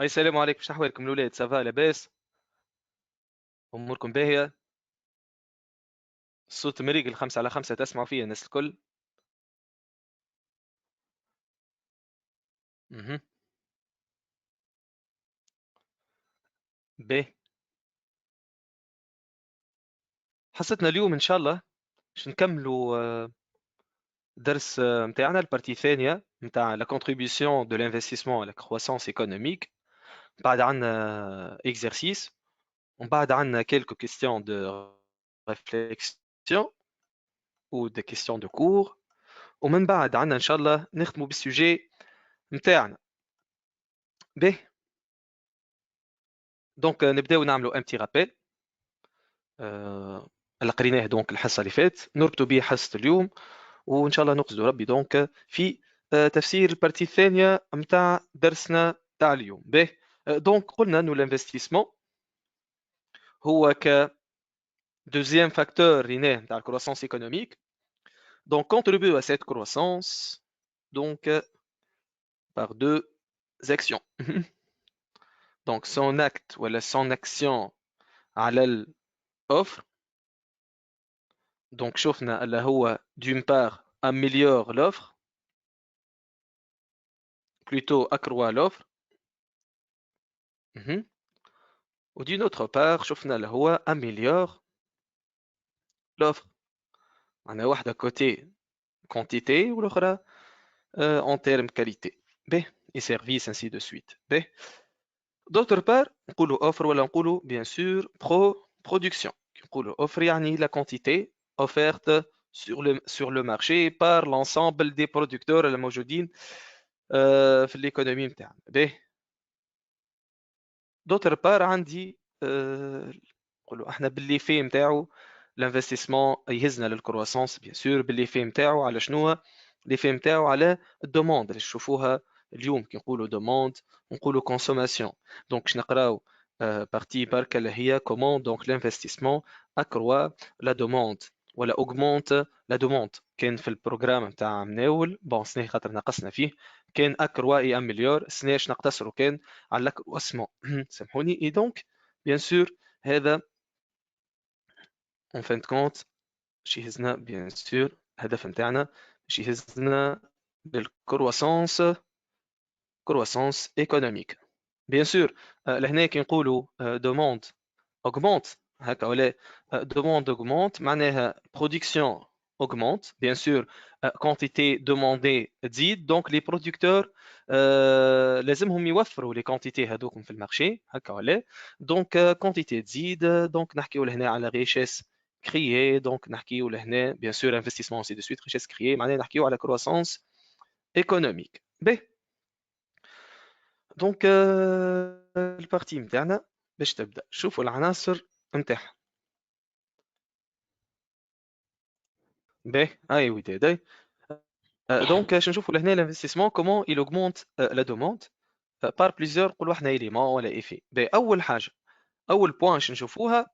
السلام عليكم، شنو أحوالكم الولاد؟ سافا لاباس؟ أموركم باهية؟ الصوت مريقل 5 على 5 تسمعوا فيا الناس الكل؟ اها. باهي. حصتنا اليوم إن شاء الله باش نكملوا درس متاعنا البارتي الثانية متاع لا contribution de l'investissement à la croissance économique. بعد عندنا exercice ومن بعد عندنا quelques questions de réflexion ou des questions de cours ومن بعد عندنا إن شاء الله نختموا بالسوجي متاعنا. باهي. دونك نبداو نعملوا un petit rappel. اللي قريناه دونك الحصه اللي فات نربطوا به حصه اليوم وان شاء الله نقصدوا ربي دونك في تفسير البارتي الثانيه نتاع درسنا تاع اليوم به. دونك قلنا انه الانفستيسمون هو ك deuxième facteur ليناه نتاع الكرواسونس ايكونوميك. donc contribue à cette croissance donc par deux actions. donc son acte ولا son action على l'offre. donc شفنا اللي هو d'une part améliore l'offre plutôt accroît l'offre. ou d'une autre part شفنا اللي هو améliore l'offre. معناها واحدة côté quantité والأخرى en termes qualité. B et service ainsi de suite. B. d'autre part نقولوا offre ولا نقولوا bien sûr production. نقولوا offre يعني la quantité offerte sur le marché par l'ensemble des producteurs الموجودين في l'économie نتاعنا. B. d'autre part عندي نقولوا احنا باللي في نتاعو الانفستيسمون يهزنا للكرواسونس بيان سور باللي في نتاعو على شنو اللي في نتاعو على الدوموند اللي تشوفوها اليوم كي نقولوا دوموند نقولوا كونسوماسيون. دونك باش نقراو بارتي بركه اللي هي كومون دونك لانفستيسمون اكروا لا دوموند ولا اوغمونت لا دوموند. كان في البروغرام نتاع مناول بون سنه خاطر نقصنا فيه كان اكروا اي امليور سناش نقتصروا كان على لاكرواسمون. سامحوني. اي دونك بيان سور هذا en fin de compte باش يهزنا بيان سور الهدف نتاعنا باش يهزنا للكرواسونس كرواسونس ايكونوميك. بيان سور لهنا كي نقولوا دوموند augmente هكا ولا demande augmente معناها production augmente bien sûr quantité demandée تزيد donc les producteurs لازمهم يوفروا les quantités هذوكم في المارشي هكا ولا donc quantité تزيد donc نحكيو لهنا على richesse créée donc نحكيو لهنا bien sûr investissement ainsi de suite richesse créée معناها نحكيو على croissance économique. ب donc البارتي نتاعنا باش تبدا شوفوا العناصر نتاعها. باهي هاي وداد. donc باش نشوفوا لهنا l'investissement comment il augmente la demande par plusieurs نقولوا احنا éléments ولا effet. باهي اول حاجه اول بوين باش نشوفوها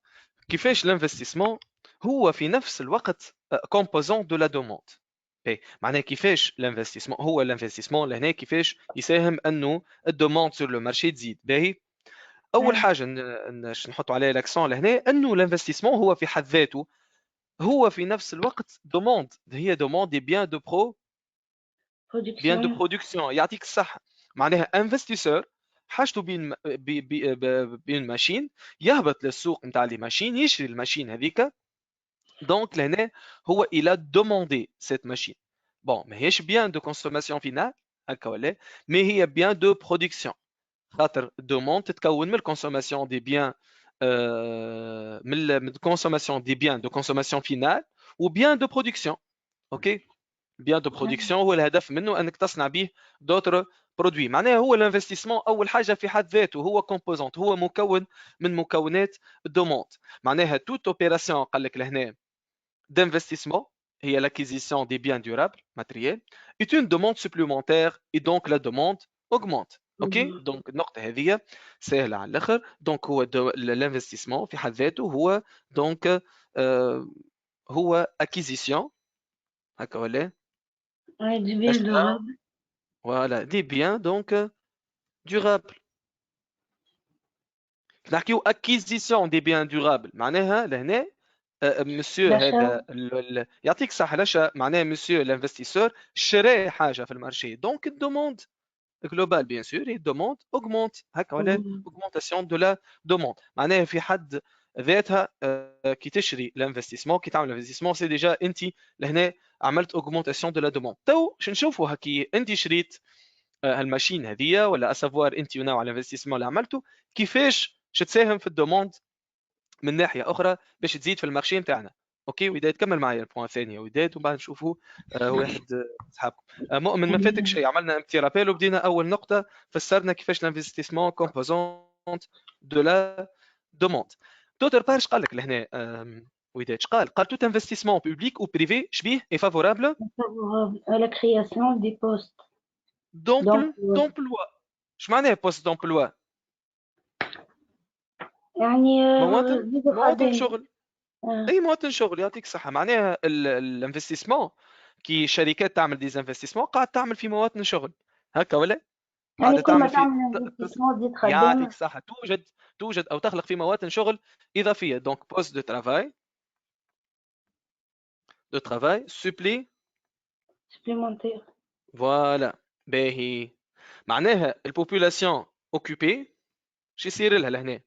كيفاش l'investissement هو في نفس الوقت composant de la demande. باهي معناها كيفاش l'investissement هو l'investissement لهنا كيفاش يساهم انه الدوموند sur le marché تزيد. باهي اول حاجه نحطوا عليها الاكسون لهنا انه l'investissement هو في حد ذاته هو في نفس الوقت دوموند هي دوموند دي بيان دو بيان دو برودكسيون. برودكسيون. يعطيك الصحه معناها انفستيسور حاجته بين ماشين يهبط للسوق نتاع لي ماشين يشري الماشين هذيك. دونك لهنا هو الى دوموندي سيت ماشين بون ماهيش بيان دو كونسوماسيون فينال هكا ولا مي هي بيان دو برودكسيون خاطر دوموند تتكون من الكونسوماسيون دي بيان من الكونسوماسيون دي بيان دو كونسوماسيون فينال وبيان دو برودكسيون. اوكي بيان دو برودكسيون هو الهدف منه انك تصنع به دوتر برودوي. معناها هو الانفستيسمون اول حاجه في حد ذاته هو كومبوزونت هو مكون من مكونات الدوموند. معناها توت اوبيراسيون قال لك لهنا d'investissement هي l'acquisition des biens durables matériels est une demande supplémentaire et donc la demande augmente. اوكي دونك النقطه هذه سهله على الاخر. دونك هو الانفستيسمون في حد ذاته هو دونك هو acquisition هكا ولا Ouais, du bien achat durable. voilà des biens donc durables. نحكيو acquisition des biens durables معناها لهنا مسيو هذا يعطيك الصحة لاشا معناها مسيو الانفستيسور شرى حاجة في المارشي دونك الدوموند global bien sûr et demande augmente هكا ولا augmentation de la demande معناها في حد ذاتها كي تشري الانفستيسمون كي تعمل انفستيسمون سي ديجا انت لهنا عملت augmentation de la demande تو شو نشوفوا هكي انت شريت هالماشين هذيا ولا اسافوار انت ونوع الانفستيسمون اللي عملته كيفاش تساهم في الدوموند من ناحيه اخرى باش تزيد في المارشي نتاعنا اوكي وداد تكمل معايا البوان الثاني وداد وبعد نشوفوا واحد صحابكم مؤمن ما فاتك شيء عملنا ان بتي رابيل وبدينا اول نقطه فسرنا كيفاش الانفستيسمون كومبوزونت دو لا دوموند دوتر بارش قال لك لهنا وداد قال tout investissement public ou privé شبيه est favorable à la création des postes d'emploi اش معناه بوست d'emploi يعني مواطن شغل اي مواطن شغل يعطيك الصحه معناها الانفستيسمون كي شركات تعمل ديزانفستيسمون قاعد تعمل في مواطن شغل هكا ولا يعني كل ما تعمل انفستيسمون تزيد خدام يعطيك الصحه توجد او تخلق في مواطن شغل اضافيه دونك بوست دو ترافاي سبليمونتير فوالا باهي معناها البوبولاسيون اوكوبي شو يصير لها لهنا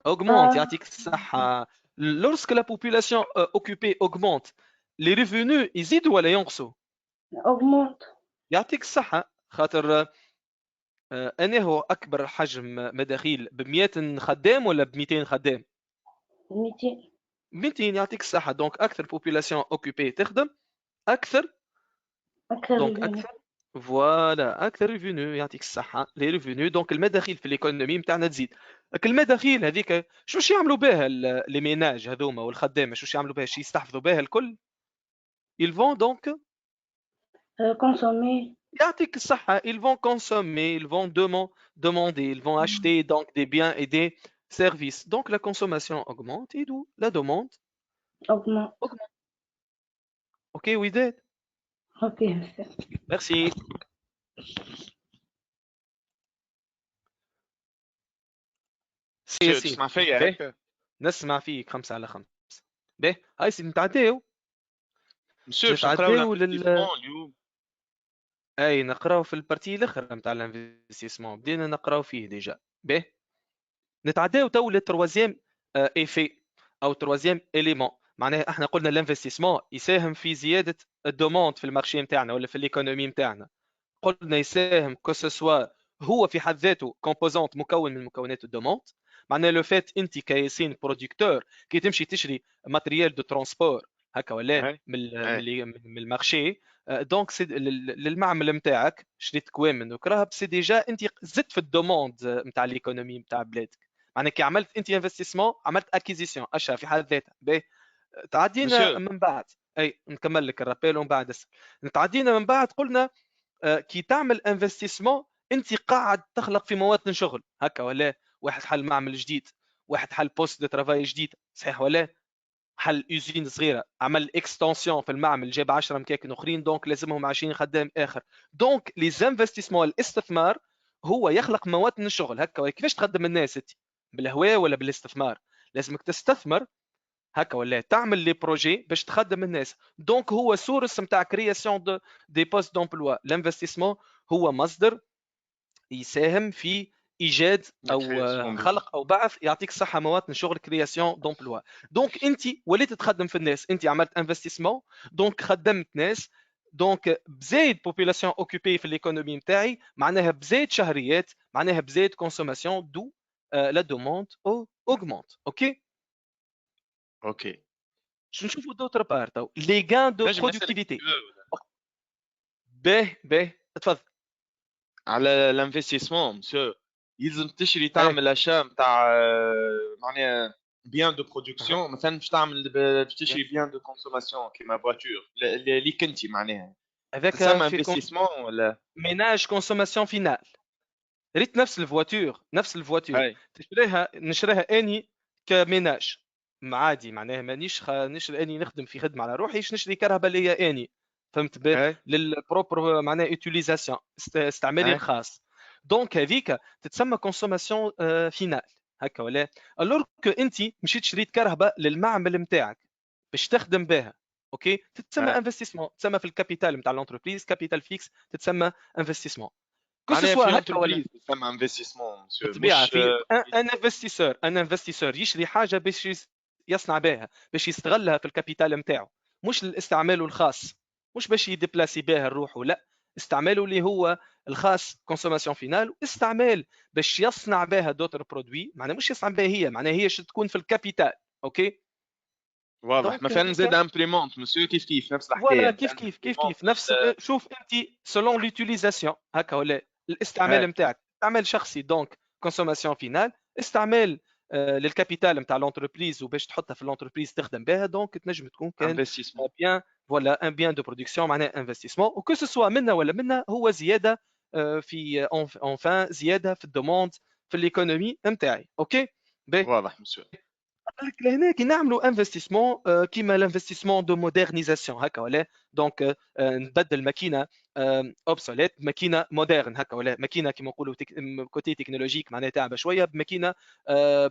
augmente يعطيك الصحة lorsque la population occupée augmente les revenus يزيدوا ولا ينقصوا augmente يعطيك الصحة خاطر أنا هو أكبر حجم مداخيل ب100 خدام ولا ب200 خدام 200 يعطيك الصحة دونك أكثر population occupée تخدم أكثر دونك أكثر فوالا اكثر ريفينيو يعطيك الصحه لي ريفينيو دونك المداخيل في الايكونومي نتاعنا تزيد المداخيل هذيك شو يعملوا بها لي ميناج هذوما والخدامه شو يعملوا بها شي يستحفظوا بها الكل ils vont donc consommer يعطيك الصحه ils vont consommer ils vont demander ils vont acheter donc des biens et des services donc la consommation augmente et d'où la demande augmente ok وداد ok merci تسمع فيا هيك نسمع فيك 5 على 5 باهي هاي سي نتعداو مسيو نقراو اليوم اي نقراو في البارتي الاخر نتاع الانفستيسمون بدينا نقراو فيه ديجا باهي نتعداو تو للتروازيام ايفي او تروازيام اليمون معناها احنا قلنا الانفستيسمون يساهم في زياده الدوموند في المارشي نتاعنا ولا في الايكونومي نتاعنا قلنا يساهم كو سوا هو في حد ذاته كومبوزونت مكون من مكونات الدوموند معناها لو فات انت كياسين برودكتور كي تمشي تشري ماتريال دو ترونسبور هكا ولا من المارشي دونك للمعمل نتاعك شريت كوامن وكراهب سي ديجا انت زدت في الدوموند نتاع الايكونومي نتاع بلادك معناها كي عملت انت انفستيسمون عملت اكيزيسيون اشياء في حد ذاتها باهي تعدينا من بعد اي نكمل لك الرابيل ومن بعد تعدينا من بعد قلنا كي تعمل انفستيسمون انت قاعد تخلق في مواطن شغل هكا ولا واحد حل معمل جديد واحد حل بوست دو ترافاي جديد صحيح ولا حل يوزين صغيره عمل اكستنسيون في المعمل جاب 10 مكاكن اخرين دونك لازمهم 20 خدام اخر دونك لي زانفستيسمون الاستثمار هو يخلق مواطن الشغل هكا كيفاش تخدم الناس انت بالهواء ولا بالاستثمار لازمك تستثمر هكا ولا تعمل لي بروجي باش تخدم الناس دونك هو سورس نتاع كرياسيون دي بوست دومبلوا الانفستيسمون هو مصدر يساهم في ايجاد او خلق او بعث يعطيك الصحه مواطن شغل كرياسيون دومبلوا دونك انت وليت تخدم في الناس انت عملت انفستيسمون دونك خدمت ناس دونك بزايد بوبولاسيون اوكوبي في الايكونومي نتاعي معناها بزايد شهريات معناها بزايد كونسوماسيون دو لا دوموند اوغمونت اوكي شو نشوفوا دوتر بارت او لي غان دو برودكتيفيتي باهي تفضل على الانفستيسمون مسيو يلزم تشري تعمل اشياء نتاع معناها بيان دو برودكسيون مثلا باش تشري بيان دو كونسوماسيون كيما فواتور اللي كنتي معناها هذاك تسمى انفستيسمون ولا ميناج كونسوماسيون فينال ريت نفس الفواتور نشريها اني كميناج عادي معناها مانيش اني نخدم في خدمه على روحي نشري كهرباء اللي هي اني فهمت به للبروبر معناها يوتيليزاسيون استعمالي الخاص دونك هذيك تتسمى كونسوماسيون فينال هكا ولا الور كو انت مشيت شريت كرهبه للمعمل نتاعك باش تخدم بها اوكي تتسمى انفستيسمون تسمى في الكابيتال نتاع l'entreprise كابيتال فيكس تتسمى انفستيسمون كو معناها سوا في هكا ولا انتربريز تسمى انفستيسمون مسيو بالطبيعه مش في ان انفستيسور يشري حاجه باش يصنع بها باش يستغلها في الكابيتال نتاعو مش لاستعماله الخاص مش باش يديبلاسي بها روحه لا استعماله اللي هو الخاص كونسوماسيون فينال واستعمال باش يصنع بها دوتر برودوي معناها مش يصنع بها هي معناها هي تكون في الكابيتال اوكي واضح مثلا زاد امبريمونت مسيو كيف نفس الحكايه فوالا كيف نفس شوف انت سولون لوتيليزاسيون هكا ولا الاستعمال نتاعك استعمال شخصي دونك كونسوماسيون فينال استعمال للكابيتال نتاع لونتربريز وباش تحطها في لونتربريز تخدم بها دونك تنجم تكون كان انفستيسمون بيان فوالا ان بيان دو برودكسيون معناها انفستيسمون وكو سوا منا ولا منا هو زياده في اونفان زياده في الدوموند في الايكونومي نتاعي اوكي واضح مسيو قال لك لهنا كي نعملوا انفستيسمون كيما الانفستيسمون دو مودرنيزاسيون هكا ولا دونك نبدل ماكينه اوبسوليت ماكينه مودرن هكا ولا ماكينه كيما نقولوا كوتي تكنولوجيك معناها تاعبه شويه بماكينه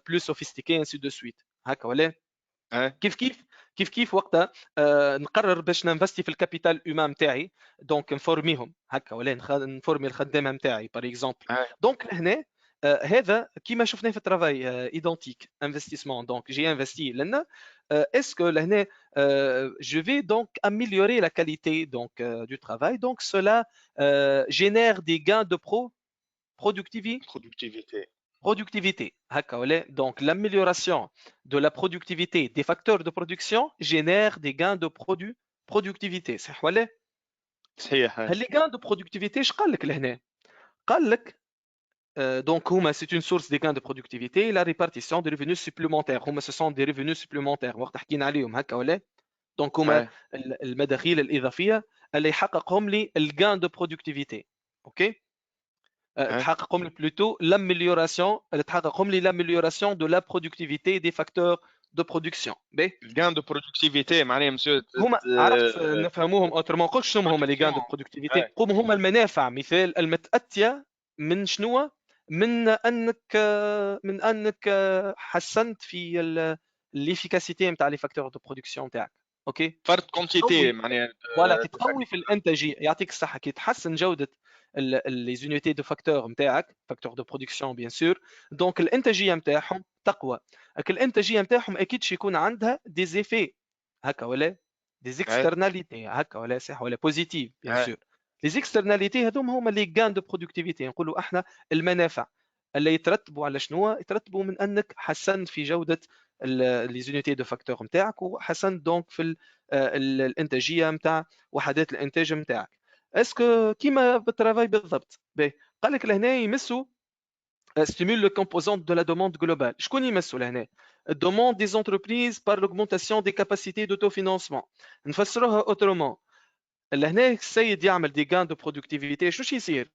بلو سوفيستيكي انسي دو سويت هكا ولا كيف وقتها نقرر باش ننفستي في الكابيتال اومان نتاعي دونك نفورميهم هكا ولا نفورمي الخدامه نتاعي باغ اكزومبل دونك لهنا هذا كيما شفناه في الترافاي ايدونتيك انفستيسمون دونك جي انفستي لنا اسكو لهنا je vais donc améliorer la qualité donc du travail donc cela génère des gains de productivité هكا ولا donc l'amélioration de la productivité des facteurs de production génère des gains de productivité صح ولا صحيح هل les gains de productivité اش قال لك لهنا قال لك donc c'est une source des gains de productivité et la répartition des revenus supplémentaires ce sont des revenus supplémentaires وقت حكينا عليهم هكا ولا donc المداخيل الإضافية اللي يحققهم لي الgain de productivité اوكي تحققهم لي plutôt l'amélioration اللي تحققهم لي l'amélioration de la productivité des facteurs de production الgain de productivité معناها مسيو هما عرفت نفهموهم اوترمون قلت شنو هما لي gain de productivité هما المنافع مثال المتأتية من شنو من انك حسنت في الافيكاسيتي نتاع لي فاكتور دو برودكسيون تاعك اوكي فرد كونتيتي معناها فوالا كي تقوي في الانتاجيه يعطيك الصحه كي تحسن جوده لي زونيتي دو فاكتور نتاعك فاكتور دو برودكسيون بيان سور دونك الانتاجيه نتاعهم تقوى الانتاجيه نتاعهم اكيد يكون عندها دي زيفي هكا ولا دي زيكسترناليتي هكا ولا صح ولا بوزيتيف بيان سور لي زيكسترناليتي هذوما هما لي غان دو برودكتيفيتي نقولوا احنا المنافع اللي يترتبوا على شنو يترتبوا من انك حسنت في جوده لي زونيتي دو فاكتور نتاعك وحسنت دونك في الانتاجيه نتاع وحدات الانتاج نتاعك اسكو كيما بالترافاي بالضبط قال لك لهنا يمسوا stimule le composante de la demande globale شكون يمسوا لهنا demande des entreprises par l'augmentation des capacités d'autofinancement نفسروها autrement لهنا السيد يعمل دي غان دو برودكتيفيتي شو يصير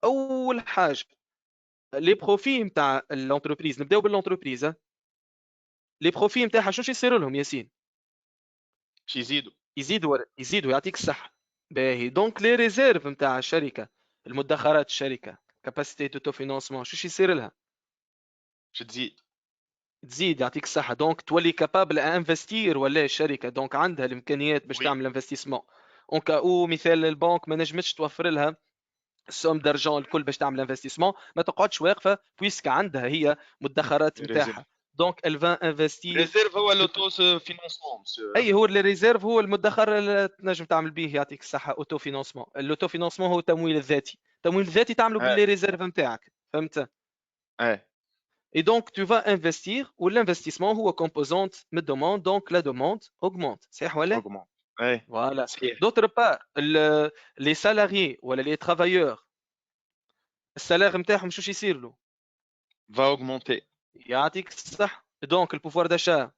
اول حاجه لي بروفي نتاع الانتربريز نبداو بالانتربريز لي بروفي نتاعها شو يصير لهم ياسين يزيدوا يعطيك الصحه باهي دونك لي ريزيرف نتاع الشركه المدخرات الشركه كاباسيتي دوتو فينانسمون شو يصير لها تزيد يعطيك الصحه دونك تولي كابابل انفستير ولا الشركه دونك عندها الامكانيات باش تعمل انفستيسمون اون كاو مثال البنك ما نجمتش توفر لها السوم دارجون الكل باش تعمل انفستيسمون ما تقعدش واقفه بويسك عندها هي مدخرات نتاعها دونك ال فان انفستي ريزيرف هو لوتو فينانسمون اي هو الريزيرف هو المدخر اللي تنجم تعمل به يعطيك الصحه اوتو فينانسمون اللوتو فينانسمون هو التمويل الذاتي التمويل الذاتي تعمله باللي ريزيرف نتاعك فهمت Et donc, tu vas investir ou l'investissement هو composante de demande, donc la demande augmente. C'est augmente. Voilà. D'autre part, les salariés ou les travailleurs, le salaire نتاعهم شو يصير له؟ va augmenter. يعطيك الصح. Donc, le pouvoir d'achat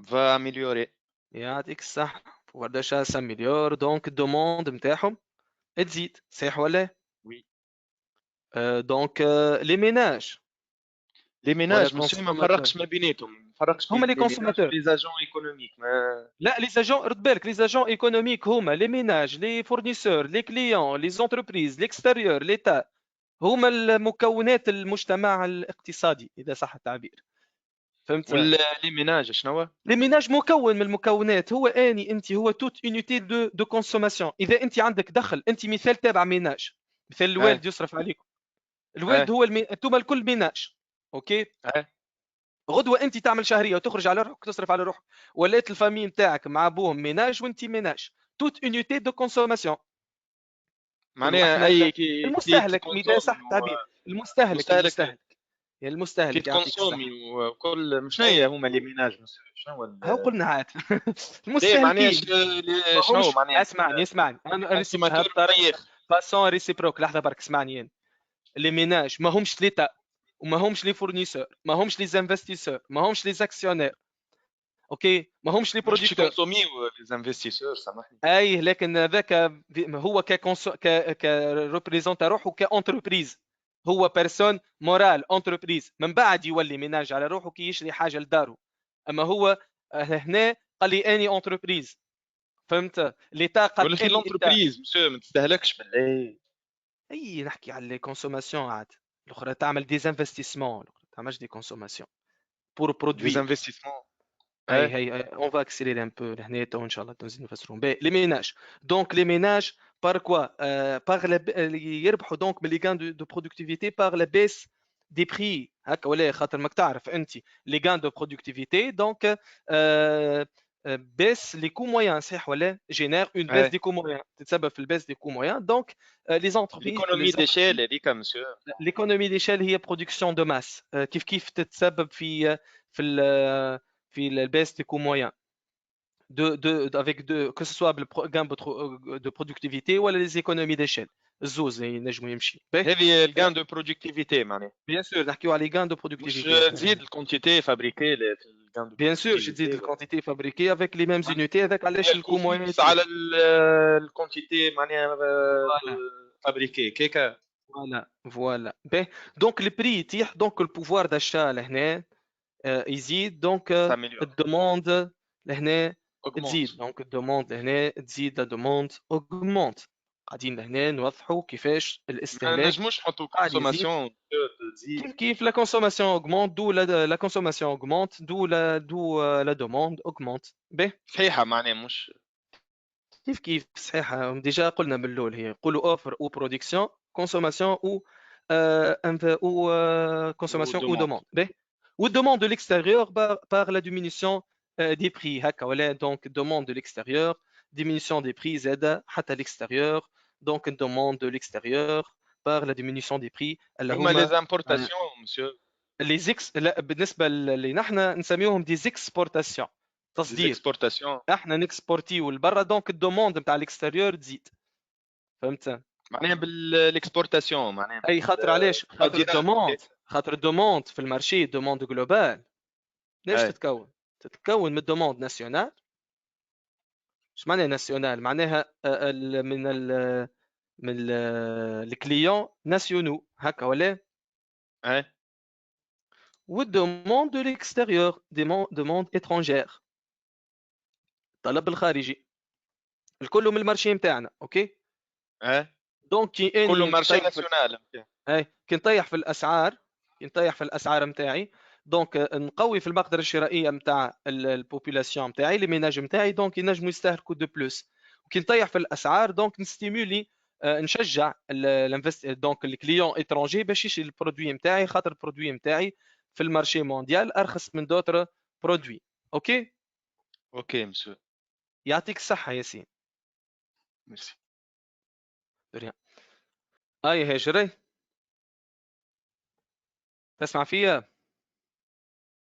va améliorer. يعطيك الصح. Le pouvoir d'achat s'améliore, donc demande نتاعهم تزيد. صحيح ولا؟ Oui. Donc, les ménages. لي ميناج مسيو ما نفرقش ما بيناتهم نفرقش هما لي كونسوماتور لي زاجون ايكونوميك لا لي زاجون رد بالك لي زاجون ايكونوميك هما لي ميناج لي فورنيسور لي كليون لي زونتربريز ليكستيريور ليتا هما المكونات المجتمع الاقتصادي اذا صح التعبير. فهمت؟ لي ميناج شنو؟ لي ميناج مكون من المكونات، هو اني انت هو توت اونيتي دو كونسوماسيون. اذا انت عندك دخل، انت مثال تابع ميناج، مثال الوالد يصرف عليكم، الوالد هو انتم الكل ميناج، اوكي. غدوه انت تعمل شهريه وتخرج على روحك تصرف على روحك، ولات الفامي نتاعك مع ابوهم ميناج وانت ميناج، توت اونيتي دو كونسوماسيون. معناها اي كي المستهلك اذا صح التعبير، المستهلك يعني كي المستهلك يعطيك الصحة. تكونسومي وكل شنو هي هما لي ميناج شنو هاو قلنا عاد ليه معناها المستهلكين شنو معناها اسمعني انا كونسوماتور ميخ باسون ريسيبروك. لحظه برك اسمعني. لي ميناج ما همش ليتا وما همش لي فورنيسور، ما همش لي انفستيسور، ما همش لي اكسيونير، اوكي، ما همش لي مش بروديكتور. يكونسوميو لي انفستيسور سامحني. اي لكن ذاك هو ك ريبريزونت روحه كانتربريز، هو بيرسون مورال انتربريز، من بعد يولي ميناج على روحه كي يشري حاجه لداره. اما هو هنا قال لي اني انتربريز، فهمت؟ ليتا قال ولكن اني لونتربريز مسيو ما تستهلكش بالله. اي نحكي على لي كونسوماسيون عاد، الاخرى تعمل دي انفستيسمون، الاخرى تعملش دي كونسوماسيون بور دي برودوير. انفستيسمون هي اون فا اكسيليري ان بو لهنا تو ان شاء الله نزيد نفسرهم. لي ميناج دونك لي ميناج بار كوا بار يربحوا دونك من لي غان دو برودكتيفيتي بار لا بيس دي بري هكا، ولا خاطر ماك تعرف انت لي غان دو برودكتيفيتي دونك بيس لي كو مويان صحيح ولا جينير اون بيس دي كو مويان، تتسبب في البيس دي كو مويان. دونك لي زونتربريز ليكونومي ديشيل هذيك مسيو. ليكونومي ديشيل هي برودكسيون دو ماس، كيف تتسبب في في البيس دي كو مويان avec que ce soit le gain de productivité ou les économies d'échelle. الزوز ينجموا يمشي. هذه الجان دو برودكتيفيتي معناها. بيان سور نحكيو على gain de مش productivité. تزيد الكونتيتي فابريكي في الجان دو بيان سور تزيد الكونتيتي فابريكي avec les mêmes unités هذاك علاش الكو موين على الكونتيتي معناها فابريكي كيكا. فوالا باهي. دونك البري يطيح، دونك البوفوار داشا لهنا يزيد، دونك الدوموند لهنا تزيد، دونك الدوموند لهنا تزيد، لا دوموند اوغمونت. قاعدين لهنا نوضحوا كيفاش ما الاستهلاك نجموش نحطوا كونسوماسيون تزيد كيف لا كونسوماسيون اوغمونت دو لا كونسوماسيون اوغمونت دو لا دوموند اوغمونت. باهي صحيحه معناها مش كيف صحيحه. ديجا قلنا من الاول هي نقولوا اوفر او برودكسيون، كونسوماسيون او ou consommation ou demande. Ou demande de l'extérieur par la diminution des prix. Donc demande de l'extérieur, diminution des prix Z à l'extérieur. Donc une demande de l'extérieur par la diminution des prix. هما les importations monsieur. Les بالنسبة اللي نحنا نسميهم des exportations. تصدير. exportations. احنا نكسبورتيو لبرا، دونك الدوموند نتاع الاكستيريور تزيد. فهمت؟ معناها بالاكسبورتاسيون معناها اي خاطر علاش؟ خاطر الدوموند في المارشي دوموند جلوبال. ليش تتكون من الدوموند ناسيونال. اش معناها ناسيونال؟ معناها من الكليون ناسيونو هكا ولا؟ والدوموند دو ليكستيريور دوموند اترونجير، الطلب الخارجي، الكل من المارشي نتاعنا. اوكي دونك كله مارشي ناسيونال. كي نطيح في الاسعار نتاعي، دونك نقوي في المقدره الشرائيه نتاع البوبولاسيون نتاعي، لي ميناج نتاعي، دونك ينجموا يستهلكوا دو بلوس. وكي نطيح في الاسعار دونك نستيمولي نشجع دونك الكليون اترونجي باش يشري البرودوي نتاعي، خاطر البرودوي نتاعي في المارشي مونديال ارخص من دوتر برودوي. اوكي مسيو يعطيك الصحه ياسين. ميرسي. ريان هاجري تسمع فيا؟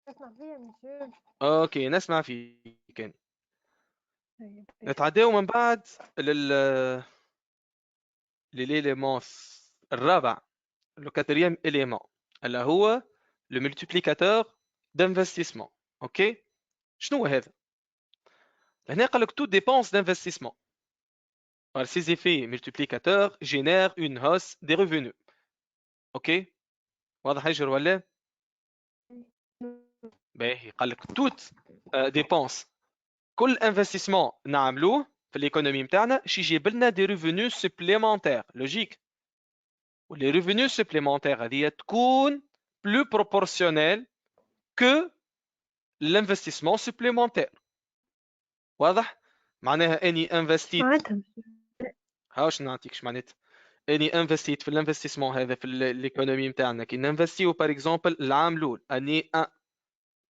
نسمع فيا مسيو. اوكي نسمع فيك. نتعداو من بعد لليليمون الرابع، لو كاتريام اليمون اللي هو لو ملتيبليكاتور دانفستيسمون. اوكي شنو هذا؟ هنا قال لك tout dépense d'investissement par ses effets multiplicateurs génère une hausse des revenus. اوكي واضح يجر ولا؟ باهي قال لك توت ديبونس، كل انفستيسمون نعملوه في الايكونومي نتاعنا شي يجيب لنا دي ريفونو سوبليمونتير. لوجيك les revenus supplémentaires هذه تكون plus proportionnel que l'investissement supplémentaire. واضح؟ معناها اني انفستيت معناتها هاوش نعطيك اش معناتها اني انفستيت في الانفستيسمون هذا في الايكونومي نتاعنا كي ننفستيو باغ اكزومبل العام الاول اني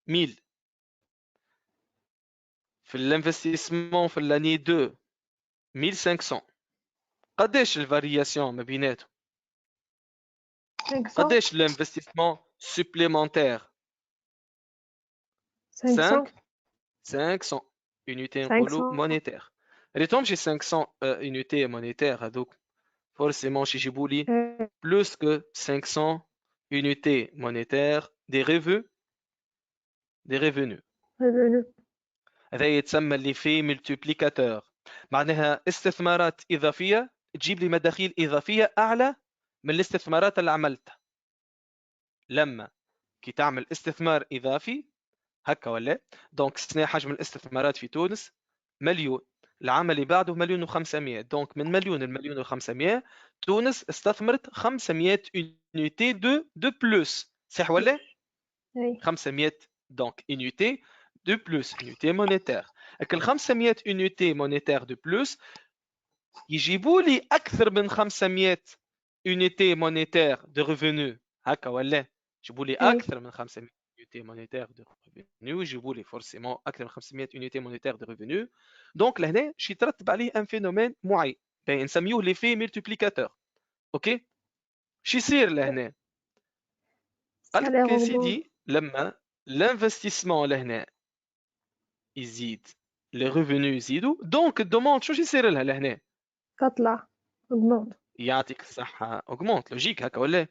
1000 في الانفستيسمون في الاني 2 1500 قداش الفارياسيون ما بيناتهم 500 قداش الانفستيسمون سوبليمونتير 500 500 unité نقولوا 500 مونيتير ريتهم شي 500 unité مونيتير هذوك forcément شي يجيبوا لي plus que 500 unités monétaires des revenus revenu. هذا يتسمى l'effet multiplicateur معناها استثمارات إضافية تجيب لي مداخيل إضافية أعلى من الاستثمارات اللي عملتها لما كي تعمل استثمار إضافي هكا ولا دونك سنة حجم الاستثمارات في تونس مليون العام اللي بعده مليون و500 دونك من مليون المليون و500 تونس استثمرت 500 unité de plus صح ولا أي 500 دونك unité de plus unité monétaire ال 500 unité monétaire de plus يجيبوا لي اكثر من 500 unité monétaire de revenu هكا ولا يجيبوا لي اكثر من 500 unité monétaire de revenu يجيبوا لي فورسيمون اكثر من 500 unité monétaire de revenu دونك لهنا شي يترتب عليه ان فينومين معين نسميوه ليفي ملتيبليكاتور اوكي شي يصير لهنا قال لك يا سيدي لما الانفستيسمون لهنا يزيد لي ريفوني يزيدوا دونك الدوموند شو يصير لها لهنا تطلع augmente. يعطيك الصحة اوغمونت لوجيك هكا ولا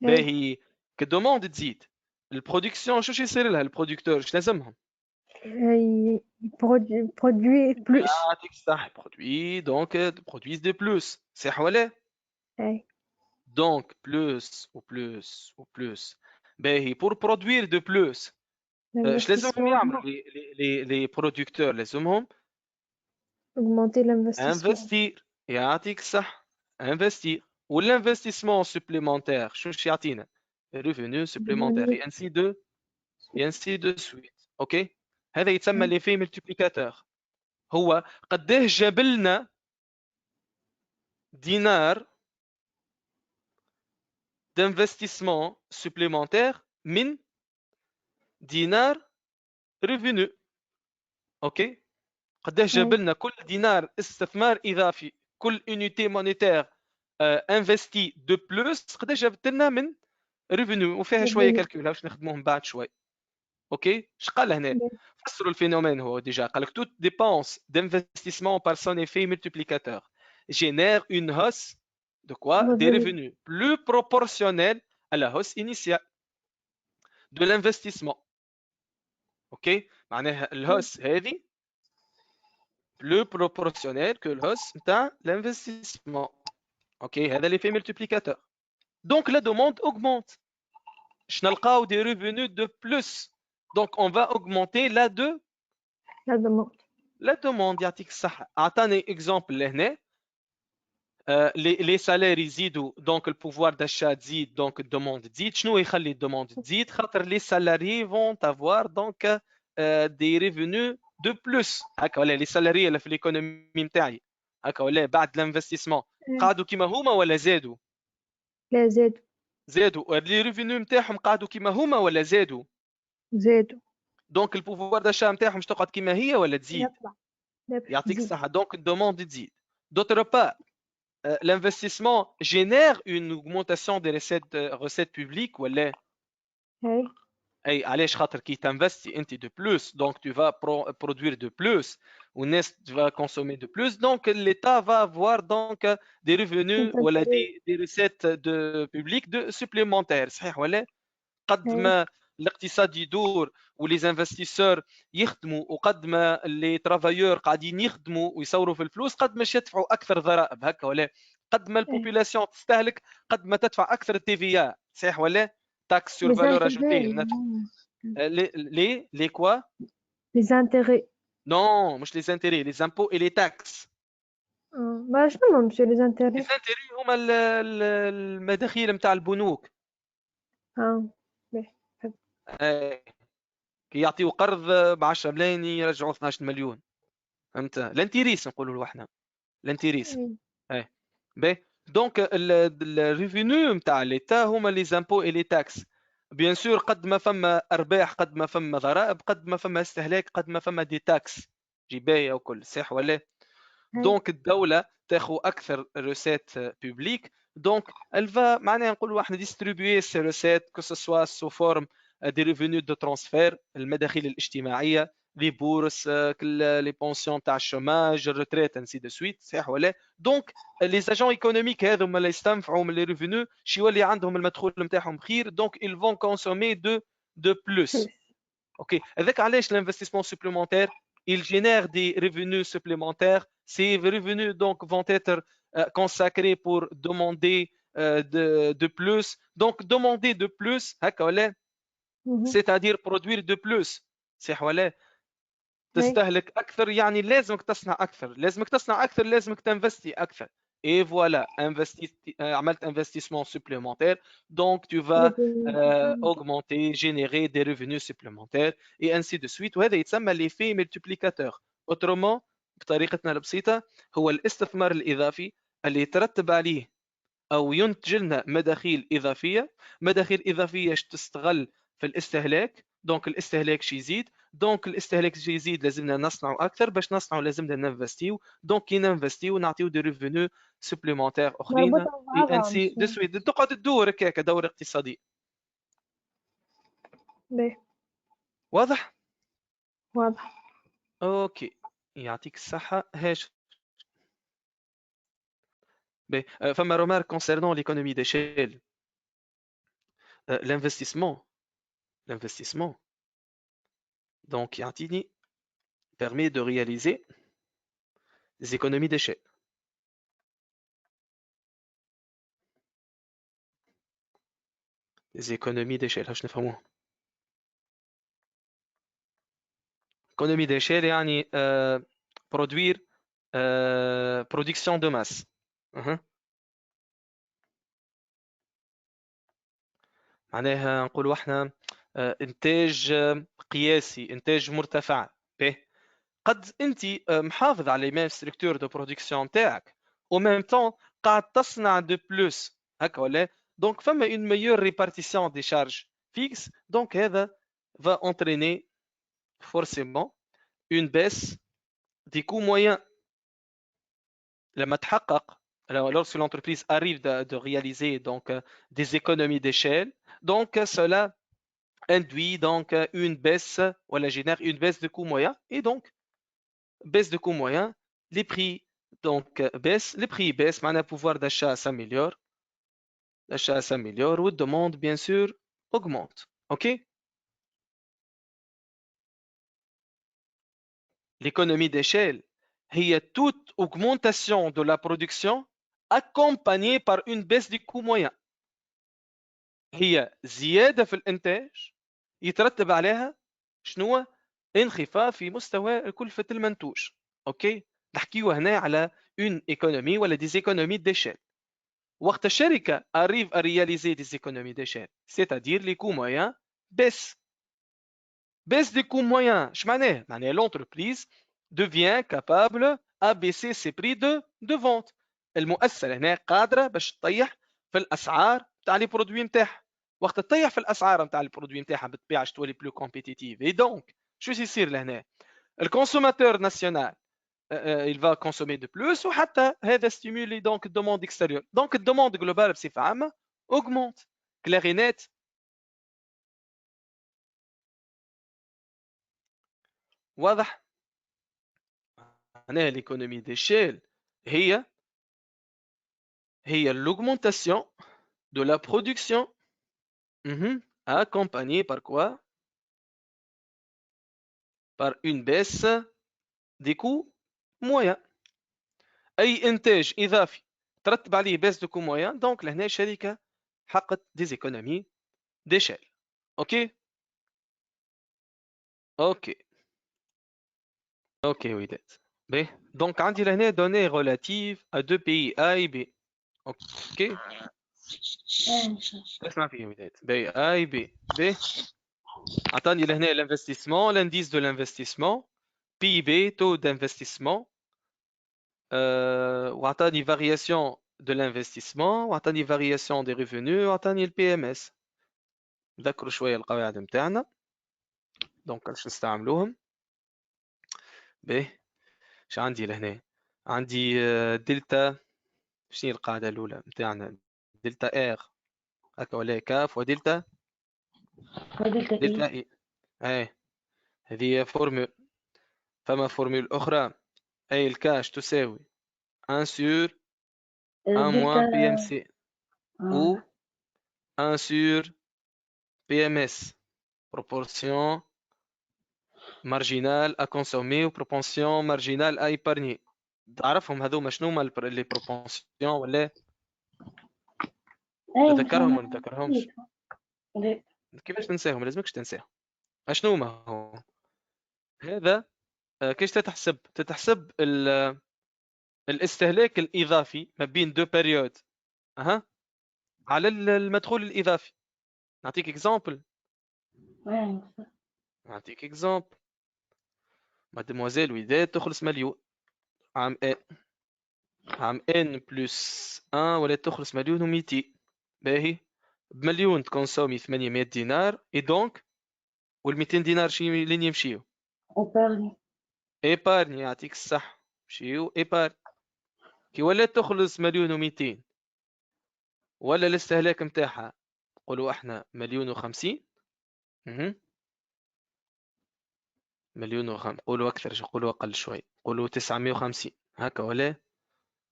باهي كالدوموند تزيد البرودكسيون شو يصير لها البرودكتور اش لازمهم produit plus. يعطيك الصحة برودوي دونك برودويز دو بلوس صح ولا أي دونك بلوس و بلوس و بلوس باهي بور برودوير دو بلوس اش لازمهم يعملوا لي برودكتور لازمهم augmenter l'investissement. انفستير يعطيك الصح انفستير والانفستيسمون سوبليمونتير شو يعطينا ريفوني سوبليمونتير انسي دو سويت اوكي هذا يتسمى ليفي ملتيبليكاتور هو قداه جاب لنا دينار d'investissement supplémentaire من دينار ريفوني اوكي قداش جاب لنا كل دينار استثمار اضافي كل unité monétaire انفستي دو بلوس قداش جابت لنا من ريفوني وفيها شويه كالكول باش نخدموهم بعد شوي اوكي اش قال هنا فسروا الفينومين هو ديجا قال لك toute dépense d'investissement par son effet multiplicateur génère une hausse de quoi des revenus plus proportionnels à la hausse initiale de l'investissement اوكي معناها الهوس هذه plus proportionnel que الهوس نتاع l'investissement اوكي هذا l'effet multiplicateur donc la demande augmente je نلقاو des revenus de plus donc on va augmenter la demande يعطيك الصحة أعطاني exemple لهنا les salaires يزيدوا donc le pouvoir d'achat تزيد donc الدوموند تزيد شنو يخلي الدوموند تزيد خاطر les salariés vont avoir donc des revenus de plus هكا ولا les salariés اللي في l'économie نتاعي هكا ولا بعد l'investissement قعدوا كيما هما ولا زادوا لا زادوا لي ريفينيو نتاعهم قعدوا كيما هما ولا زادوا دونك البوفوار داشا نتاعهم مش تقعد كيما هي ولا تزيد يعطيك الصحة دونك الدوموند تزيد d'autre part l'investissement génère une augmentation des recettes publiques ولا اي علاش خاطر كي تنفستي انت دو بلوس دونك tu vas produire de plus والناس va consommer de plus donc l'État va avoir donc des revenus ولا des recettes de publiques de supplémentaires صحيح ولا قد ما الاقتصاد يدور ولي انفستيسور يخدموا وقد ما لي ترافايور قاعدين يخدموا ويصوروا في الفلوس قد ما يدفعوا اكثر ضرائب هكا ولا قد ما البوبولاسيون تستهلك قد ما تدفع اكثر تي في ا صحيح ولا تاكس سور فالور اجوتي لي كوا les intérêts نو مش لي زانتيري لي زامبو اي لي تاكس ما شنو monsieur les intérêts لي زانتيري هما المداخيل نتاع البنوك. باهي. كي يعطيو قرض ب 10 ملايين يرجعوا 12 مليون. فهمت؟ لانتيريس نقولوا له احنا، لانتيريس. اي باهي. دونك الريفينيو نتاع ليتا هما لي زامبو اي لي تاكس. بيان سور قد ما فما ارباح، قد ما فما ضرائب، قد ما فما استهلاك، قد ما فما دي تاكس جبايه وكل صح ولا؟ دونك الدوله تاخذ اكثر روسات بوبليك، دونك الفا معناها نقولوا احنا ديستريبيي سي روسات كو سوا سو فورم دي ريفينيو دو ترانسفير، المداخيل الاجتماعيه، لي بورس، لي بونسيون تاع الشوماج، الريتريت انسي دو سويت صح ولا؟ دونك لي زاجون ايكونوميك هذوما اللي يستنفعوا من لي ريفينيو شي يولي عندهم المدخول نتاعهم خير، دونك ils vont consommer de plus. Ok, avec علاش l'investissement supplémentaire, il génère des revenus supplémentaires. Ces revenus donc vont être consacrés pour demander de plus. Donc demander de plus, c'est-à-dire produire de plus. صح ولا؟ تستهلك اكثر يعني لازمك تصنع اكثر، لازمك تصنع اكثر، لازمك تنفستي اكثر. Et voilà, عملت investissement supplémentaire, donc tu vas augmenter, générer des revenus supplémentaires et ainsi de suite. وهذا يتسمى l'effet multiplicateur. Autrement بطريقتنا البسيطة هو الاستثمار الإضافي اللي يترتب عليه أو ينتج لنا مداخيل إضافية. مداخيل إضافية تستغل في الاستهلاك، دونك الاستهلاك شي يزيد، دونك الاستهلاك شي يزيد لازمنا نصنعوا اكثر، باش نصنعوا لازمنا ننفستيو، دونك كي ننفستيو نعطيو دي ريفونو سوبليمونتير اخرين مربوطة ببعضها انسي دو سويت، تقعد تدور هكاك دورة اقتصادية. باهي. واضح؟ واضح. اوكي يعطيك الصحة. هاش فما remarque concernant l'économie d'échelle. L'investissement donc يعطيني permet de réaliser des économies d'échelle. des économies d'échelle هاش نفهموها. économie d'échelle يعني produire production de masse. معناها نقولوا احنا انتاج قياسي، انتاج مرتفع. به قد انت محافظ على ميم ستركتور دو برودكسيون تاعك او ميم طون قاعد تصنع دو بلوس هكا ولا؟ دونك فما اون ميور ريبارتيسيون دي شارج فيكس، دونك هذا va entraîner forcément une baisse des coûts moyens. لما تحقق lorsque l'entreprise arrive de réaliser donc des économies d'échelle, donc cela induit donc une baisse, voilà, génère une baisse de coût moyen, et donc baisse de coût moyen, les prix donc baissent, les prix baissent, le pouvoir d'achat s'améliore, l'achat s'améliore, ou la demande bien sûr augmente. Ok? L'économie d'échelle, il y a toute augmentation de la production accompagnée par une baisse du coût moyen. هي زيادة في الإنتاج يترتب عليها شنو؟ انخفاض في مستوى كلفة المنتوج. اوكي، نحكيو هنا على une économie ولا des économies d'échelle. وقت الشركة arrive à réaliser des économies d'échelle, c'est-à-dire les coûts moyens baissent. Baisse des coûts moyens, اش معناه؟ معناه l'entreprise devient capable à baisser ses prix de vente. المؤسسة هنا قادرة باش تطيح في الأسعار تاع لي برودوي نتاعها. وقت تطيح في الاسعار نتاع البرودوي نتاعها بالطبيعه تولي بلو كومبيتيتيف. اي دونك شو يصير لهنا؟ الكونسوماتور ناسيونال il va consommer de plus وحتى هذا ستيمولي دونك الدوموند اكستيريور، دونك الدوموند جلوبال بصفه عامه اوغمونت. كلارينيت واضح؟ معناها ليكونومي ديشيل هي l'augmentation de la production accompagnée par quoi? Par une baisse des coûts moyens. اي انتاج اضافي ترتب عليه baisse de coût moyen، دونك لهنا الشركه حققت des économies d'échelle. اوكي اوكي وداد. باهي دونك عندي لهنا données relatives à deux pays A et B. اوكي اسمع فيه وداد باهي A et B. باهي عطاني لهنا l'investissement, l'indice de l'investissement, PIB, taux d'investissement, وعطاني variation de l'investissement, وعطاني variation des revenus, وعطاني ال PMS. نذكروا شوية القواعد متاعنا دونك باش نستعملوهم. باهي اش عندي لهنا؟ عندي دلتا، شنو هي القاعدة الأولى متاعنا؟ دلتا ار هكا ولا كاف ودلتا دلتا اي. هذه فورمول. فما فورمول أخرى أي الكاش تساوي 1 sur 1 moins PMC ou 1 sur PMS, proportion marginale à consommer ou proportion marginale à épargner. تعرفهم هذوما شنو هما لي بروبونسيون ولا تذكرهم ولا تذكرهمش؟ كيفاش تنساهم؟ لازمكش تنساهم. اشنو هما هو هذا؟ كيفاش تتحسب الاستهلاك الإضافي ما بين دو بيريود على المدخول الإضافي. نعطيك اكزامبل. مادموزيل وداد تخلص مليون عام ان بلس 1 ولا تخلص مليون و200. باهي بمليون تكونسومي 800 دينار اي دونك وال 200 دينار شي لين يمشيو؟ ايبارني. يعطيك الصح مشيو ايبارني. كي ولا تخلص مليون و200 ولا الاستهلاك متاعها نقولوا احنا مليون و50 مليون وخمسين. نقولوا اكثر نقولوا اقل شوي نقولوا 950 هكا ولا؟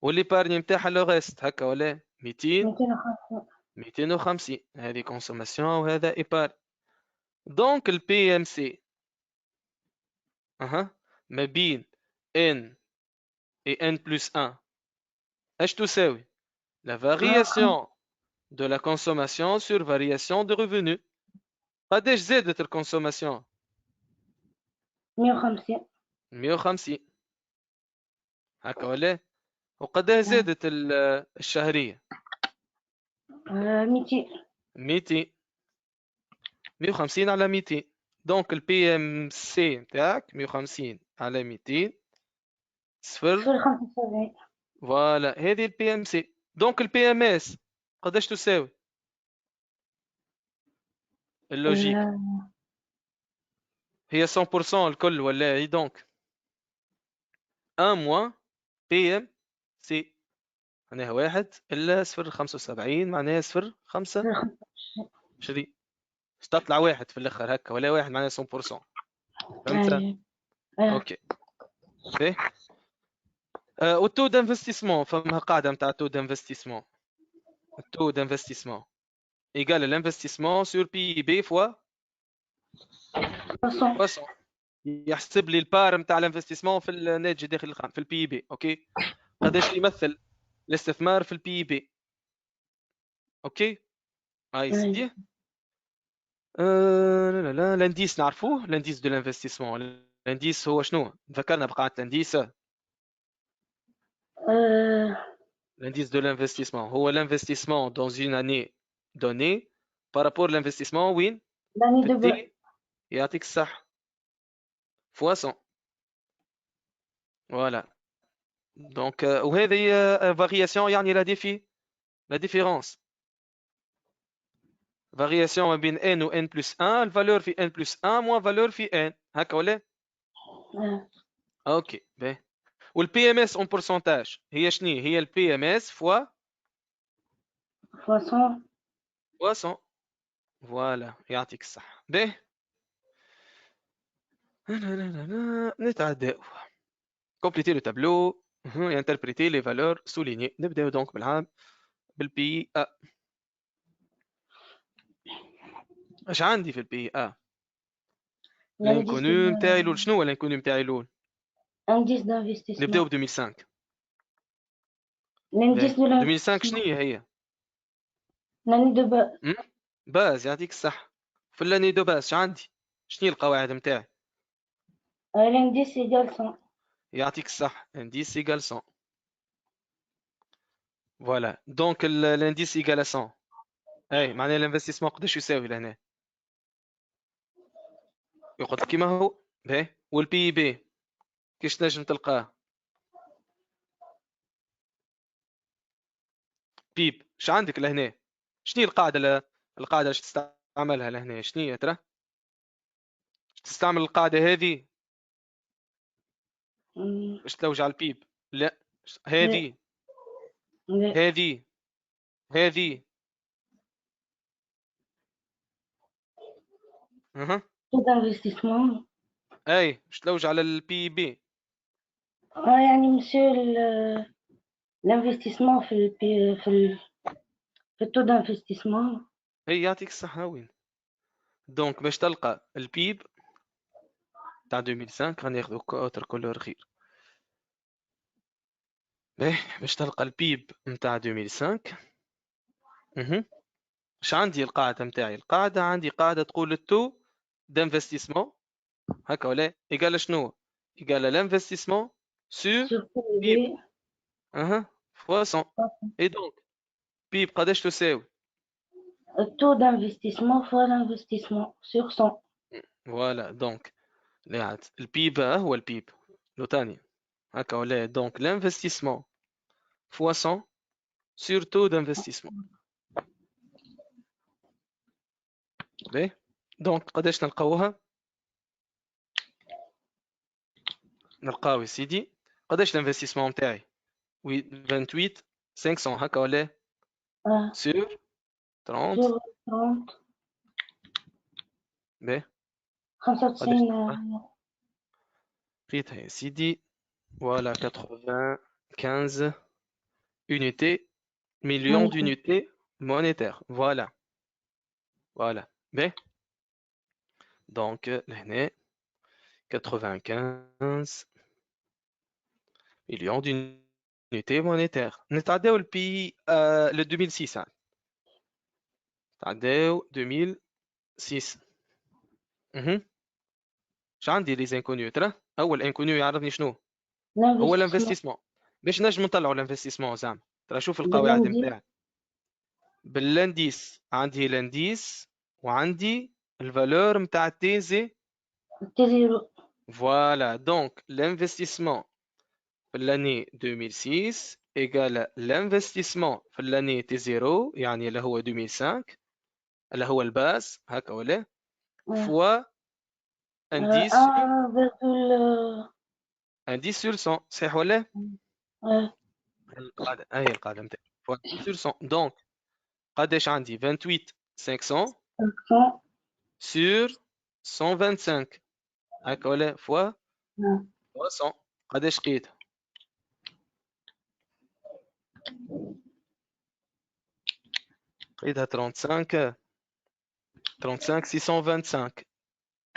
واللي بارني نتاعها لو غيست هكا ولا 250. هذه كونسوماسيون وهذا ايبار. دونك البي ام سي ما بين ان et n plus 1 اش تساوي؟ la variation de la consommation sur variation de revenu. قداش زادت الكونسوماسيون؟ 150 هكا ولا؟ وقداش زادت الشهرية؟ 200. 150 على 200. دونك البي ام سي نتاعك 150 على 200 صفر. فوالا هذه البي ام سي. دونك البي ام اس قداش تساوي؟ اللوجيك هي 100% الكل ولا هي؟ دونك 1 موان بي ام سي معناها 1 الا 0.75 معناها 0.25. تطلع 1 في الاخر هكا ولا 1 معناها 100%. فهمت؟ اوكي. اوكي. والتو دانفستيسمون فما قاعده نتاع التو دانفستيسمون. التو دانفستيسمون ايكال الانفستيسمون سور بي بي فوا 100. يحسب لي البار نتاع الانفستيسمون في الناتج داخل الخام في البي بي. اوكي. قداش يمثل الاستثمار في البي بي؟ اوكي. هاي سيدي. لا لا لانديس نعرفوه. لانديس دو لانفستيسمون. لانديس هو شنو؟ ذكرنا بقاعده لانديس. L'indice de l'investissement هو l'investissement dans une année donnée par rapport à l'investissement وين؟ يعطيك الصح fois 100. voilà. donc وهذه variation يعني la différence. variation ما بين n و n plus 1 الفالور في n plus 1 moins valeur في n هكا ولا؟ اوكي باهي. والبي ام اس اون بورسونتاج هي شنو؟ هي البي ام اس فوا 100. فوالا يعطيك الصح. باهي نتعداو كومبليتي لو تابلو انتربريتي لي فالور سوليني. نبداو دونك بالعام بالبي ا. اش عندي في البي ا؟ الانكونو نتاعي الاول. شنو هو الانكونو نتاعي الاول؟ Indice d'investissement. نبداو ب 2005. L'indice de 2005 شنو هي؟ l'année de base. باز. يعطيك الصح. في لاني دو باز اش عندي؟ شنو القواعد نتاعي؟ L'indice égale 100. يعطيك الصح. indice égale 100. فوالا دونك الانديس ايجال 100. اي معناها الانفستيسمون قداش يساوي لهنا؟ يقعد لك كيما هو. باهي والبي بي كيش تنجم تلقاه؟ بيب اش عندك لهنا؟ شنو القاعده القاعده اللي تستعملها لهنا شنو هي ترى؟ تستعمل القاعده هذه باش تلوج على البيب؟ لا هذه لا هذه هذه اها taux d'investissement. اي باش تلوج على البي بي. يعني مسيو l'investissement في التو d'investissement. هي يعطيك الصحة. وين دونك باش تلقى البيب تاع 2005 راني ناخذ اوتر كولور خير. باهي باش تلقى البيب نتاع 2005 اش عندي القاعدة نتاعي؟ القاعدة عندي قاعدة تقول التو d'investissement هكا ولا ايجال شنو؟ ايجال l'investissement sur Sur بيب PIB, fois 100. اي دونك بيب قداش تساوي؟ le taux d'investissement fois l'investissement sur 100. فوالا دونك البيب هو البيب لو تاني هكا ولا دونك l'investissement fois 100 sur taux d'investissement. باهي دونك قداش نلقاوها؟ نلقاو يا سيدي قداش الانفستيسمون نتاعي؟ 28 500 هكا ولا سور 30. Sur 30, باهي 95 لقيتها يا سيدي. فوالا 95 unité million d'unités monétaires. فوالا فوالا باهي دونك لهنا 95 millions d'unités monétaires. نتعداو البي ل 2006 تعداو 2006. اش عندي لي زانكونيو ترى؟ اول انكونيو يعرفني شنو هو l'investissement. الانفستيسمون. باش نجم نطلعوا الانفستيسمون زعما ترى شوف القواعد نتاعي بالانديس. عندي الانديس وعندي الفالور نتاع التيزي T0. فوالا دونك l'investissement في l'année 2006 égale l'investissement في l'année T0 يعني اللي هو 2005 اللي هو الباس هكا ولا فوا indice indice sur 100 صحيح ولا؟ القاعدة هي القاعدة نتاعي فوا sur 100 دونك قداش عندي 28 500 sur 125 هكا ولا فوا 100 قداش لقيت؟ لقيتها 35 625.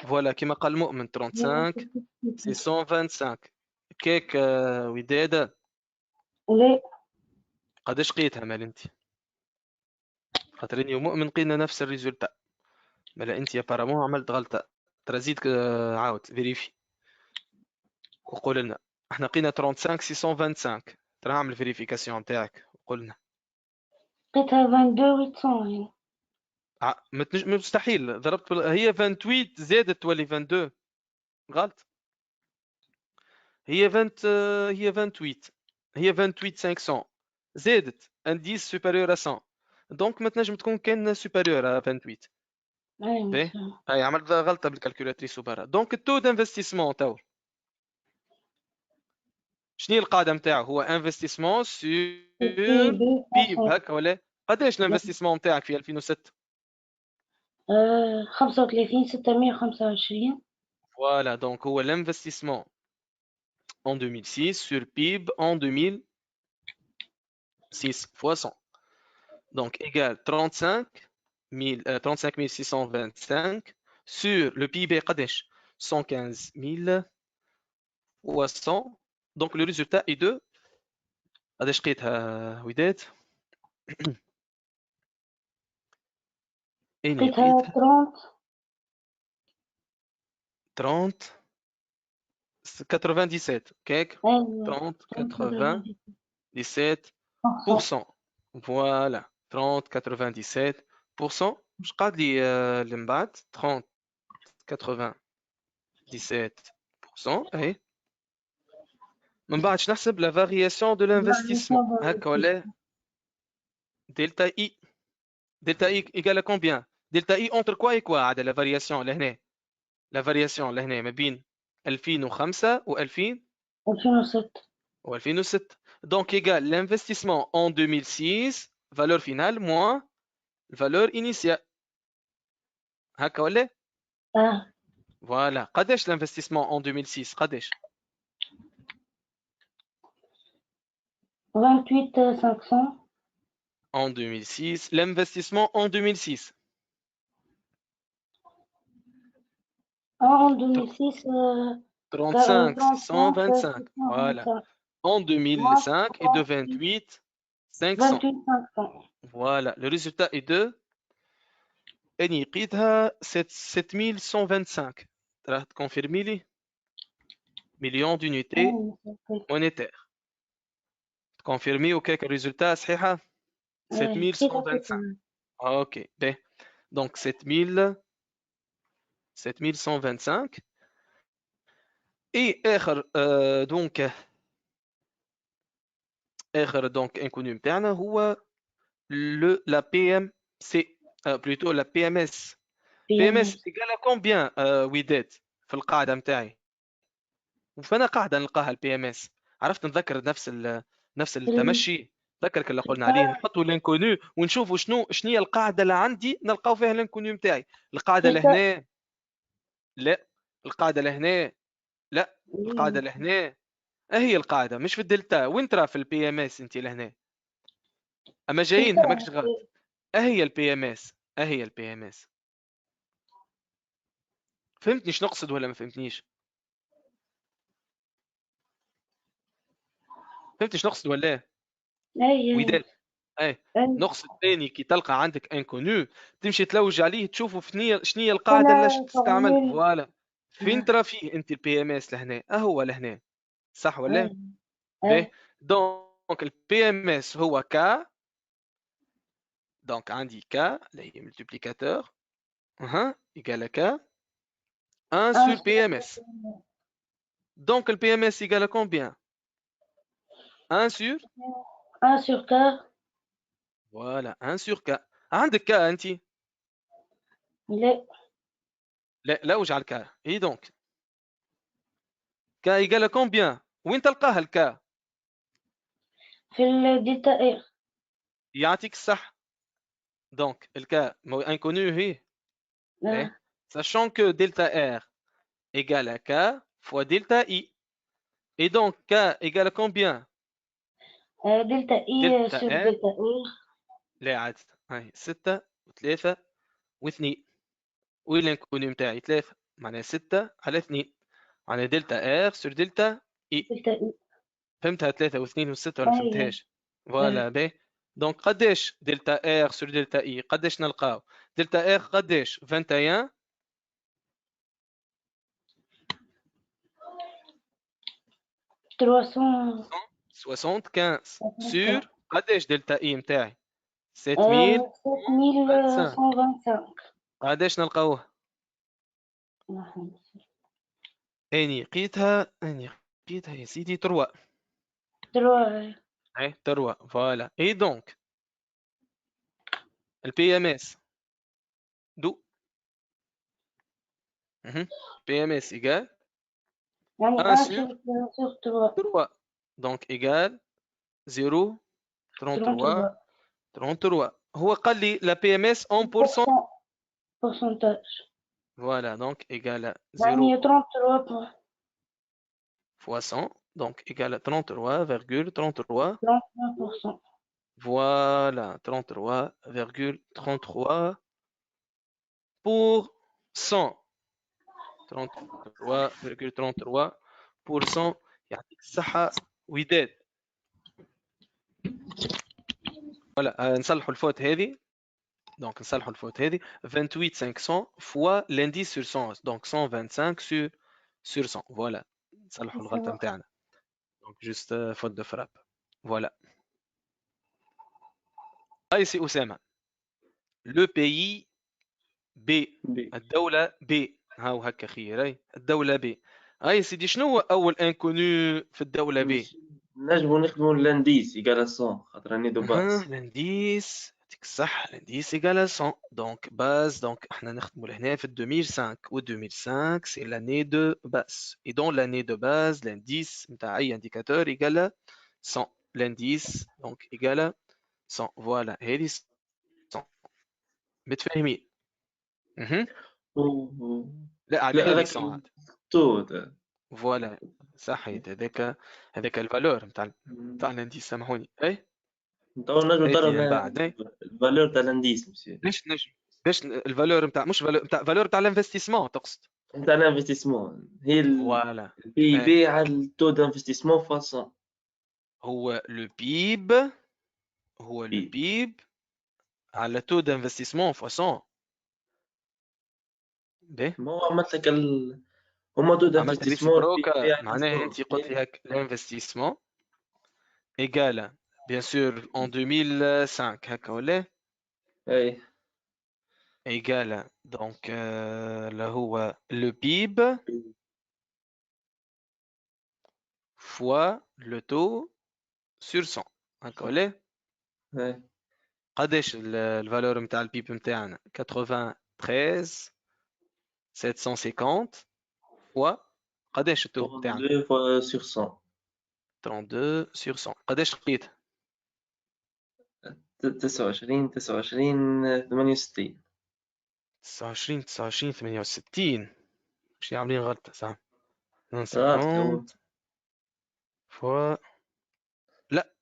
فوالا كيما قال مؤمن 35 625 كيك وداد لا قداش لقيتها مال انت؟ خاطر اني ومؤمن لقينا نفس الريزولتا. مالا انت يا بارامون عملت غلطة ترى زيد عاود فيريفي وقول لنا. احنا لقينا 35 625 ترى اعمل فيريفيكاسيون نتاعك وقول لنا. لقيتها 22 800 مستحيل ضربت هي 28 زادت تولي 22 غلط. هي 20 هي 28 هي 28 500 زادت انديس سوبيريور ا 100 دونك ما تنجم تكون كان سوبيريور ا 28. باهي هاي عملت غلطه بالكالكولاتريس وبرا. دونك التو دانفستيسمون تو شنو القاعده نتاعو؟ هو انفستيسمون سور بيب هكا ولا؟ قداش الانفستيسمون نتاعك في 2006؟ 35 625. فوالا دونك هو l'investissement en 2006 sur PIB en 2006 fois 100 donc égale 35 625 sur le PIB قداش 115 000 fois 100 donc le résultat est de قداش لقيتها وداد؟ لقيتها 30 30 97 كيك 30 97%. Voilà 30 97%. مش قاعد لي اللي من بعد 30 97%. اهي من بعد نحسب la variation de l'investissement. هكا ولا delta I. Delta I égale à combien? Delta I entre quoi et quoi عاد la variation لهنا؟ La variation لهنا ما بين 2005 و 2000 2007 و 2006. Donc égale l'investissement en 2006 valeur finale moins valeur initiale. هكا ولا؟ Voilà. قداش l'investissement en 2006 قداش؟ 28 500 En 2006 l'investissement en 2006 en 2006 35 625. 625 Voilà. En 2005 est de 28 500. 28 500 Voilà. Le résultat est de أني لقيتها 7125. راح تكونفيرمي لي مليون d'unités monétaires. تكونفيرمي وكاك الريزولتا صحيحة 7125. اوكي باهي دونك 7125. اي اخر دونك انكوني نتاعنا هو la PMC plutôt la PMS. PMS égale à combien وداد في القاعدة نتاعي؟ وفانا قاعدة نلقاها البي ام اس. عرفت نذكر نفس التمشي. ذكرك اللي قلنا عليه نحطوا لينكونو ونشوفوا شنو هي القاعدة اللي عندي نلقاو فيها لينكونو نتاعي. القاعدة لهنا لا، القاعدة لهنا لا، القاعدة لهنا. هي القاعدة مش في الدلتا. وين ترى في البي ام اس انت لهنا؟ اما جايينها ماكش غلط. هي البي ام اس، هي البي ام اس. فهمتني شنو نقصد ولا ما فهمتنيش؟ فهمتي شنو نقصد ولا وداد؟ اي نقصد ثاني كي تلقى عندك انكونو تمشي تلوج عليه تشوفوا شنو هي القاعده اللي تستعمل. فوالا فين ترى فيه انت البي ام اس لهنا؟ هو لهنا صح ولا؟ باهي دونك البي ام اس هو ك. دونك عندي ك اللي هي ملتيبليكاتور ايكال ك 1 sur PMS. Donc le PMS égale à combien? 1 sur 1 sur K. Voilà 1 sur K. عندك K انت؟ لا لا وجع ك. اي دونك K égale à combien؟ وين تلقاها الك؟ في الدلتا ار. يعطيك الصح. دونك الك انكونو هي. Sachant que delta R égale à K fois delta I. Et donc K égale à combien? دلتا اي sur دلتا ار. لا عاد هاي 6 و3 و2. وين الانكونو نتاعي 3 معناها 6 على 2 معناها دلتا R sur دلتا I. فهمتها 3 و2 و6 ولا فهمتهاش؟ فوالا باهي. دونك قداش دلتا ار سور دلتا اي؟ قداش نلقاو؟ دلتا ار قداش؟ 21 375 سور قداش دلتا اي نتاعي؟ 7125. قداش نلقاوه؟ اني لقيتها يا سيدي 3. اي 3 فوالا. اي دونك البي ام اس دو بي ام اس ايجال 1 sur 3. Donc égal 0 33. هو قال لي la PMS en pourcentage. Voilà, donc égal à 0 33 fois 100. Donc égal à 33,33. 33%. Voilà, 33,33 pour 100. 33,33%. يعطيك الصحة وداد. فوالا نصلحوا الفوت هذه. Donc نصلحوا الفوت هذه 28 500 fois l'indice sur 100. Donc 125 sur 100. Voilà. نصلحوا الغلطة نتاعنا. دونك جوست فوت دو فراب. فوالا. هاي سي أسامة. لو بيي بي، الدولة بي، هاو هكا خير. الدولة بي. هاي سيدي شنو هو أول انكونو في الدولة بي؟ نجمو نخدمو لانديس إيكال 100 خاطر راني دو باس. لانديس يعطيك الصح. لانديس إيكال 100. دونك باز. دونك احنا نخدمو لهنا في 2005 و 2005 سي لاني دو باس. اي دون لاني دو باز لانديس نتاع أي انديكاتور إيكال 100. لانديس دونك إيكال 100. فوالا هذه 100. متفاهمين؟ لا على هذه 100 تو فوالا صحيت. هذاك الفالور نتاع الانديس. سامحوني. اي تو نجمو نضرب من بعد الفالور تاع لانديس مسيو. ليش نجم باش الفالور نتاع مش فالور تاع الانفستيسمون تقصد نتاع الانفستيسمون هي فوالا البي بي على التو دانفستيسمون فاصون. هو لو بيب على تو دانفستيسمون فاصون. ما عملت لك هما تو عملت دانفستيسمون ريسيبروكا. معناها انت قلت لي هيك الانفستيسمون ايجال بيان سور en 2005 هكا ولا اي ايجال دونك اللي هو لو بيب فوا لو تو سور 100 هكا ولا اي قداش الفالور نتاع البيب نتاعنا 93 750 فوا قداش التو نتاعنا 32 سور 100 32 سور 100 قداش لقيت 29 68 29 68 مش عاملين غلطة صح 50 غلط فوا لا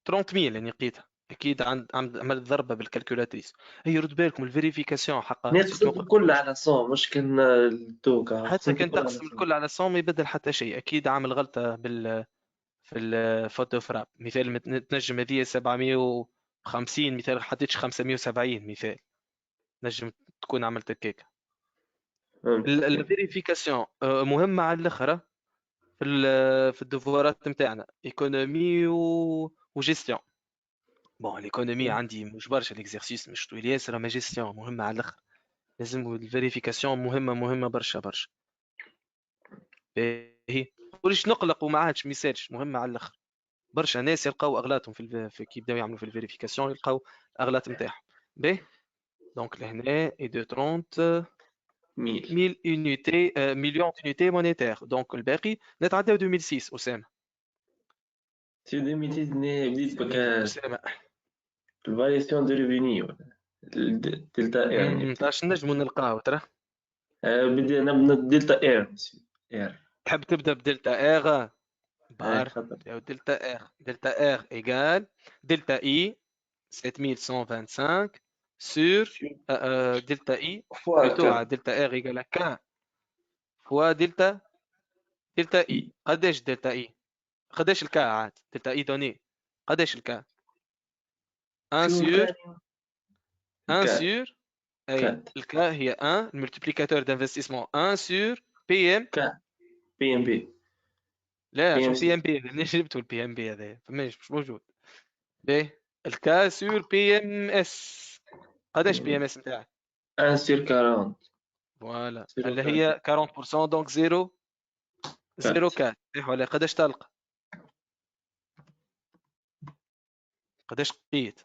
30000 اللي لقيتها اكيد عملت ضربه بالكالكولاتريس. هي رد بالكم الفيريفيكاسيون حقا نقسم الكل على 100 مش كان التوكا. حتى كان تقسم الكل على 100 ما يبدل حتى شيء. اكيد عامل غلطه في الفوتو فراب. مثال تنجم هذه 750 مثال حطيتش 570 مثال نجم تكون عملت هكاك. الفيريفيكاسيون مهمه على الاخر في الدفورات نتاعنا ايكونومي وجيستيون. بون ليكونومي عندي مش برشا ليكزيرسيس مش طويل ياسر اما جيستيون مهمه على الاخر. لازم الفيريفيكاسيون مهمه برشا. باهي وليش نقلق وما عادش ميساج مهمه على الاخر. برشا ناس يلقاو اغلاطهم في كي يبداو يعملوا في الفيريفيكاسيون يلقاو الاغلاط نتاعهم. باهي دونك لهنا اي دو 30 1000 unité مليون unité monétaire. دونك الباقي نتعداو 2006 اسامه. سي 2006 بديت بك اسامه الفارياسيون دو ريفيني دلتا اير. متاعش نجمو نلقاو ترى. بدينا دلتا اير اير. تحب تبدا بدلتا ار بار خاطر دلتا ار ايجال دلتا اي 7125 sur دلتا اي plutôt على دلتا ار ايجال ك فوا دلتا اي. قداش دلتا اي قداش الكا عاد دلتا اي دوني قداش الكا 1 sur 1 sur اي الكا هي 1 الملتيبليكاتور دانفستيسمون 1 sur بي ام بي ام بي. لا شو بي ام بي منين جبتوا البي ام بي هذا مش موجود. باهي الكا سور بي ام اس قداش بي ام اس نتاعك 1 sur 40 فوالا اللي هي 40% دونك 0 0 ولا قداش تلقى قداش لقيت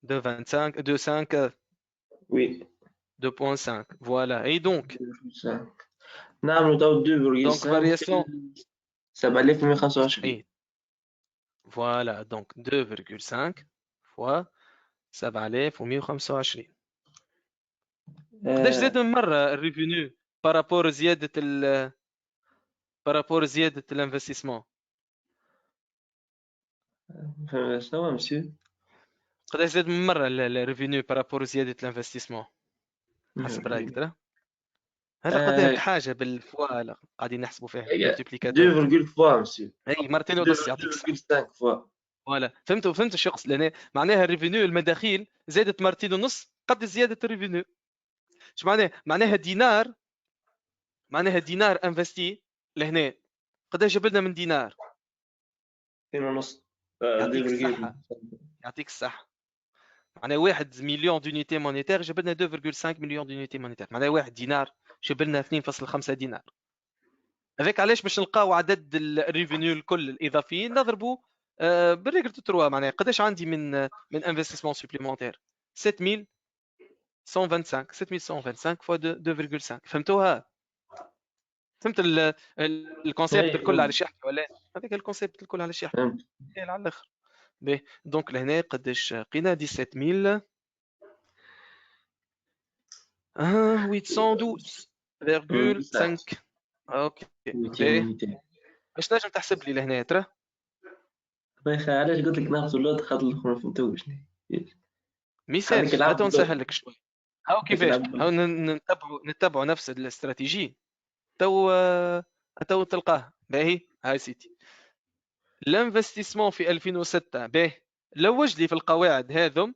2.5 وي 2.5 فوالا اي دونك نعملوا تو 2.5 دونك فارياسيون 7125 فوالا دونك 2.5 فوا 7125. قداش زاد من مرة الريفينيو بارابور زيادة الانفستيسمون شنو مسيو قداش زاد من مرة الريفينيو بارابور زيادة الانفستيسمون حسب رايك ترى؟ هلا قدام حاجة بالفوا قاعدين نحسبوا فيها ملتيبليكاتور 2.4 مسيو اي مرتين ونص يعطيك الصحة 2.5 فوا فوالا فهمتوا شو قصد لنا معناها الريفينيو المداخيل زادت مرتين ونص قد زيادة الريفينيو. ايش معناها؟ معناها دينار انفستي لهنا قداش جاب لنا من دينار؟ 2.5 يعطيك الصحة. يعطيك الصحة. معناها 1 مليون دونيتي مونيتير جاب لنا 2.5 مليون دونيتي مونيتير، معناها 1 دينار جاب لنا 2.5 دينار. هذاك علاش باش نلقاو عدد الريفينيو الكل الاضافيين نضربوا بالريغل تو 3. معناها قداش عندي من انفستيسمون سوبليمونتير؟ 7125 فوا 2.5. فهمتوها؟ فهمت الكونسيبت الكل على يحكي ولا هذاك الكونسيبت الكل على يحكي فهمت. على الاخر. باهي دونك لهنا قداش لقينا 17000 812.5. اوكي باهي باش نجم تحسب لي لهنا ترى؟ باهي علاش قلت لك ناخذ اللوت خاطر الاخر ما فهمتوش. مثال هاتو نسهل لك شوي. هاو كيفاش العب. هاو نتبعوا نفس الاستراتيجي تو تلقاه. باهي هاي سيتي الانفستيسمون في 2006. باهي لوج لي في القواعد هذم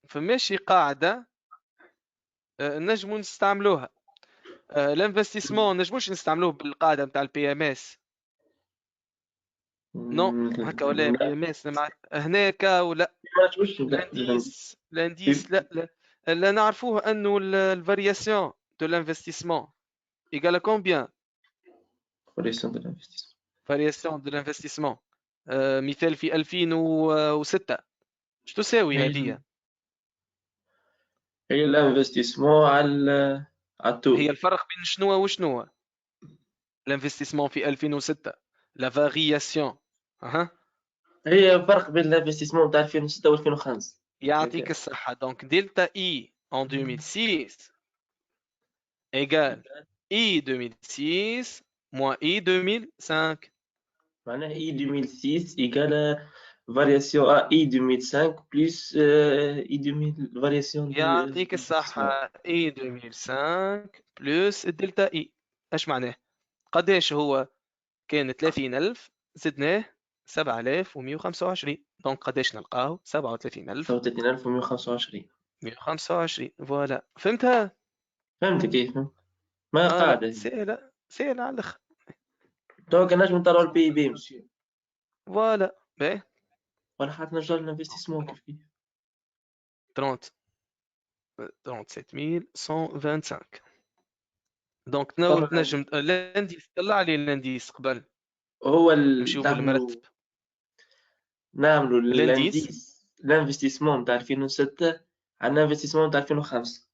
فماشي قاعده نجموا نستعملوها. الانفستيسمون نجموش نستعملوه بالقاعده نتاع البي ام اس. نو هكا ولا بي ام اس هناك ولا لانديس لا نعرفوه انه الفارياسيون دو لانفستيسمون ايغال كومبيان. فارياسيون دو لانفستيسمون مثال في 2006 اش تساوي هذه؟ هي الانفستيسمون على التو. هي الفرق بين شنو وشنو؟ الانفستيسمون في 2006 لا فارياسيون. اها هي فرق بين الانفستيسمون تاع 2006 و 2005. يعطيك الصحة. دونك دلتا اي en 2006 égale I 2006 moins I 2005. معناها اي 2006 ايكال فارياسيون اي 2005 بلس اي 2000 فارياسيون يعطيك الصحة I 2005 بلس الدلتا اي. اش معناه؟ قداش هو؟ كان 30000 زدناه 7125. دونك قداش نلقاه؟ 37125. 125. فوالا فهمتها؟ فهمت كيف؟ ما قاعدة سهلة سهلة على الاخر. دونك نجم نطلعوا البي اي بي مسيو فوالا باهي ولا حتى نرجع الانفستيسمون كيف كيف 37125. دونك تنجم الانديس طلع لي الانديس قبل هو نمشيو بالمرتب. نعملوا الانديس الانفستيسمون تاع 2006 على الانفستيسمون تاع 2005.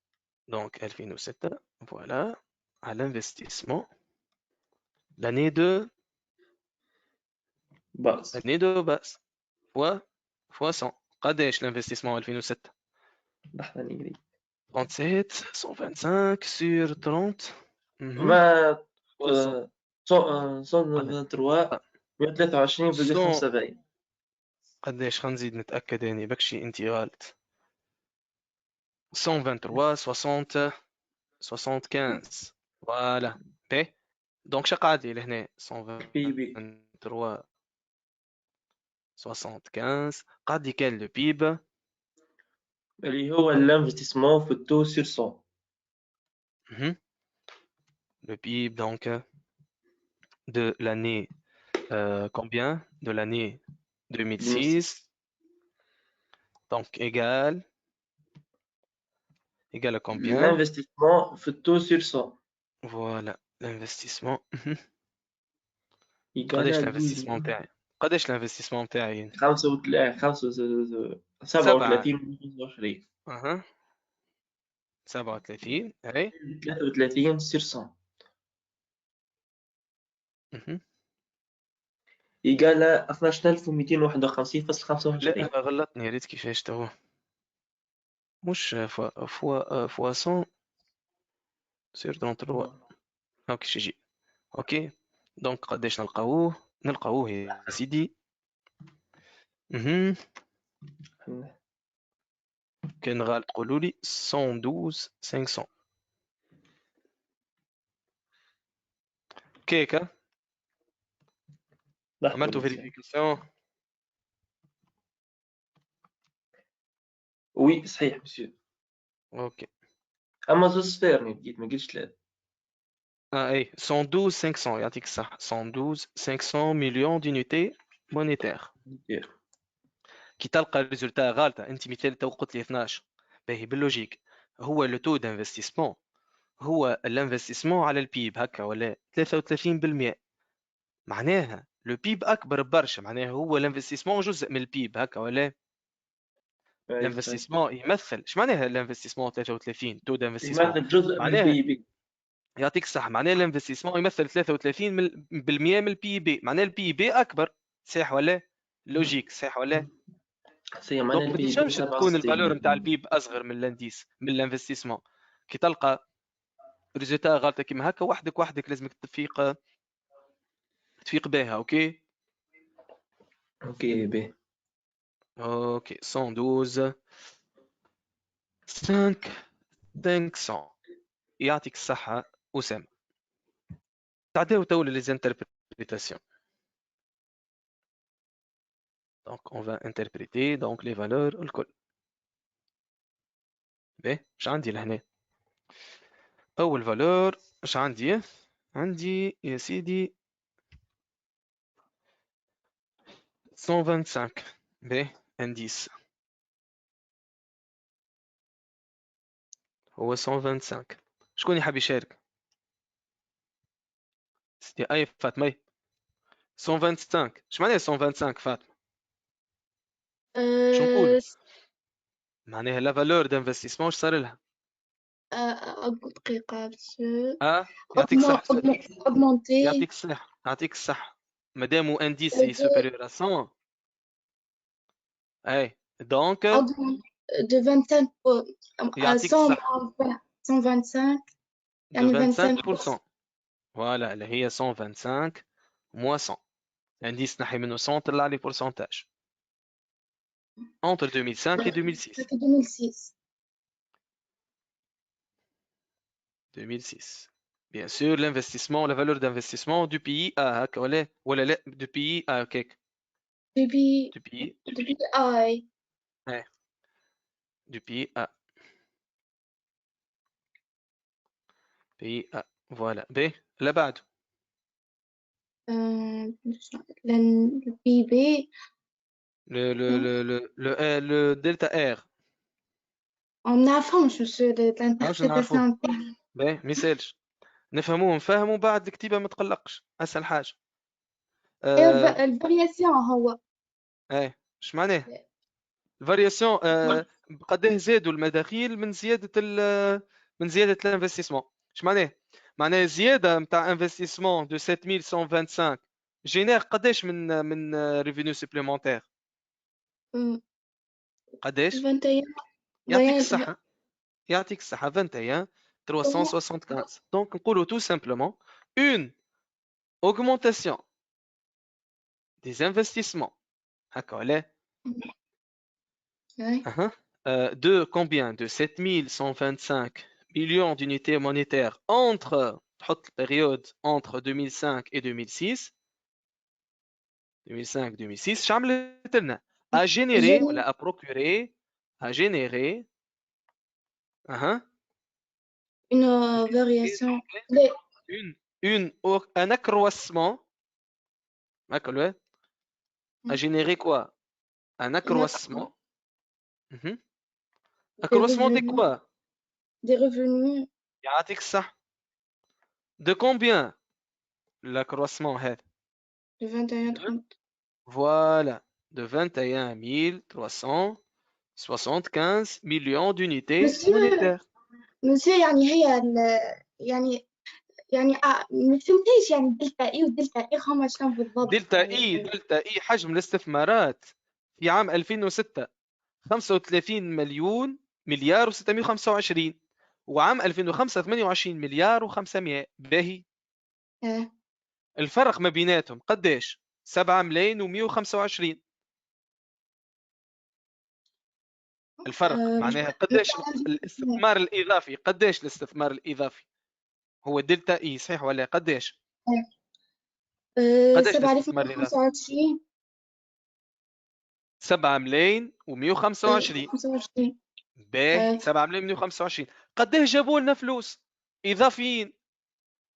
دونك 2006 فوالا على l'investissement l'année de باس fois 100. قداش l'investissement 2006؟ لحظة نقري 37 125 sur 30. ما 123 123.75. قداش خنزيد نتأكد اني بكشي انت غلط. 123 60 75. فوالا باهي دونك شقعد لي لهنا بي بي 123 75 قعد لي كان لو بيب اللي هو الانفستيسمون في التو سير 100. le PIB donc de l'année combien? De l'année 2006. Donc égal à combien? l'investissement في التو سير 100 Voilà l'investissement. يقال l'investissement تاعي؟ قداش l'investissement تاعي؟ 37 اها 37 اي 33 سير 100 يقال 12251.25. لا غلطني ريت كيفاش توا مش فوا 100 سير 33. اوكي شي اوكي دونك قداش نلقاوه يا سيدي. كان غالب تقولوا لي 112 500 كيكا. عملتوا فيريفيكاسيون؟ وي صحيح مسيو. اوكي اما زوز صفيرني بديت ما قلتش ثلاثة. اي 112 500 يعطيك الصح 112 500 مليون دونيتي مونيتير. كي تلقى الريزولتا غالطه انت مثال تو قلت لي 12 باهي باللوجيك هو لو تو دانفستيسمون هو الانفستيسمون على البيب هكا ولا 33% معناها لو بيب اكبر برشا معناها هو الانفستيسمون جزء من البيب هكا ولا الانفستيسمون يمثل ايش معناها الانفستيسمون 33 تو دانفستيسمون يمثل جزء من البي بي. يعطيك الصح معناها الانفستيسمون يمثل 33% من البي بي معناها البي بي اكبر صح ولا لوجيك صح ولا سي معناها دونك ما البي بي تنجمش تكون الفالور نتاع 67%. البيب اصغر من الانديس من الانفستيسمون كي تلقى ريزولتا غلطه كيما هكا وحدك لازمك تفيق بها اوكي اوكي بي. اوكي 112 500 يعطيك الصحة أسامة. تعداو تو لي زانتربريتاسيون. دونك اون فا انتربريتي دونك لي فالور الكل. باهي اش عندي لهنا؟ أول فالور اش عندي؟ عندي يا سيدي 125. باهي انديس هو 125. شكون يحب يشارك؟ سيدي أي فاطمة 125 اش معناها 125 فاطمة؟ شو نقولوا؟ معناها لا فالور دانفستيسمون اش صار لها؟ دقيقة بس يعطيك الصح augmenter يعطيك الصح مادامو انديسي سوبيريور ا 100 اي دونك de 25 à يعطيك 100 الصح 125 يعني 25%. فوالا اللي هي 125 موان 100 انديس نحي منه 100 طلع لي بورسونتاج entre 2005 et 2006. 2006. Bien sûr, l'investissement, la valeur d'investissement du pays A, هكا ولا لا du pays A كيك. depuis I du pays A. pays A. Voilà. B, là بعده. le PIB le delta R. on نعرفهمش l'interprétation باهي ما يسالش نفهموه نفهموا بعد الكتيبه ما تقلقش اسهل حاجه الفارياسيون هو ايه اش معناه الفارياسيون قداه زادوا المداخيل من زياده الانفستيسمون اش معناه معناه زياده نتاع انفستيسمون دو 7125 جينير قداش من ريفينيو سوبليمونتير قداش 21 يعطيك الصحة 21 375. Donc نقولوا tout simplement une augmentation des investissements هكا ولا de combien de 7125 millions d'unités monétaires entre تحط période entre 2005 et 2006 2005-2006 شعملت لنا à générer ولا à procurer à générer une variation un accroissement a généré quoi? Un accroissement. Accroissement de quoi? Des revenus. يعطيك الصح. De combien l'accroissement هذا? De 21 Voilà, de 21 375 millions d'unités monétaires. Monsieur يعني هي يعني ما فهمتيش يعني دلتا اي ودلتا اي هما شنو بالضبط؟ دلتا اي حجم الاستثمارات في عام 2006 35 مليار و625 وعام 2005 28 مليار و500 باهي. الفرق ما بيناتهم قداش؟ 7 ملايين و125. الفرق معناها قداش الاستثمار الإضافي قداش الاستثمار الإضافي هو دلتا اي صحيح ولا قداش؟ قداش الاستثمار الإضافي؟ 7 ملايين و125 باهي 7 ملايين و125 قداه جابوا لنا فلوس إضافيين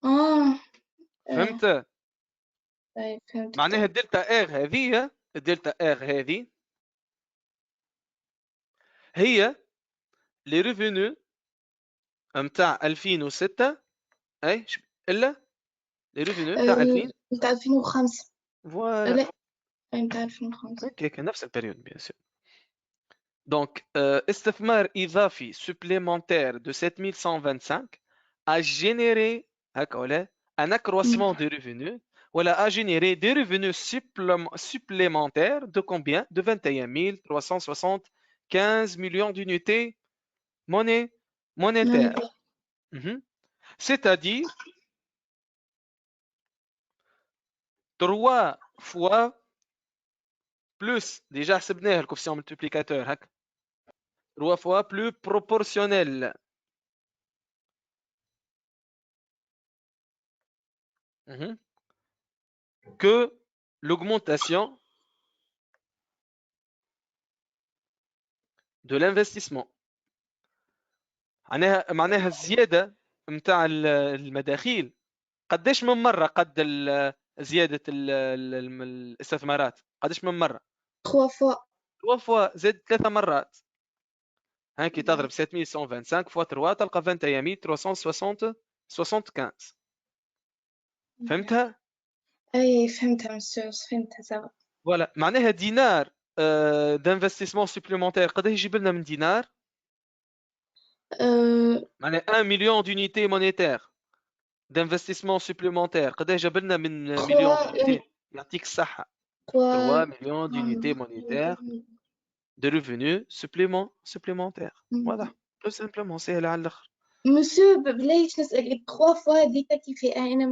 آه فهمت؟ طيب فهمتك. معناها الدلتا ار هذه، الدلتا ار هذه هي لي ريفينو نتاع 2006. اي الا لي ريفينو نتاع 2000. بتاع 2005. فوالا لا بتاع 2005. هيك نفس البريود بيان سور. دونك استثمار اضافي supplémentaire de 7125 a généré هكا ولا un accroissement de revenus ولا a généré des revenus supplémentaires de combien? De 21 375 millions d'unités monétaires. C'est-à-dire 3 fois plus, déjà حسبناه le coefficient multiplicateur هكا 3 fois plus proportionnel que l'augmentation de l'investissement. معناها الزيادة نتاع المداخيل قداش من مرة قد زيادة الاستثمارات قداش من مرة؟ 3 fois. 3 فوا زاد 3 مرات. هاكي تضرب 7125 فوا 3 تلقى 21375. فهمتها؟ اي فهمتها مسيو فهمتها سوا. فوالا معناها دينار d'investissement supplémentaire قداش يجيب لنا من دينار؟ معناها 1 مليون d'unités monétaires d'investissement supplémentaire قداش جاب لنا من مليون d'unités؟ يعطيك الصحة. 3 millions d'unités monétaires de revenus supplémentaires. Voilà, tout simplement, c'est là à l'heure. مسيو بلاش نسأل 3 fois هذيك كيف انا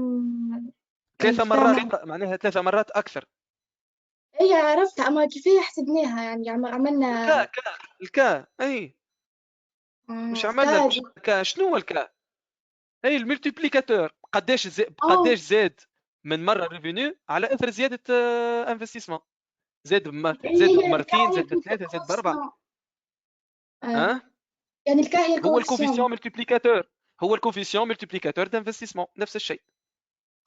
3 مرات معناها 3 مرات أكثر. اي عرفتها اما كيفية حسبناها يعني عملنا الكا اي مش عملنا الكا. شنو هو الكا؟ اي الملتيبليكاتور قداش زاد من مرة ريفينيو على اثر زيادة انفستيسمون. زاد بمرتين، زاد بثلاثة، زاد بأربعة. يعني الكا هي هو الكوفيسيون ملتيبليكاتور، هو الكوفيسيون ملتيبليكاتور دانفستيسمون نفس الشيء.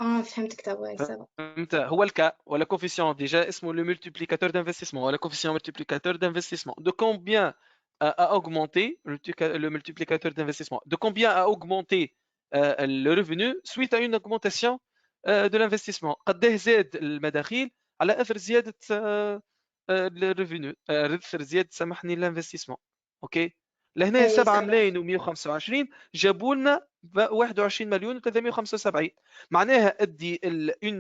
فهمتك توا سوا. فهمت. هو الكا ولا كوفيسيون ديجا اسمه لو ملتيبليكاتور دانفستيسمون ولا كوفيسيون ملتيبليكاتور دانفستيسمون. دو كومبيان a augmenté le multiplicateur d'investissement, de combien a augmenté le revenu suite à une augmentation de l'investissement. قداه زاد المداخيل على اثر زياده الريفينيو، اثر زياده سامحني الانفستيسمون. اوكي لهنا 7 ملايين و125 جابوا لنا 21 مليون و375. معناها ادي 1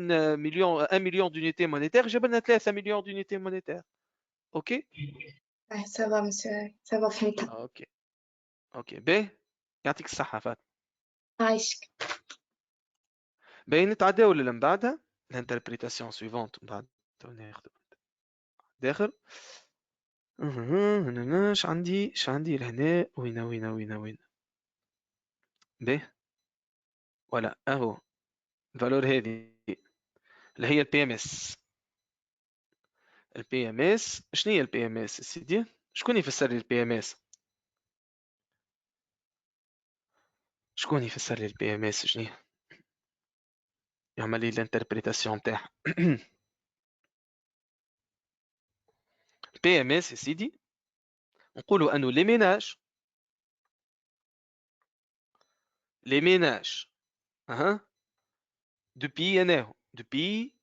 مليون دونيتي مونيتير جاب لنا 3 مليون دونيتي مونيتير. اوكي سافا مسيو سافا فهمتها. اوكي باهي يعطيك الصحة فاطمة. عايشك. باهي نتعداو اللي من بعدها الانتربريتاسيون سويفونت من بعد ناخذ داخل. اش عندي لهنا وين باهي ولا اهو الفالور هذه اللي هي البي ام اس. البي ام اس شنو هي البي ام اس سيدي؟ شكون يفسر لي البي ام اس؟ شكون يفسر لي البي ام اس شنو يعمل لي الانتربريتاسيون تاعها؟ البي ام اس سيدي نقولوا انه لي ميناج دوبي اناهو دوبي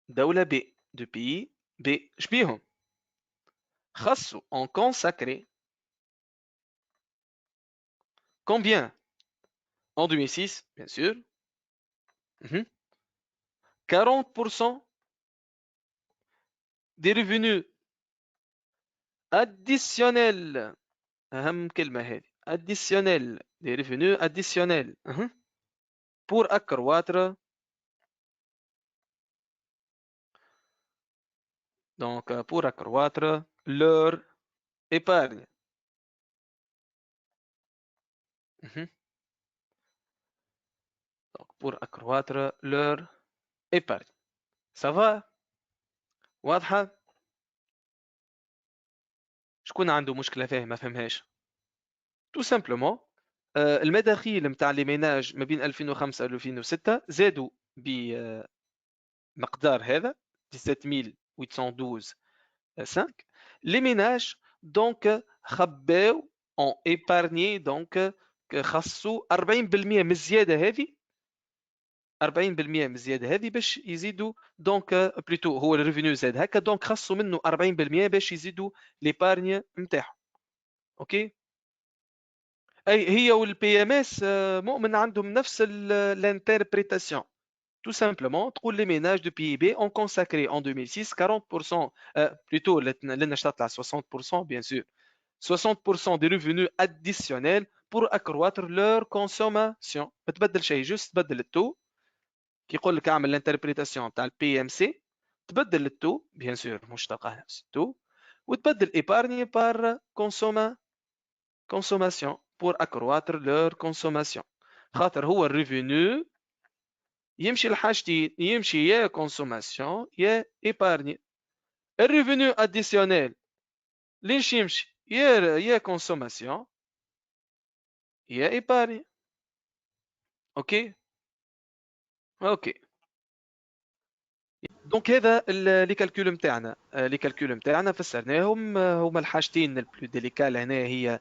دولة بي دوبي بي شبيهم خاصو en consacré combien en 2006 bien sûr 40% des revenus additionnels. أهم كلمة هذه additionnels des revenus additionnels pour accroître donc pour accroître leur épargne. Donc pour accroître leur épargne. Ça va؟ واضحة؟ شكون عنده مشكلة فيه ما فهمهاش؟ Tout simplement المداخيل نتاع لي ميناج ما بين 2005 و 2006 زادوا بمقدار هذا 17812.5. لي ميناج دونك خباو اون ايبارني دونك خصوا 40% من الزياده هذه 40% من الزياده هذه باش يزيدوا دونك بلوتو هو الريفينيو زاد هكا دونك خصوا منه 40% باش يزيدوا ليبارني نتاعهم. اوكي اي هي والبي ام اس مؤمن عندهم نفس الانتربريتاسيون tout simplement تقول les ménages de PIB ont consacré en 2006 40% plutôt لنا تطلع 60% bien sûr 60% des revenus additionnels pour accroître leur consommation. ما تبدل شيء juste تبدل التو كي يقول لك اعمل الانتربريتاسيون تاع البي ام سي تبدل التو بيان سور مشتقه نفس التو وتبدل ايبارني بار consommation pour accroître leur consommation خاطر هو الريفينيو يمشي لحاجتين يمشي يا consommation يا ايبارني. الريفينيو اديسيونيل ليش يمشي يا consommation يا ايبارني. اوكي دونك هذا لي كالكول نتاعنا فسرناهم. هما الحاجتين البلو ديليكا هنا هي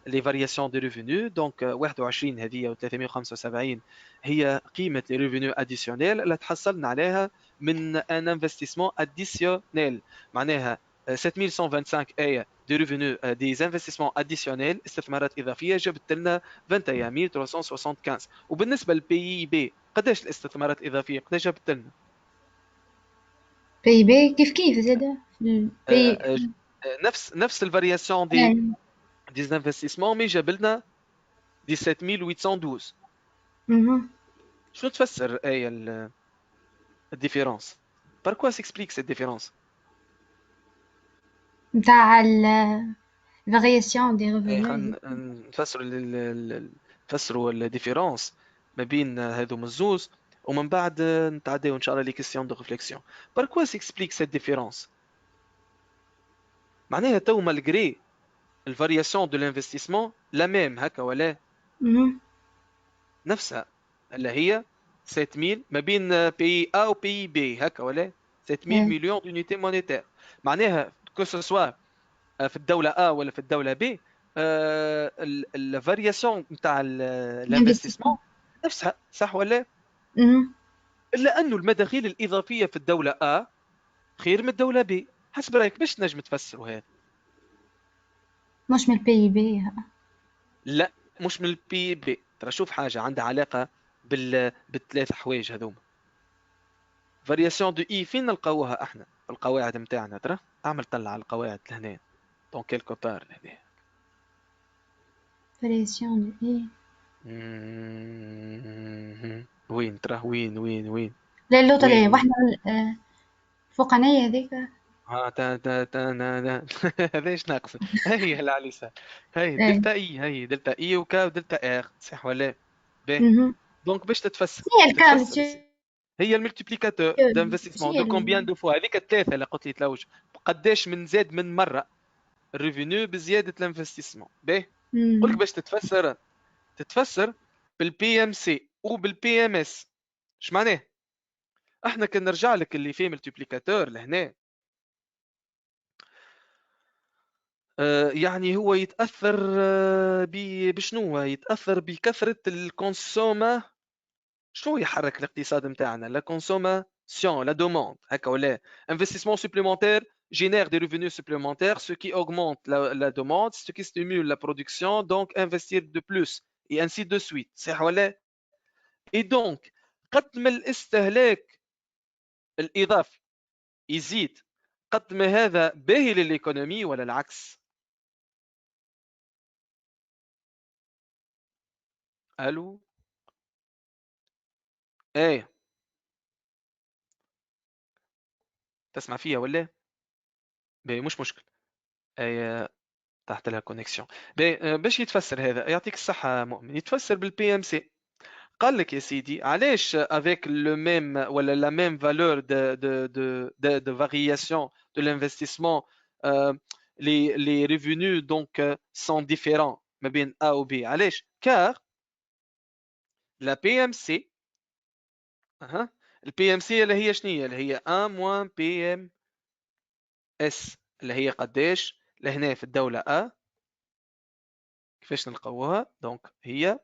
لي فارياسيون دي ريفينيو دونك 21 هذه و 375 هي قيمه لي ريفينيو اديسيونيل اللي تحصلنا عليها من ان انفستيسمون اديسيونيل معناها 7125 ايه دي ريفينيو دي انفستيسمون اديسيونيل استثمارات اضافيه جابت لنا 21375. وبالنسبه للبي بي قداش الاستثمارات الاضافيه قداش جابت لنا؟ بي بي كيف زاد بي نفس الفارياسيون دي انفستيسمون مي جاب لنا 17812. شنو تفسر ايه الديفيرونس؟ باركوا سيكسبليك سيت ديفيرونس نتاع الفارياسيون دي خلينا ريفينيو. نفسروا الديفيرونس ما بين هذوما الزوز ومن بعد نتعداو ان شاء الله لي كيسيون دو ريفليكسيون. باركوا سيكسبليك سيت ديفيرونس معناها تو مالغري الفارياسيون دو لانفستيسمون لا ميم هكا ولا نفسها اللي هي 7000 ما بين بي A و بي بي هكا ولا 7000 مليون دونيتي مونيتير معناها كو سوا في الدولة A ولا في الدولة B الفارياسيون نتاع الانفستيسمون نفسها صح ولا؟ إلا أنه المداخيل الإضافية في الدولة A خير من الدولة B. حسب رأيك باش نجم تفسروا هذا؟ مش من البي بي. لا مش من البي بي. ترى شوف حاجة عندها علاقة بالثلاث حوايج هذوما. فارياسيون دو اي فين نلقاوها احنا؟ في القواعد نتاعنا. ترى اعمل طلع على القواعد لهنا دونك كيلكو بار هنا. فارياسيون دو اي وين ترى وين لا اللوطة اللي واحدة الفوقانية هذيك. هذاش ناقص. هي هلا على اليسار هي دلتا اي هي دلتا اي وكا ودلتا ار صح ولا؟ باهي دونك باش تتفسر هي الكاز هي الملتيبليكاتور دانفستيسمون دو كومبيان دو فوا هذيك الثلاثه اللي قلت لي تلوج قداش من زاد من مره الريفينيو بزياده الانفستيسمون. باهي قلت لك باش تتفسر بالبي ام سي وبالبي ام اس. اش معناه؟ احنا كان نرجع لك اللي فيه ملتيبليكاتور لهنا يعني هو يتاثر بشنو؟ يتاثر بكثره الكونسوما. شنو يحرك الاقتصاد نتاعنا؟ لا كونسوماسيون لا دوموند هكا ولا انفستيسمون سوبليمونتير génère des revenus supplémentaires, ce qui augmente la demande, ce qui stimule la production, donc investir de plus, et ainsi de suite. صح ولا؟ et donc قد ما الاستهلاك الإضافي يزيد قد ما هذا باهي للإيكونومي ولا العكس؟ ألو؟ ايه تسمع فيها ولا؟ مش مشكل. ايه تحت لها كونيكسيون. باش يتفسر هذا يعطيك الصحة مؤمن يتفسر بالبي ام سي. قال لك يا سيدي علاش avec le même ولا la même valeur de variation de l'investissement les revenus donc sont différents ما بين A و B. علاش؟ car la PMC الPMC اللي هي شنية؟ اللي هي 1 moins PMS اللي هي قداش لهنا في الدولة A. كيفاش نلقاوها؟ دونك هي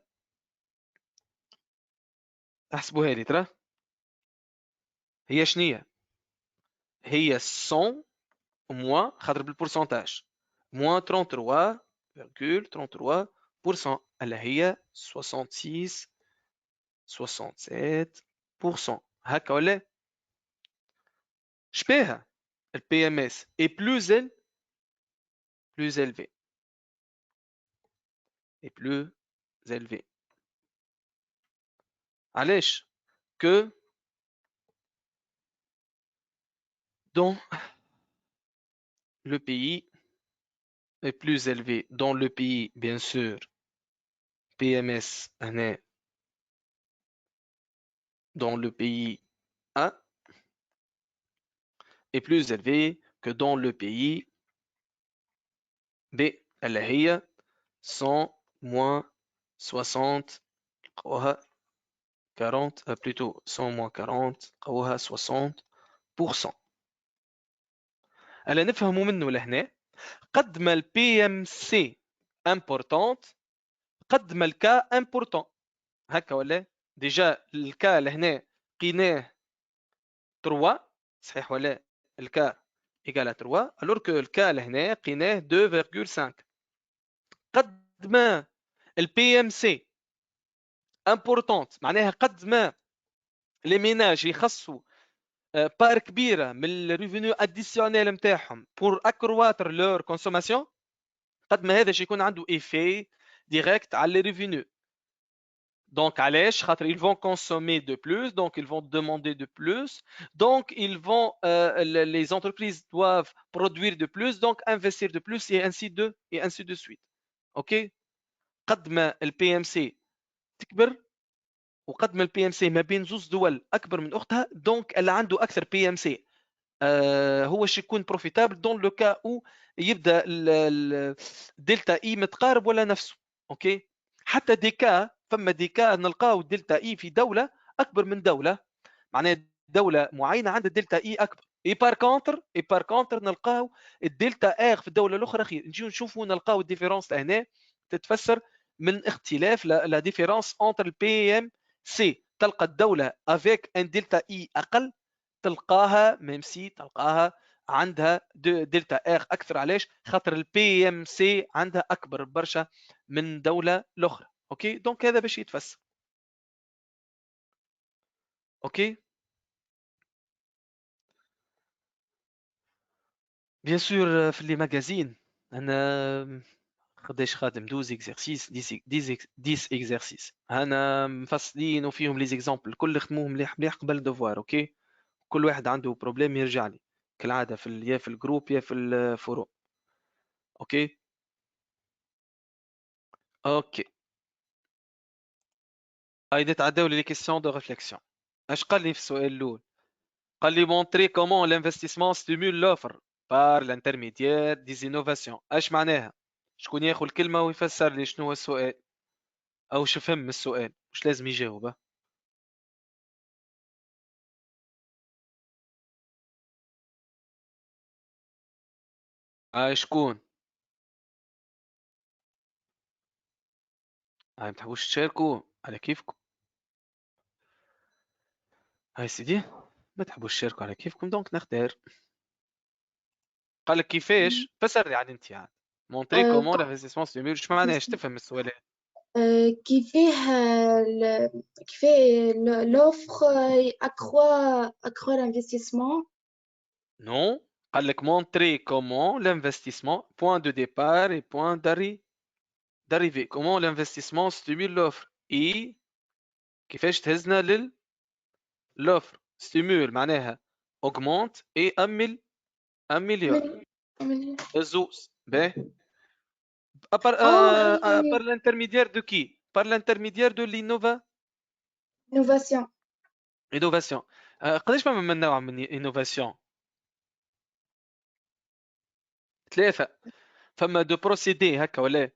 احسبوها لي ترى هي شنية؟ هي 100 moins خاطر بالبورسنتاج moins 33,33% اللي هي 66 67% هكا ولا؟ شبيها ال PMS est plus élevé est plus élevé. علاش؟ que dans le pays est plus élevé dans le pays bien sûr PMS هنا dans le pays A est plus élevé que dans le pays B اللي هي 100 moins 60 قوها 40 plutôt 100 moins 40 قوها 60%. ألا نفهموا منه لهنا قد ما ال PMC important قد ما الكا important هكا ولا؟ ديجا الكا لهنا قيناه 3 صحيح ولا؟ الكا إيكال 3 alors que الكا لهنا قيناه 2,5. قد ما ال PMC important معناها قد ما لي ميناج يخصوا بار كبيره من الريفينيو اديسيونيل نتاعهم بور اكرواتر لور كونسوماسيون قد ما هذا يكون عنده ايفي ديريكت على لي ريفينيو. Donc علاش؟ خاطر ils vont consommer de plus, donc ils vont demander de plus, donc ils vont les entreprises doivent produire de plus, donc investir de plus et ainsi de suite. OK. قد ما ال PMC تكبر وقد ما البي ام سي ما بين زوز دول اكبر من اختها دونك اللي عنده اكثر بي ام سي هو شي يكون بروفيتابل دون لو كا او يبدا الدلتا اي متقارب ولا نفسه. اوكي. حتى ديكا فما ديكا نلقاو الدلتا اي في دوله اكبر من دوله معناها دوله معينه عندها الدلتا اي اكبر اي بار كونتر نلقاو الدلتا ار في الدوله الاخرى خير. نجيو نشوفوا نلقاو الديفيرونس هنا تتفسر من اختلاف لا ديفيرونس انتر البي ام سي. تلقى الدوله افيك ان دلتا اي اقل تلقاها ميم سي تلقاها عندها دلتا ار اكثر. علاش؟ خاطر البي ام سي عندها اكبر برشا من دوله الاخرى. اوكي دونك هذا باش يتفسر. اوكي بيان سور في لي ماغازين انا قداش خادم 12 اكزرسيس 10 اكزرسيس انا مفصلين وفيهم لي زيكزامبل كل خدموهم مليح قبل الدوفوار. اوكي كل واحد عنده بروبليم يرجع لي كالعاده في يا في الجروب يا في الفوروم. اوكي اوكي هاي نتعداو لي كيسيون دو ريفليكسيون. اش قال لي في السؤال الاول؟ قال لي مونتري كومون l'investissement stimule l'offre par l'intermédiaire des innovations. اش معناها؟ شكون ياخذ الكلمه ويفسر لي شنو هو السؤال او شو فهم من السؤال واش لازم يجاوب. شكون؟ ما تحبوش تشاركوا على كيفكم. هاي سيدي ما تحبوش تشاركوا على كيفكم دونك نختار. قال لك كيفاش؟ فسر لي عاد انت عاد مونتري كومون l'investissement stimule. اش معناها؟ اش تفهم من السؤال؟ كيفاه l'offre accroît l'investissement. Non. قال لك montrer comment l'investissement point de départ et point d'arrivée comment l'investissement stimule l'offre et كيفاش تهزنا l'offre stimule معناها augmente et améliore الزوز باهي par l'intermédiaire de qui? Par l'intermédiaire de innovation. innovation. قداش فما من نوع من innovation؟ 3 فما دو بروسيدي هكا ولا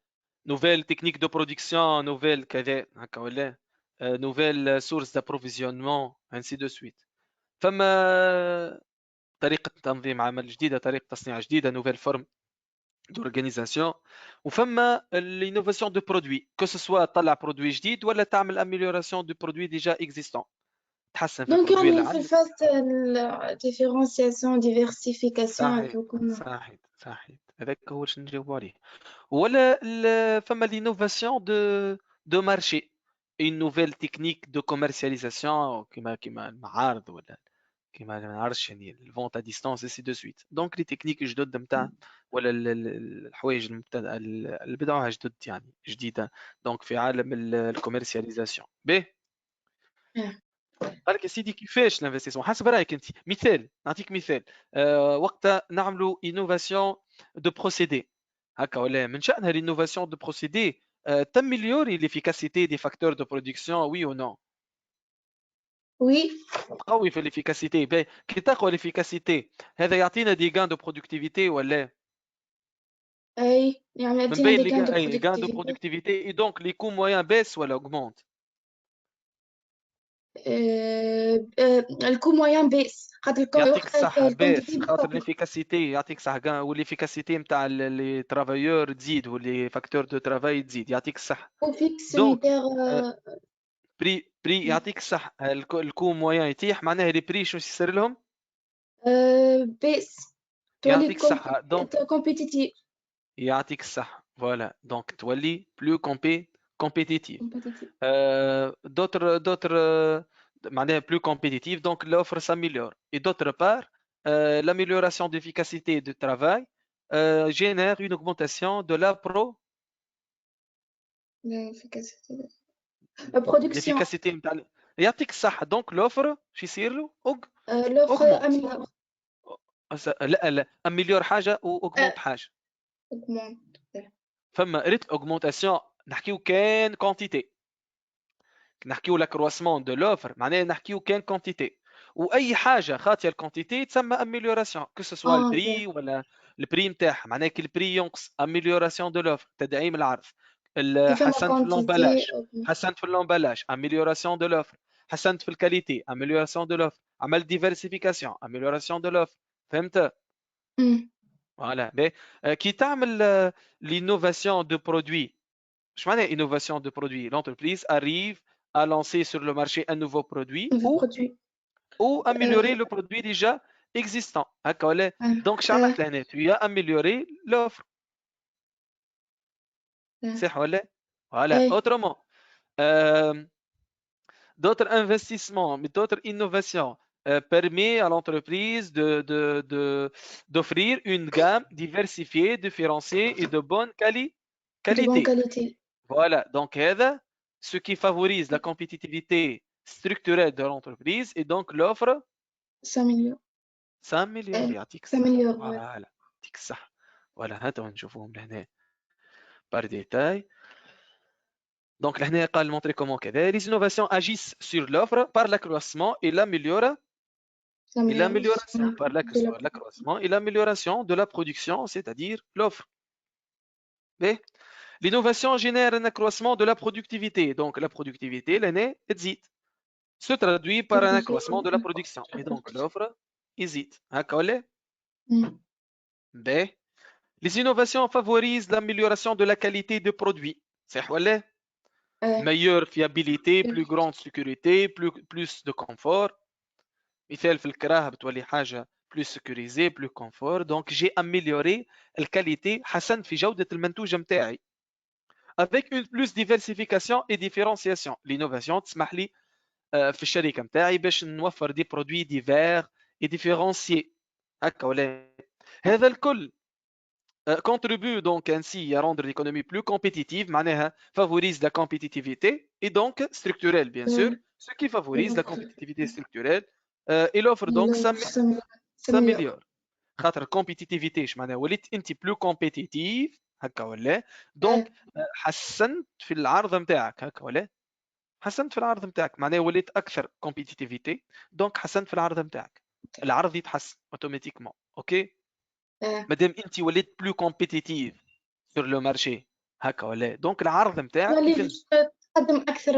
nouvelle technique de production, nouvelle كذا هكا ولا nouvelle source d'approvisionnement ainsi de suite. فما طريقة تنظيم عمل جديدة، طريقة تصنيع جديدة، nouvelle forme d'organisation. وفما l'innovation de produit que ce soit طلع برودوي جديد ولا تعمل amélioration du produit déjà existant، تحسن في دونك البرودوي اللي يعني في عندك. الفاست ديفيرونسياسيون ديفيرسيفيكاسيون صحيح الحكومة. صحيح صحيح، هذاك هو باش نجاوبوا عليه. ولا فما l'innovation de marché، une nouvelle technique de commercialisation كيما المعارض ولا كيما ما نعرفش يعني الفونت ا ديستانس ايسي دو سويت. دونك لي تكنيك جدد نتاع ولا الحوايج المبتدأ اللي بدعوها جدد يعني جديده دونك في عالم الكوميرسياليزاسيون. باهي قال لك يا سيدي كيفاش الانفستيسمون حسب رايك انت. مثال نعطيك مثال وقتها نعملوا انوفاسيون دو بروسيدي هكا ولا من شأنها الانوفاسيون دو بروسيدي تمليوري ليفيكاسيتي دي فاكتور دو برودكسيون وي او نو. وي تقوي في الافيكاسيتي. باهي كي تقوى الافيكاسيتي هذا يعطينا دي غان دو برودكتيفيتي ولا اي يعني من عطينا بين دي لي كان دو غان دو برودكتيفيتي. برودكتيفيتي اي دونك لي كو مويان بيس ولا اوغمونت. الكو مويان بيس خاطر يعطيك وقت الصحة الكونتيتي بس خاطر بتطلع. الافيكاسيتي يعطيك صح والافيكاسيتي نتاع لي ترافايور تزيد واللي فاكتور دو ترافاي تزيد. يعطيك الصح. وفيكس دونك يدير بري يعطيك الصح الكو مويان يتيح معناها لي بري شنو يصير لهم بيس تولي يعطيك الصحة. دونك كومبيتيتيف. يعطيك الصح فوالا دونك تولي بلو كومبيتيتيف. D'autres manière plus compétitive, donc l'offre s'améliore. Et d'autre part, l'amélioration d'efficacité du travail génère une augmentation de la برودكسيون. l'efficacité متاع يعطيك الصحة. donc l'offre شو يصير له لوفر augmente. اميليور. لا لا اميليور حاجة و augmente حاجة. فما ريت augmentation نحكيو كان quantité، نحكيو لك كرواسمون دو لوفر معناها نحكيو كان كونتيتي. واي حاجه خاطيه الكونتيتي تسمى اميليوراسيون كو سوا البري ولا البري نتاعها معناها كي البري ينقص اميليوراسيون دو لوفر تدعيم العرض. كيفما حسنت في كونتيتي. اللومبالاج حسنت في اللومبالاج اميليوراسيون دو لوفر. حسنت في الكاليتي اميليوراسيون دو لوفر. عملت ديفيرسيفيكاسيون اميليوراسيون دو لوفر. فهمت؟ فوالا كي تعمل لينوفاسيون دو برودوي. Je m'en innovation de produit. L'entreprise arrive à lancer sur le marché un nouveau produit ou améliorer le produit déjà existant. Donc, tu as amélioré l'offre. C'est voilà. Autrement, d'autres investissements, mais d'autres innovations permet à l'entreprise d'offrir une gamme diversifiée, différenciée et de bonne qualité. Voilà, donc ce qui favorise la compétitivité structurelle de l'entreprise et donc l'offre s'améliore. يعطيك الصح. voilà يعطيك الصح. voilà هذا نشوفوهم لهنا par détail. donc لهنا قال montrer comment كذا les innovations agissent sur l'offre par l'accroissement et l'amélioration par l'accroissement et l'amélioration de la production, c'est-à-dire l'offre. L'innovation génère un accroissement de la productivité. Donc, la productivité, l'année, se traduit par un accroissement de la production. Et donc, l'offre, hésite. Les innovations favorisent l'amélioration de la qualité de produit. C'est meilleure fiabilité, plus grande sécurité, plus de confort. مثال في الكراهة بتولي حاجة plus sécurisée, plus confort. Donc, j'ai amélioré la qualité, حسن في جودة المنتوج متاعي. avec une plus diversification et différenciation. L'innovation تسمح لي في الشركه نتاعي باش نوفر دي برودوي ديفير اي ديفيرونسيي هكا ولا. هذا الكل contribue donc ainsi à rendre l'économie plus compétitive معناها favorise la compétitivité et donc structurelle bien sûr ce qui favorise la compétitivité structurelle et l'offre donc s'améliore. خاطر compétitivité ايش معناها وليت انت plus compétitive هكا ولا دونك حسنت في العرض نتاعك هكا ولا حسنت في العرض نتاعك معناها وليت اكثر كومبيتيتيفيتي دونك حسنت في العرض نتاعك العرض يتحسن اوتوماتيكمون. اوكي مادام انت وليت بلو كومبيتيتيف سور لو مارشي هكا ولا؟ دونك العرض نتاعك اللي كيف باش تقدم أكثر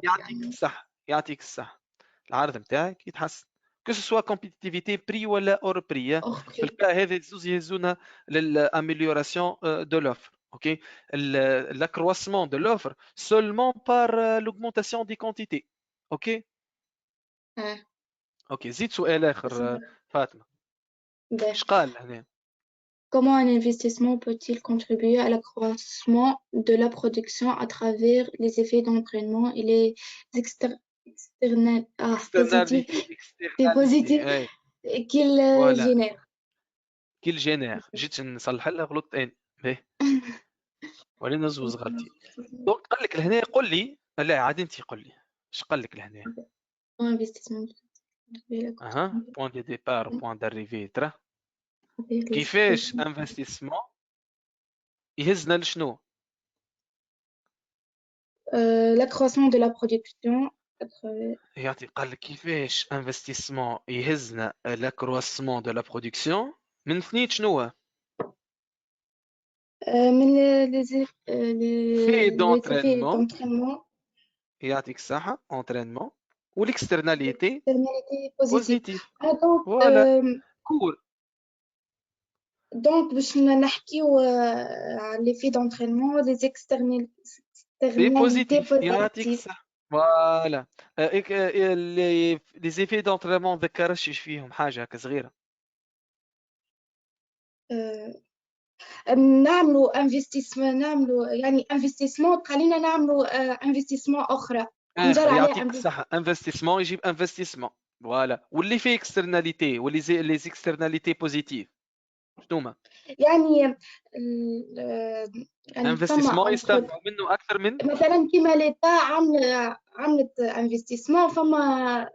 يعطيك الصح، يعطيك الصح، العرض نتاعك يتحسن كو سوا كومبيتيتيفيتي بري ولا اور بري. في أوكي. الكا هذا زوز يهزونا للاميليوراسيون دو لوفر. اوكي، l'accroissement de l'offre seulement par l'augmentation des quantités. اوكي اوكي، زيد سؤال اخر فاطمه، ايش قال هنا؟ Comment un investissement peut-il contribuer à l'accroissement de la production à travers les effets d'entraînement et les positifs اي qu'il فوالا génère. كيل جينير. جيت نصلح لها غلطت انا باهي ولي نزوز غلطي. دونك قال لك لهنا قل لي، لا عاد انت قل لي ايش قال لك لهنا. Investissement. اها بوان دي ديبار بوان داريفي ترى كيفاش انفستيسمون يهزنا لشنو؟ L'accroissement de la production à travers يعطي قال لك كيفاش انفستيسمون يهزنا لاكرواسمون دو لا برودكسيون من ثنيت شنو هو؟ من في les effets d'entraînement يعطيك الصحة انترينمون والاكسترناليتي externalités positives. بوزيتيف. Donc فوالا كول. donc باش نحكيو على l'effet d'entraînement des سي بوزيتيف externalités يعطيك positives. الصحة. فوالا لي زيفي دونترينمون ذكرش فيهم حاجة هكا صغيرة. نعملوا انفستيسمون، نعملوا يعني انفستيسمون خلينا نعملوا انفستيسمون اخرى نزار عليه يعطيك الصحة. انفستيسمون يجيب انفستيسمون فوالا، واللي فيه اكسترناليتي واللي لي اكسترناليتي بوزيتيف شنو هما؟ يعني انفستيسمون يستنفعوا منه اكثر من مثلا كيما ليتا عملت انفستيسمون، فما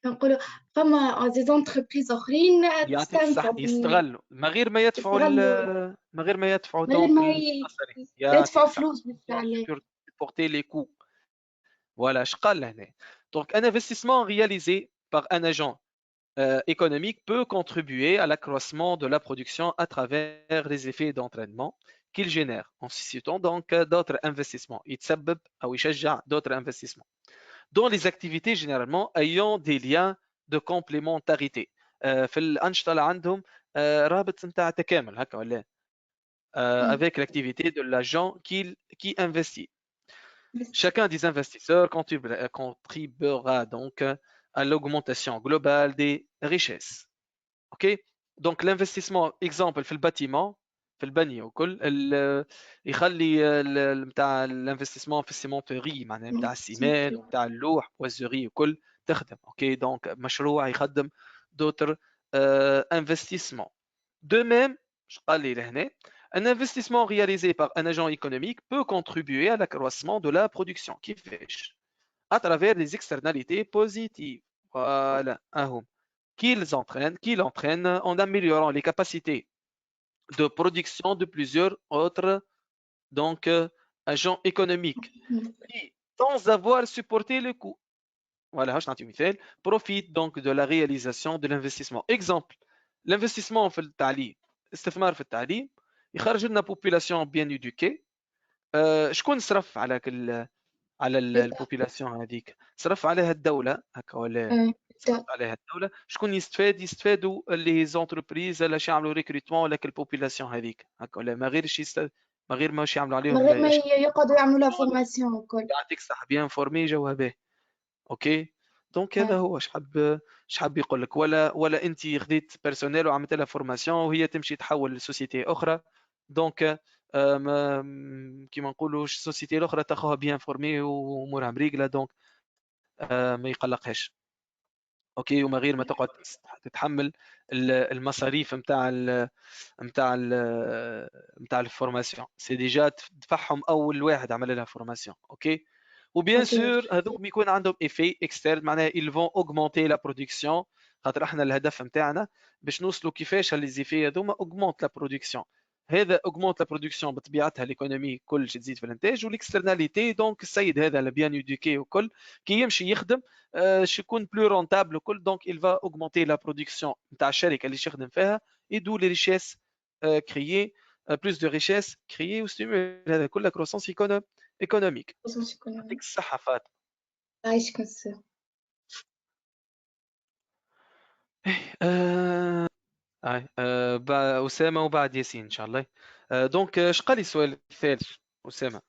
نقولوا فما دي زونتربريز اخرين يعطيك الصح يستغلوا من غير ما يدفعوا من غير ما يدفعوا يدفعوا فلوس بالفعل بورتي لي كو. Voilà, je parle là. Donc, un investissement réalisé par un agent économique peut contribuer à l'accroissement de la production à travers les effets d'entraînement qu'il génère en suscitant donc d'autres investissements. Il تسبب أو يشجع d'autres investissements dans les activités généralement ayant des liens de complémentarité. في الأنشطة اللي عندهم رابط نتاع تكامل هكا ولا avec l'activité de l'agent qui investit. Chacun des investisseurs contribuera donc à l'augmentation globale des richesses. Ok? Donc l'investissement, exemple, في البâtiment, في البنية وكل يخلي نتاع الانفستيسمون في السيمونتوري معناها نتاع السيمان ونتاع اللوح والزوري وكل تخدم. اوكي دونك مشروع يخدم دوتر انفستيسمون. دو ميم قال لي لهنا un investissement réalisé par un agent économique peut contribuer à l'accroissement de la production كيفاش à travers les externalités positives. Voilà, qu'il entraîne en améliorant les capacités de production de plusieurs autres donc agents économiques qui, sans avoir supporté le coût, voilà, je مثال, profite donc de la réalisation de l'investissement. Exemple, l'investissement في التعليم، استثمار في التعليم يخرج لنا population bien éduquée. شكون صرف على البوبيلاسيون هذيك؟ صرف عليها الدولة هكا ولا صرف عليها الدولة؟ شكون يستفادوا لي زونتربريز اللي يعملوا ريكروتمون ولا البوبيلاسيون هذيك هكا ولا ما غير ماش يعملوا عليهم من غير ما يقعدوا يعملوا لها فورماسيون وكل. يعطيك الصحة بيان فورمي جوها باهي. اوكي دونك هذا هو شحب يقول لك. ولا انت خديت بيرسونيل وعملت لها فورماسيون وهي تمشي تحول لسوسيتي اخرى دونك كيما نقولوا السوسيتي الاخرى تاخوها بيان فورمي وامورها مريقله دونك ما يقلقهاش. اوكي وما غير ما تقعد تتحمل المصاريف نتاع الفورماسيون سي ديجا تدفعهم اول واحد عمل لها فورماسيون. اوكي وبيان سور هذوك يكون عندهم ايفي اكسترن معناها ils vont augmenter la production خاطر احنا الهدف نتاعنا باش نوصلوا كيفاش لي زيفي هذوما augmente la production. هذا augmente la production بطبيعتها ليكونومي كل شيء تزيد في الانتاج والاكسترناليتي دونك السيد هذا اللي بيان يدوكي وكل كي يمشي يخدم يكون بلو رونتابل وكل دونك il va augmenter la production نتاع الشركه اللي يخدم فيها يدو لي ريشيس كريي plus de richesse créée ou stimulée هذا كل croissance économique. croissance économique. يعطيك الصحة فاطمة. عايشك السر. أسامة وبعد ياسين إن شاء الله. دونك اش قال لي السؤال الثالث أسامة؟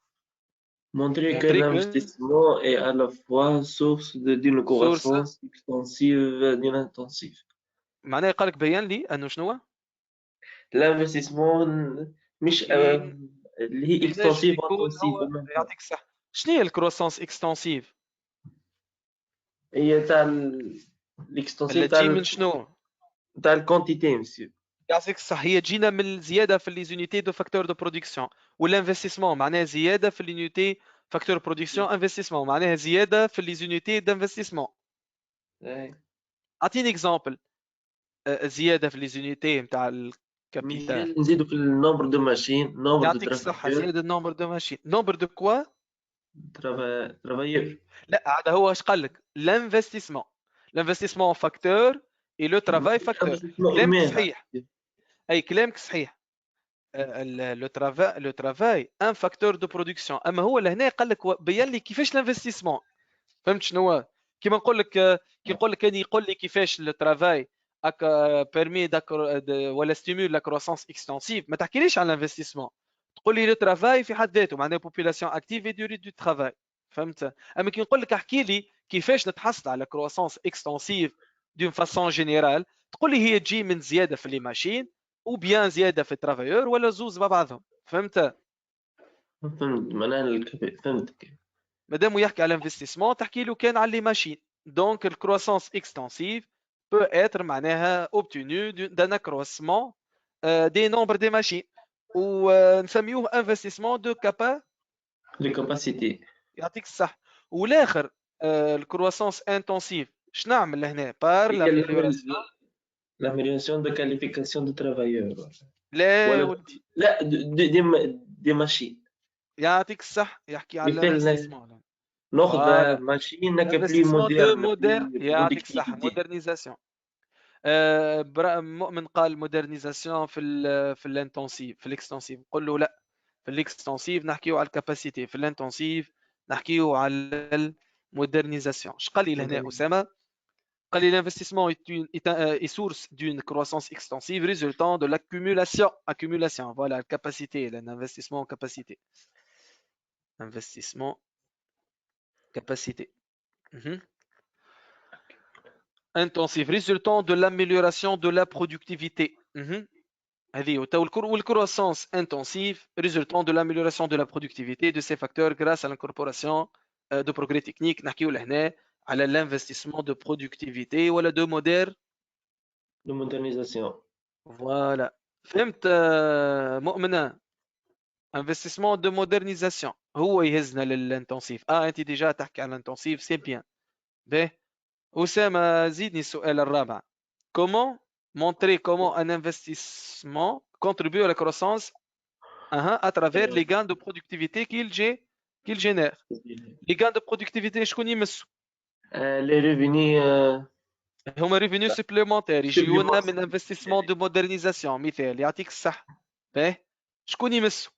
Montrer que Montrer que l'investissement est à la fois source d'une croissance extensive d'une intensive. معناه قال لك بيان لي أنه شنو هو؟ L'investissement مش اللي هي extensive intensive. يعطيك الصحة. شنو هي الكروسانس اكستنسيف؟ هي تاع الاكستنسيف اللي تجي من شنو؟ تاع الكونتيتي مسيو. يعطيك الصح. هي تجينا من الزياده في ليزونيتي دو فاكتور دو برودكسيون، والانفستيسمون معناها زياده في لينيتي فاكتور برودكسيون. انفستيسمون معناها زياده في ليزونيتي دانفستيسمون. اعطيني اكزامبل زياده في ليزونيتي نتاع الكابيتال. نزيدوا في النومبر دو ماشين، نومبر دو يعطيك الصحه. زياده النومبر دو ماشين. نومبر دو كوا؟ ترافايور. لا هذا هو اش قال لك. الانفستيسمون، الانفستيسمون فاكتور اي لو ترافاي فاكتور. كلامك صحيح. اي كلامك صحيح. لو ترافاي ان فاكتور دو برودكسيون. اما هو لهنا قال لك بين لي كيفاش الانفستيسمون. فهمت شنو هو؟ كيما نقول لك كي نقول لك كان يقول لي كيفاش لو ترافاي بيرمي ولا ستيمول لا كروسانس اكستنسيف، ما تحكيليش على الانفستيسمون. تقول لي لو ترافاي في حد ذاته معناها بوبولاسيون اكتيف اي دوري دو ترافاي. فهمت؟ اما كي نقول لك احكي لي كيفاش نتحصل على كروسانس اكستنسيف دون فاسون جينيرال، تقول لي هي تجي من زياده في لي ماشين او بيان زياده في الترافايور ولا زوز مع بعضهم. فهمت معناها فهمتك. مادام يحكي على انفستيسمون تحكي له كان على لي ماشين. دونك الكروسانس اكستنسيف بو اتر معناها اوبتونو دان اكروسمون دي نومبر دي ماشين، ونسميوه انفستيسمون دو كابا لي كاباسيتي. يعطيك الصح. والاخر الكروسانس انتنسيف شنو نعمل لهنا؟ بار l'amélioration de qualification de travailleurs. لا ولدي لا دي ماشين. يعطيك الصح. يحكي على الانفستيسمون. ناخذ ماشين كبلي مودرن. يعطيك الصح. مودرنيزاسيون. مؤمن قال مودرنيزاسيون في الانتنسيف. في الاكستنسيف نقول له لا. في الاكستنسيف نحكيو على الكاباسيتي، في الانتنسيف نحكيو على المودرنيزاسيون. اش قال لي لهنا اسامه؟ قال لي l'investissement est source d'une croissance extensive résultant de l'accumulation. Voilà, la capacité, l'investissement en capacité. Investissement capacité. Intensif résultant de l'amélioration de la productivité. هذه والcroissance intensive résultant de l'amélioration de la productivité de ces facteurs grâce à l'incorporation de progrès techniques. نحكيو لهنا على l'investissement de productivité ولا de modernisation. Voilà. فهمت مؤمنة؟ investissement de modernisation هو يهزنا للانتنسيف. انت ديجا تحكي على الانتنسيف سي بيان. باهي أسامة زيدني السؤال الرابع. comment montrer comment un investissement contribue à la croissance à travers les gains de productivité qu'il génère. Les gains de productivité شكون يمسوا؟ les revenus هما revenus supplémentaires يجيونا من investissement de modernisation. مثال يعطيك الصح. باهي شكون يمسوا؟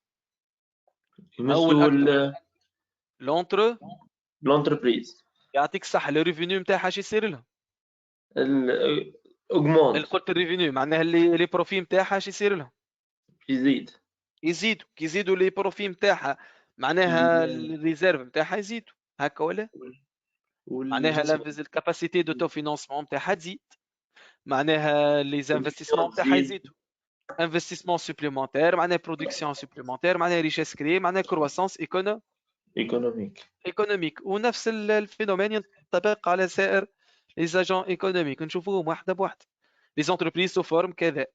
l'entreprise. يعطيك الصح. الريفينيو نتاعها اش يصير لهم؟ augmente. قلت الريفينيو معناها لي بروفي نتاعها اش يصير لهم؟ يزيدوا. كي يزيدوا لي بروفي نتاعها معناها الريزيرف نتاعها يزيدوا. هكا ولا؟ معناها الكاباسيتي دو تو فينانسمون نتاعها تزيد. معناها لي زانفستيسمون نتاعها يزيدوا. انفستيسمون سوبليمونتير معناها برودكسيون سوبليمونتير معناها ريشيس كري معناها كرواسونس ايكونوميك. ونفس الفينومين ينطبق على سائر لي زاجون ايكونوميك. نشوفوهم واحده بواحده. لي زونتربريز سو فورم كذا.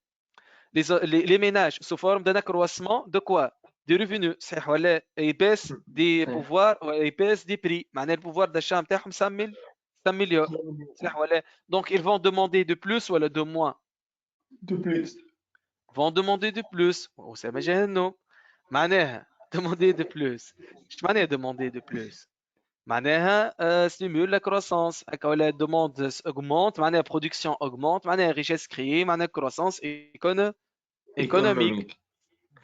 لي ميناج سو فورم دان كرواسمون دو كوا دي ريفينيو. صحيح ولا؟ يباس دي بوفوار ويباس دي بري معناها البوفوار داشا نتاعهم s'améliore. صحيح ولا؟ دونك ils vont demander de plus ولا de moins؟ de plus. vont demander de plus. وسام جهنم. معناها demander de plus. ايش معناها demander de plus؟ معناها stimule la croissance. هكا ولا demande augmente معناها production augmente معناها richesse créée معناها croissance économique.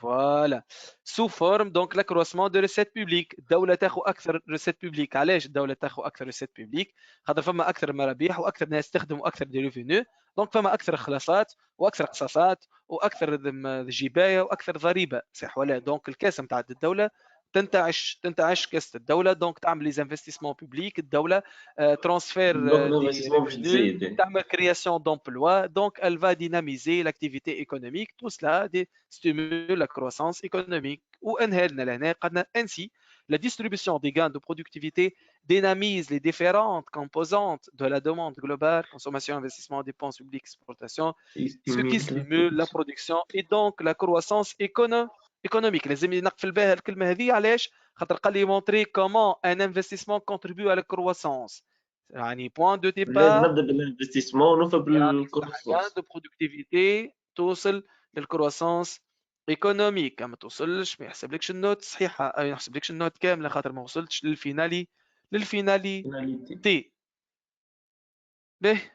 فوالا سو فورم دونك لاكروسمون دو ريسيت بوبليك. الدوله تاخذ اكثر ريسيت بوبليك. علاش الدوله تاخذ اكثر ريسيت بوبليك؟ خاطر فما اكثر مرابيح واكثر ناس تخدم واكثر دي ريفينيو، دونك فما اكثر خلاصات واكثر قصاصات واكثر جبايه واكثر ضريبه، صح ولا؟ دونك الكاسه نتاع الدوله تنتعش كاسه الدوله، دونك تعمل لي انفستيسمون بوبليك الدوله، ترانسفير دونك دي الانفستيسمون باش ريفينيو، تزيد. تعمل création d'emplois, donc elle va dynamiser l'activité économique. Tout cela stimule la croissance économique. Ou ainsi, la distribution des gains de productivité dynamise les différentes composantes de la demande globale, consommation, investissement, dépenses publiques, exportation, ce qui stimule la production et donc la croissance économique. لازم نقفل بها الكلمة هذه علاش؟ خاطر قال لي montrer comment un investissement contribue à la croissance. يعني point de لازم départ نبدا بالانفستيسمون ونوصل يعني بالكروسونس. de productivité توصل للكرواسونس ايكونوميك. ما توصلش ما يحسبلكش النوت صحيحه، او ما يحسبلكش النوت كامله خاطر ما وصلتش للفيناليتي. به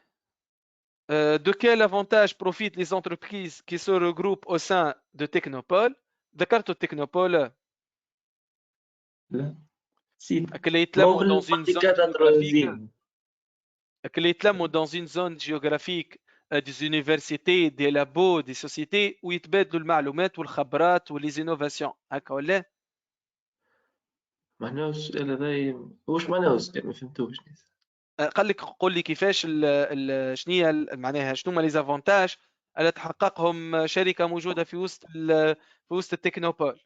de quel avantage profitent les entreprises qui se regroupent au sein de Technopole؟ ذكرت التكنوبول لا نسيت. اللي ما هو يتلموا في dans une zone المالتيكاتر géographique، زين. اللي يتلموا dans une zone géographique des universités, des labos, des sociétés où يتبادلوا المعلومات والخبرات واللي انوفاسيون، هكا ولا؟ معناه السؤال هذا واش معناه السؤال؟ ما فهمتوش. قال لك قول لي كيفاش شنو هي معناها شنو هما لي زافونتاج اللي تحققهم شركه موجوده في وسط التكنوبول.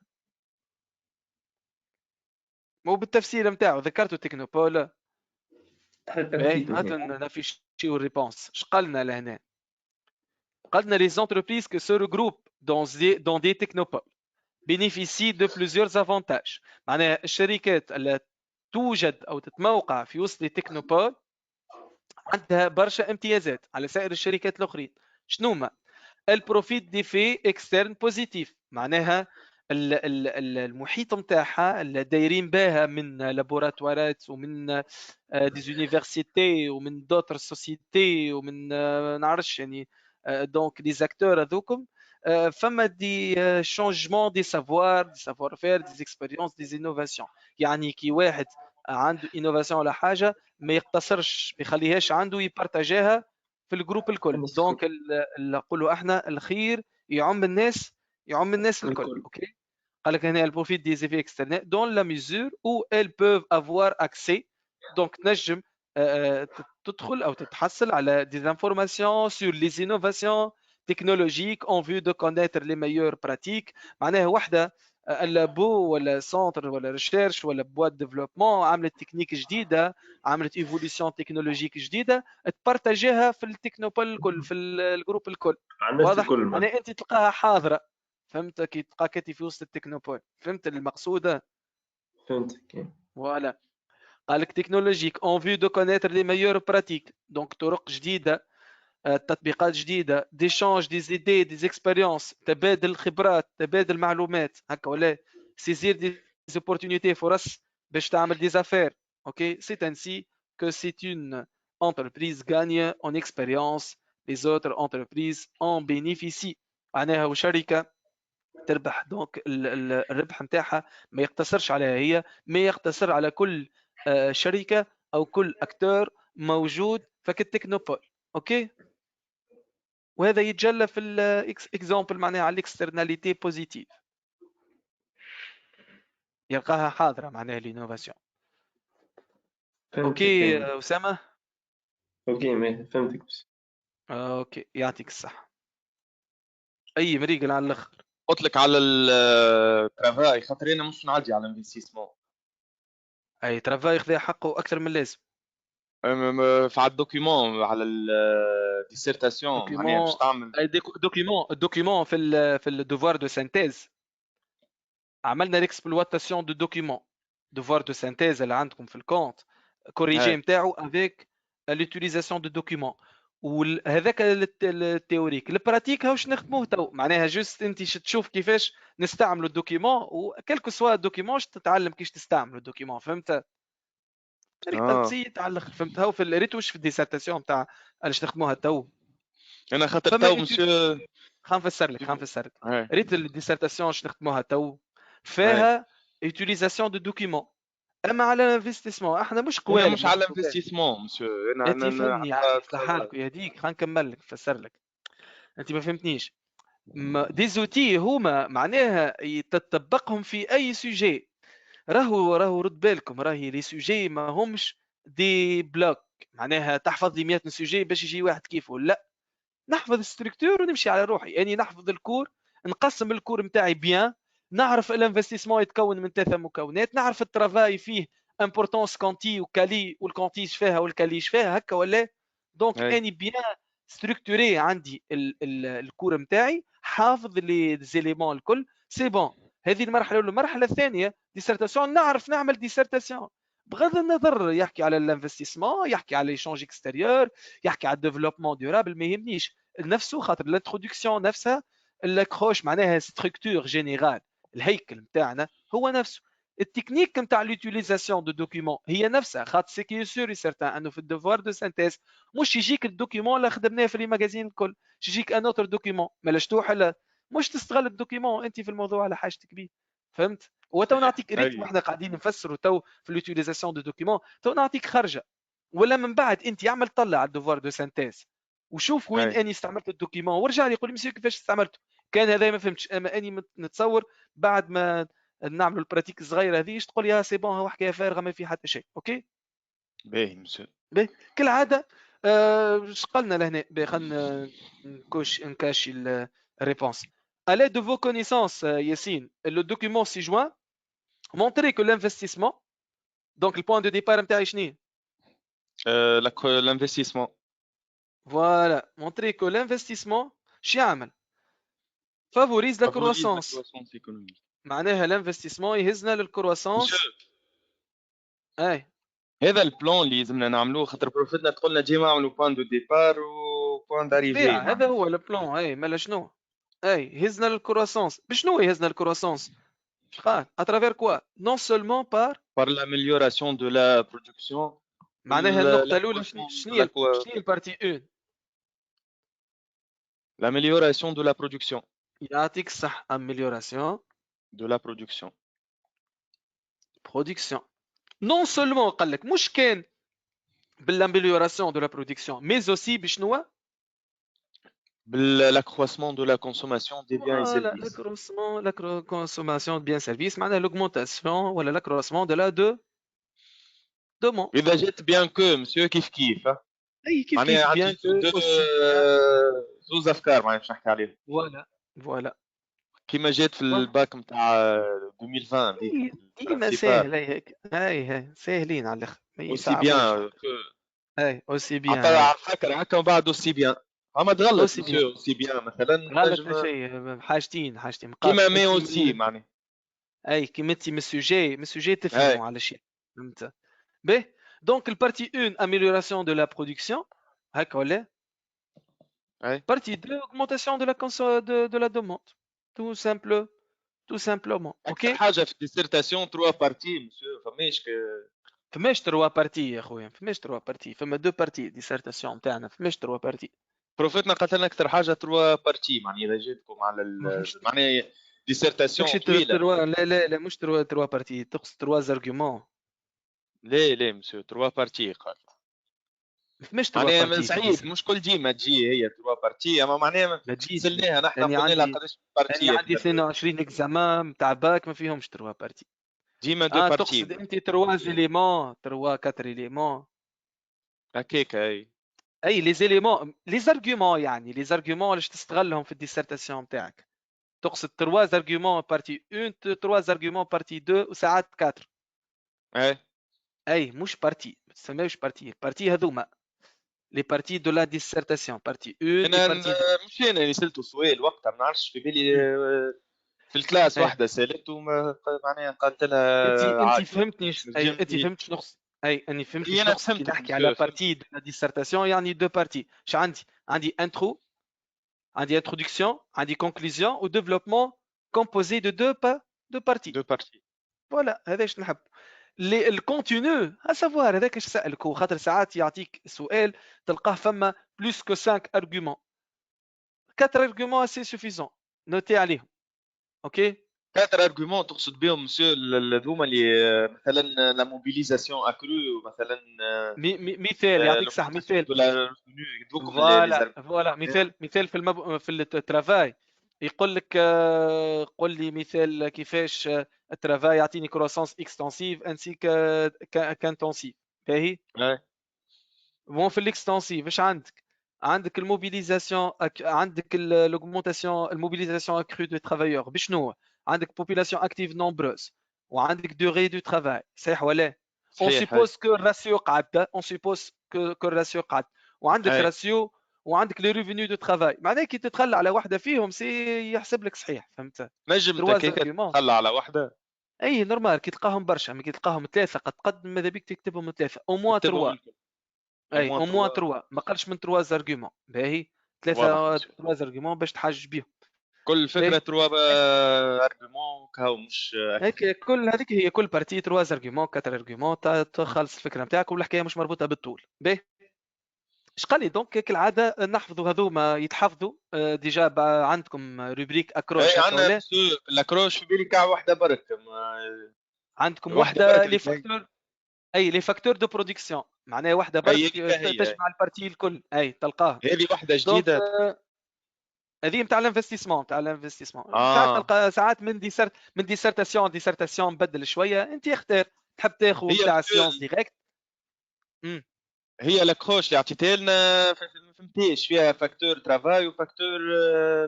مو بالتفسير نتاعو ذكرتوا التكنوبول. هات نافيشيو الريبونس. اش قالنا لهنا؟ قالنا les entreprises qui se regroupent dans des technopoles bénéficient de plusieurs avantages. معناها الشركات اللي توجد او تتموقع في وسط التكنوبول عندها برشا امتيازات على سائر الشركات الاخرين. شنو ما؟ البروفيت ديفي اكسترن بوزيتيف، معناها المحيط نتاعها اللي دايرين بها من لابوراتوارات ومن دي زونيفرسيتي ومن دوتر سوسيتي ومن نعرفش يعني دونك لي زاكتور هذوكم فما دي شونجمون دي سافوار فير دي اكسبيريونس دي انوفاسيون. يعني كي واحد عنده انوفاسيون ولا حاجه ما يقتصرش ما يخليهاش عنده يبارتاجيها في الجروب الكل. دونك نقولوا احنا الخير يعم الناس الكل. اوكي قال لك هنا البروفيت دي زيفي اكسترنال دون لا ميزور او ال بوف افوار اكسي. دونك تنجم تدخل او تتحصل على دي انفورماسيون سور لي انوفاسيون تكنولوجيك اون فيو دو كونيتر لي ميور براتيك. معناها وحده اللابو ولا سونتر ولا ريشيرش ولا بواد ديفلوبمون عملت تكنيك جديده، عملت ايفوليسيون تكنولوجيك جديده، تبارتاجيها في التكنوبول الكل في الجروب الكل. واضح؟ انا انت تلقاها حاضره، فهمت؟ كي تلقاك انت في وسط التكنوبول، فهمت المقصوده؟ فهمتك. فوالا قال لك تكنولوجيك اون فيو دو كونيتر لي ميور براتيك، دونك طرق جديده، تطبيقات جديده، ديشانج دي زيدي دي اكسبيريونس، تبادل خبرات، تبادل معلومات، هكا ولا؟ سيزير دي زوبورتونيتي، فرص باش تعمل دي زافير. اوكي سي انسي que c'est une entreprise gagne en expérience, les autres entreprises en bénéficient. معناها وشركه تربح، دونك الربح نتاعها ما يقتصرش عليها هي، ما يقتصر على كل شركه او كل اكتور موجود في التكنوبول. اوكي وهذا يتجلى في الاكزامبل معناها على الاكسترناليتي بوزيتيف، يلقاها حاضره معناها الانوفاسيون. اوكي اسامه؟ اوكي فهمتك. اوكي يعطيك الصحه. اي مريقل على الاخر. قلت لك على الترافاي خاطر انا مش نعدي على الانفستيسمون. اي ترافاي ياخذ حقه اكثر من اللازم. في على الدوكيومون على الديسيرتاسيون معناها باش تعمل الدوكيومون في الدوفوار دو سانتيز عملنا ليكسبلواتاسيون دو دوكيومون. دوفوار دو سانتيز اللي عندكم في الكونت كوريجي نتاعو افيك لوتيليزاسيون دو دوكيومون، وهذاك التيوريك. البراتيك هاوش نخدموه تو، معناها جوست انت تشوف كيفاش نستعملوا الدوكيومون، وكلكو سوا الدوكيومون تتعلم كيفاش تستعملوا الدوكيومون. فهمت؟ طريقه بسيطه على الاخر. فهمتها في الريتوش في الديسيرتاسيون نتاع اللي نخدموها تو. انا خاطر تو مسيو خلينا نفسر لك Ouais. ريت الديسرتاسيون باش نخدموها تو فيها utilisation de documents. اما على الانفستيسمون احنا مش انا قوالب مش على نحطوا بها. انفستيسمون مسيو انا انت فهمني حتى صح لك ويهديك خلينا نكمل لك نفسر لك. انت ما فهمتنيش. دي زوتي هما معناها تطبقهم في اي سوجي. راهو رد بالكم راهي لي سوجي ما همش دي بلوك معناها تحفظ لي 100 سوجي باش يجي واحد كيفه. لا، نحفظ ستركتور ونمشي على روحي. يعني نحفظ الكور، نقسم الكور نتاعي بيان، نعرف الانفستيسمون يتكون من 3 مكونات، نعرف الترافاي فيه امبورطونس كونتي وكالي والكونتي فيها والكالي فيها هكا ولا. دونك أي. اني بيان ستركتوري عندي الكور نتاعي، حافظ لي زيليمون الكل سي بون. هذه المرحله الاولى. المرحله الثانيه ديسرتاسيون، نعرف نعمل ديسرتاسيون بغض النظر يحكي على الانفستيسمون، يحكي على ليشونج اكستيريور، يحكي على الديفلوبمون ديورابل، ما يهمنيش نفسه خاطر الانترودكسيون نفسها الاكروش معناها ستركتور جينيرال. الهيكل نتاعنا هو نفسه. التكنيك نتاع لوتيليزاسيون دو دوكيومون هي نفسها، خاطر سي كي سور سيرتان انه في الديفوار دو سانتيز مش يجيك الدوكيومون اللي خدمناه في لي ماغازين الكل، يجيك ان اوتر دوكيومون ما لشتوح لا مش تستغل الدوكيومون انت في الموضوع على حاجتك بيه. فهمت؟ وتو نعطيك ريت أي. واحنا قاعدين نفسروا تو في لوتيليزاسيون دو دوكيومون، تو نعطيك خرجه ولا من بعد انت اعمل طلع على الديفوار دو سانتيز وشوف وين أي. اني استعملت الدوكيومون ورجع لي يقول لي مسيو كيفاش استعملته. كان هذا ما فهمتش، اما اني نتصور بعد ما نعملوا البراتيك الصغيره هذه تقول لي سي بون هو حكايه فارغه ما في حتى شيء. اوكي باهي مسيو. باهي كالعاده. اش قلنا لهنا؟ باهي خلينا نكاشي الريبونس. À l'aide de vos connaissances, Yassine, le document ci-joint montrer que l'investissement, donc le point de départ نتاعي شنو؟ l'investissement. Voilà, montrer que l'investissement شو يعمل؟ favorise la croissance. croissance économique. معناها الانفستيسمون يهزنا للكرواسونس. مسيو، اي هذا البلان اللي لازمنا نعملوه خاطر بروفيتنا تقولنا ديما نعملوا بوان دو ديبار وبوان داريفي. هذا هو البلان. اي مالا شنو؟ اي يهزنا للكرواسونس. بشنو يهزنا للكرواسونس؟ شقال اترافير كوا؟ نون سولمون بار l'amélioration de la production. معناها النقطة الأولى شنو هي البارتي 1؟ l'amélioration de la production. يعطيك الصح. amélioration de la production. production. نون سولمون قال لك مش كان بالامélioration de la production mais aussi بشنو؟ l'accroissement de la consommation des biens et services. L'accroissement, la consommation de biens et services, معناها l'augmentation ولا l'accroissement de la demande. إذا جيت بيان كو مسيو كيف كيف. اي كيف معناها كيف عندي زوز أفكار معناها باش نحكي عليهم. فوالا كيما جات في الباك نتاع 2020 ديما ساهل هيك. هاي ساهلين على الاخر. aussi bien. اي aussi bien. على فكرة هكا من بعد aussi bien. اما تغلط مسيو aussi bien مثلا. غلط شيء حاجتين كيما مي aussi معناها. اي كيما تي من السوجي تفهموا على شيء. فهمت؟ باهي دونك البارتي 1 amélioration de la production هكا ولا؟ partie 2 augmentation de la demande tout simplement. اوكي حاجه في الديسيرتاسيون 3 بارتي مسيو فماش 3 بارتي يا خويا. فماش 3 بارتي، فما 2 بارتي ديسيرتاسيون نتاعنا. فماش 3 بارتي. بروفيتنا قالت لنا اكثر حاجه 3 بارتي معناها اذا جيتكم على معناها ديسيرتاسيون طويله. لا مش 3 بارتي، تقصد 3 زارغومون. لا مسيو 3 بارتي قال. فماش 3 بارتي سعيد مش كل ديما تجي هي 3 بارتي اما معناها ما تجيش. سلناها نحن قلنا لها قداش بارتي. يعني عندي 22 اكزامان نتاع باك ما فيهمش 3 بارتي. ديما 2 بارتي. تقصد انت 3 زيليمون 3 4 إليمون هكاك. اي لي زيليمون لي زارغومون، يعني لي زارغومون اللي تستغلهم في الديسيرتاسيون نتاعك. تقصد 3 زارغومون بارتي 1 3 زارغومون بارتي 2 وساعات 4. اي مش بارتي، ما تسميوش بارتي هذوما لي بارتي دو لا ديسيرتاسيون. بارتي 1 انا بارتي مش انا اللي سالته سؤال وقتها ما نعرفش في بالي في الكلاس واحده سالته معناها قالت لها انت فهمتني. انت فهمت شنو نقصد. اني فهمت شنو نقصد كي نحكي على بارتي دو لا ديسيرتاسيون. يعني 2 بارتي. اش عندي انترو، عندي انتروداكسيون، عندي كونكلوزيون و ديفلوبمون كومبوزي دو 2 بارتي. فوالا هذا اش نحب. الكونتينو سافوار هذاك اش سالك. خاطر ساعات يعطيك سؤال تلقاه فما بلوس كو 5 ارغومون 4 arguments assez suffisants نوتي عليهم اوكي 4 arguments تقصد بهم مسيو هذوما اللي مثلا لا موبيليزاسيون اكرو مثلا مثال يعطيك صح مثال دوكم فوالا مثال في الترافاي يقول لك قل لي مثال كيفاش الترافاي يعطيني كروسانس اكستنسيف انسي كانتونسيف باهي بون في الاكستنسيف ايش عندك الموبيليزاسيون عندك l'augmentation الموبيليزاسيون اكرو دو ترافايور بشنو عندك population active nombreuse وعندك durée du travail صحيح ولا on suppose que الراسيو قعد on suppose que الراسيو قعد وعندك راسيو وعندك لي ريفينيو دو ترافاي معناها كي تتخلى على واحده فيهم سي يحسب لك صحيح فهمت نجم تخلى على واحده اي نورمال كي تلقاهم برشا مي كي تلقاهم ثلاثه قد ماذا بيك تكتبهم ثلاثه او موان 3 اي او موان 3 ما قالش من 3 زارغومون باهي 3 زارغومون باش تحجج بهم كل فكره 3 ارغيومون كهو مش هيك كل هذيك هي كل بارتي 3 زارغومون 4 ارغيومون تخلص الفكره نتاعك والحكايه مش مربوطه بالطول باهي اش قال لي دونك كالعاده نحفظوا هذوما يتحفظوا ديجا عندكم روبريك اكروش عندنا الاكروش في بالي كاع واحده برك عندكم واحده لي فاكتور اي لي فاكتور دو برودكسيون معناها واحده برك تجمع البارتي الكل اي تلقاها هذه واحده جديده هذه نتاع الانفستيسمون تلقى ساعات من ديسرتاسيون بدل شويه انت اختار تحب تاخذ تاع سيونس ديريكت هي الاكروش اللي عطيتها لنا فهمتيش فيها فاكتور ترافاي وفاكتور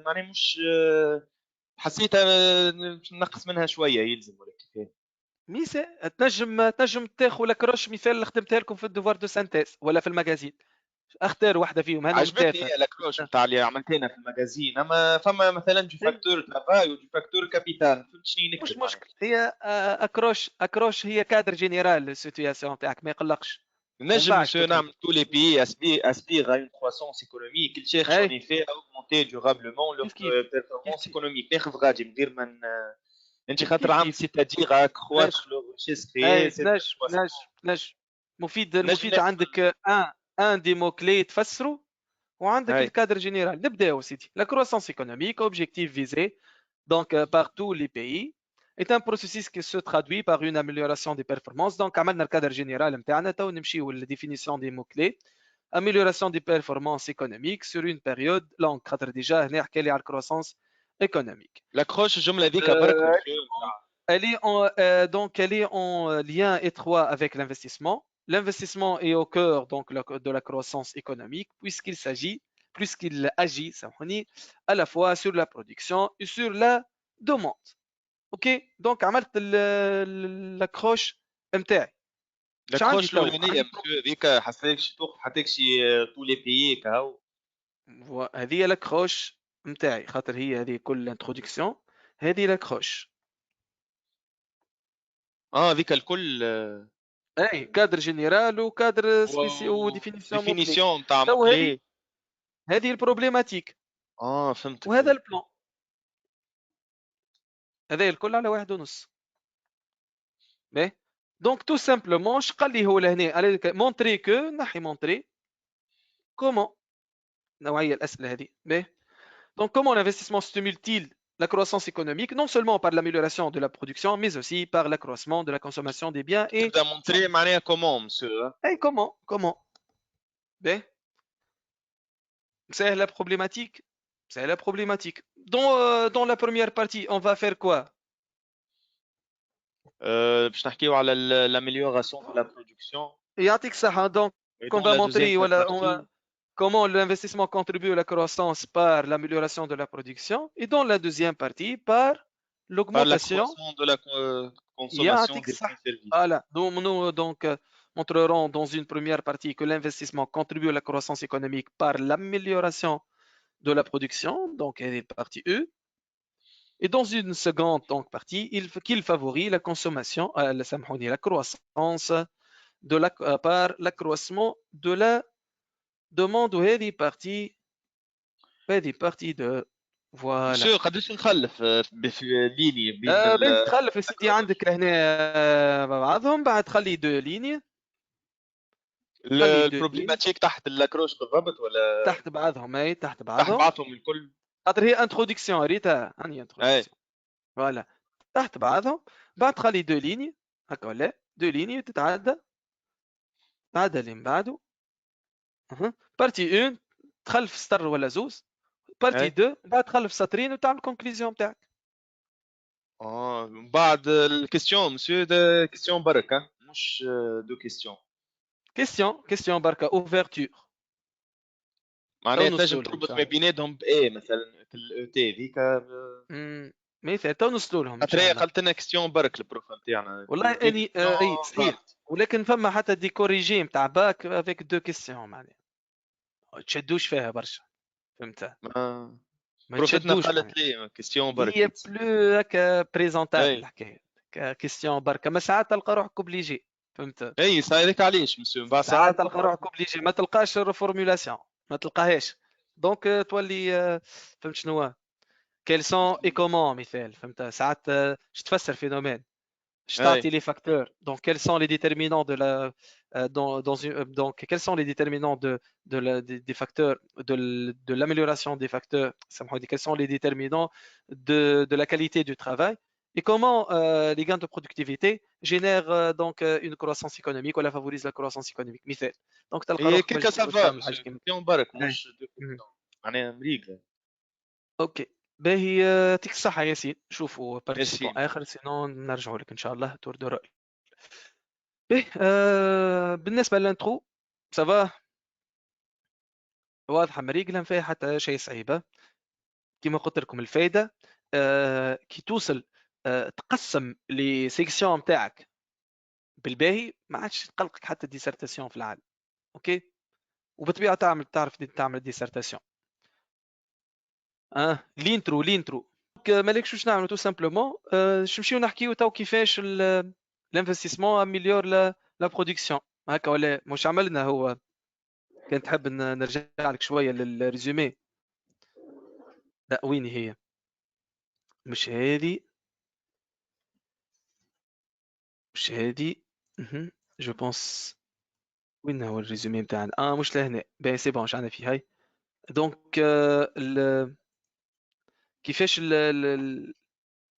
معناها مش حسيتها نقص منها شويه يلزم ولا كيفاه ميسا تنجم تاخذ لاكروش مثال اللي خدمتها لكم في الدوفوار دو سانتيز ولا في المجازين اختار واحده فيهم هنا عجبتني هي الاكروش نتاع اللي عملتينا في المجازين اما فما مثلا دي فاكتور ترافاي ودي فاكتور كابيتال فهمت شنو نكتب مش مشكل هي اكروش هي كادر جينيرال للسيتوياسيون تاعك ما يقلقش نجم نعمل tous les pays aspirent à une croissance économique qu'ils cherchent en effet à augmenter durablement leur performance économique ناخذ غادي من غير ما انت خاطر عام c'est-à-dire accroître leur richesse créée نجم مفيد عندك ان دي مو كلي تفسروا وعندك الكادر جينيرال نبداو سيدي لا كروسانس ايكونوميك اوبجيكتيف فيزي donc par tous les pays est un processus qui se traduit par une amélioration des performances. Donc, عملنا الكادر جينيرال نتاعنا تو نمشيو للديفينيسيون دي مو كلي amélioration des performances économiques sur une période longue خاطر ديجا هنا حكى لي على الكروسانس ايكونوميك. لاكروش الجمله هذيك برك elle est en lien étroit avec l'investissement. L'investissement est au cœur donc de la croissance économique puisqu'il agit à la fois sur la production et sur la demande. اوكي دونك عملت الاكروش نتاعي الاكروش الاولانيه هذيك حسيتك شي طول لي بيي كهو هذه الاكروش نتاعي خاطر هذه كل انتروداكسيون هذه الاكروش هذيك الكل اي كادر جينيرال وكادر سبيسي وديفينيسيون تاع مقلي هذه البروبليماتيك فهمت وهذا البلان هذا الكل على 1.5 باهي دونك تو سامبلومون اش قال لي هو لهنا مونطري كو نحي مونطري كومون نوعيه الاسئله هذه باهي دونك كومون l'investissement stimule-t-il la croissance économique non seulement par l'amélioration de la production mais aussi par l'accroissement de la consommation des biens et تبدا مونطري معناها كومون مسيو اي كومون باهي c'est la problématique. C'est la problématique. Dans la première partie, on va faire quoi? باش نحكيو على l'amélioration de la production. يعطيك الصحة. Donc, on va montrer comment l'investissement contribue à la croissance par l'amélioration de la production. Et dans la deuxième partie, par l'augmentation de la consommation des services. Voilà. Nous donc montrerons dans une première partie que l'investissement contribue à la croissance économique par l'amélioration de la production, donc elle est partie E. Et dans une seconde donc, partie, qu'il favorise la consommation, la croissance par l'accroissement de la demande. Et des parties de voilà. شو قداش نخلف في ليني بين تخلف يا سيدي عندك هنا بعضهم بعد تخلي دو ليني البروبليماتيك تحت الاكروش بالضبط ولا تحت بعضهم؟ اي تحت بعضهم الكل خاطر هي انتروداكسيون ريتها هاني اي انتروداكسيون فوالا تحت بعضهم بعد تخلي دو ليني هكا ولا دو ليني وتتعدى تعدى اللي من بعده بارتي 1 تخلف سطر ولا زوز بارتي اي 2 بعد تخلف سطرين وتعمل كونكلوزيون تاعك بعد الكيستيون مسيو ده كيستيون برك مش دو كيستيون كيستيون بركا اوفرتور معناها تو تنجم نوصلوا لهم ان تربط شاء ما الله بيناتهم بايه مثلا في الاو تي ذيك مثال تو نوصلوا لهم ان خاطر شاء هي الله قالت لنا كيستيون برك البروف نتاعنا والله اني اي صحيح راحت ولكن فما حتى دي كوريجي نتاع باك افيك دو كيستيون معناها ما تشدوش فيها برشا فهمت ما بروفتنا تشدوش معناها قالت لي كيستيون برك هي بلو هكا بريزونتابل اي الحكايه كيستيون بركه ما ساعات تلقى روحك اوبليجي فهمت اي صايرك علاش مسيو من بعد ساعات ساعات تلقى روحك اوبليجي ما تلقاش الريفورمولاسيون ما تلقاهاش دونك تولي فهمت شنو كيل سون اي كومون مثال فهمت ساعات اش تفسر فينومين اش اي تعطي لي فاكتور دونك quels sont les déterminants de la donc quels sont les déterminants des facteurs de l'amélioration des facteurs سامحوني quels sont les déterminants de la qualité du travail et comment les gains de productivité génèrent donc une croissance économique ou la favorisent la croissance économique مثال donc تلقى هي روحك كيكا مجبور سافا تعمل حاجه مسيو كيما كيستيون برك هاي. مش دو كيستيون معناها مريقله اوكي باهي يعطيك الصحة ياسين شوفوا بارتيسيبون ميرسي اخر سينون نرجعوا لك ان شاء الله تور دو رأي باهي بالنسبة للانترو سافا واضحة مريقلة ما فيها حتى شيء صعيبة كما قلت لكم الفايدة كي توصل تقسم لي سيكسيون نتاعك بالباهي ما عادش تقلقك حتى ديسرتاسيون في العالم اوكي وبالطبيعة تعرف تعمل ديسرتاسيون الانترو مالكش واش نعملوا تو سامبلومون نمشيو نحكيو تو كيفاش الانفستيسمون اميليور لا برودكسيون هكا ولا مش عملنا هو كان تحب نرجع لك شويه للريزومي لا وين هي مش هذه جو بونس وين هو الريزومي نتاعنا مش لهنا باهي سي بون عندنا فيه هاي دونك كيفاش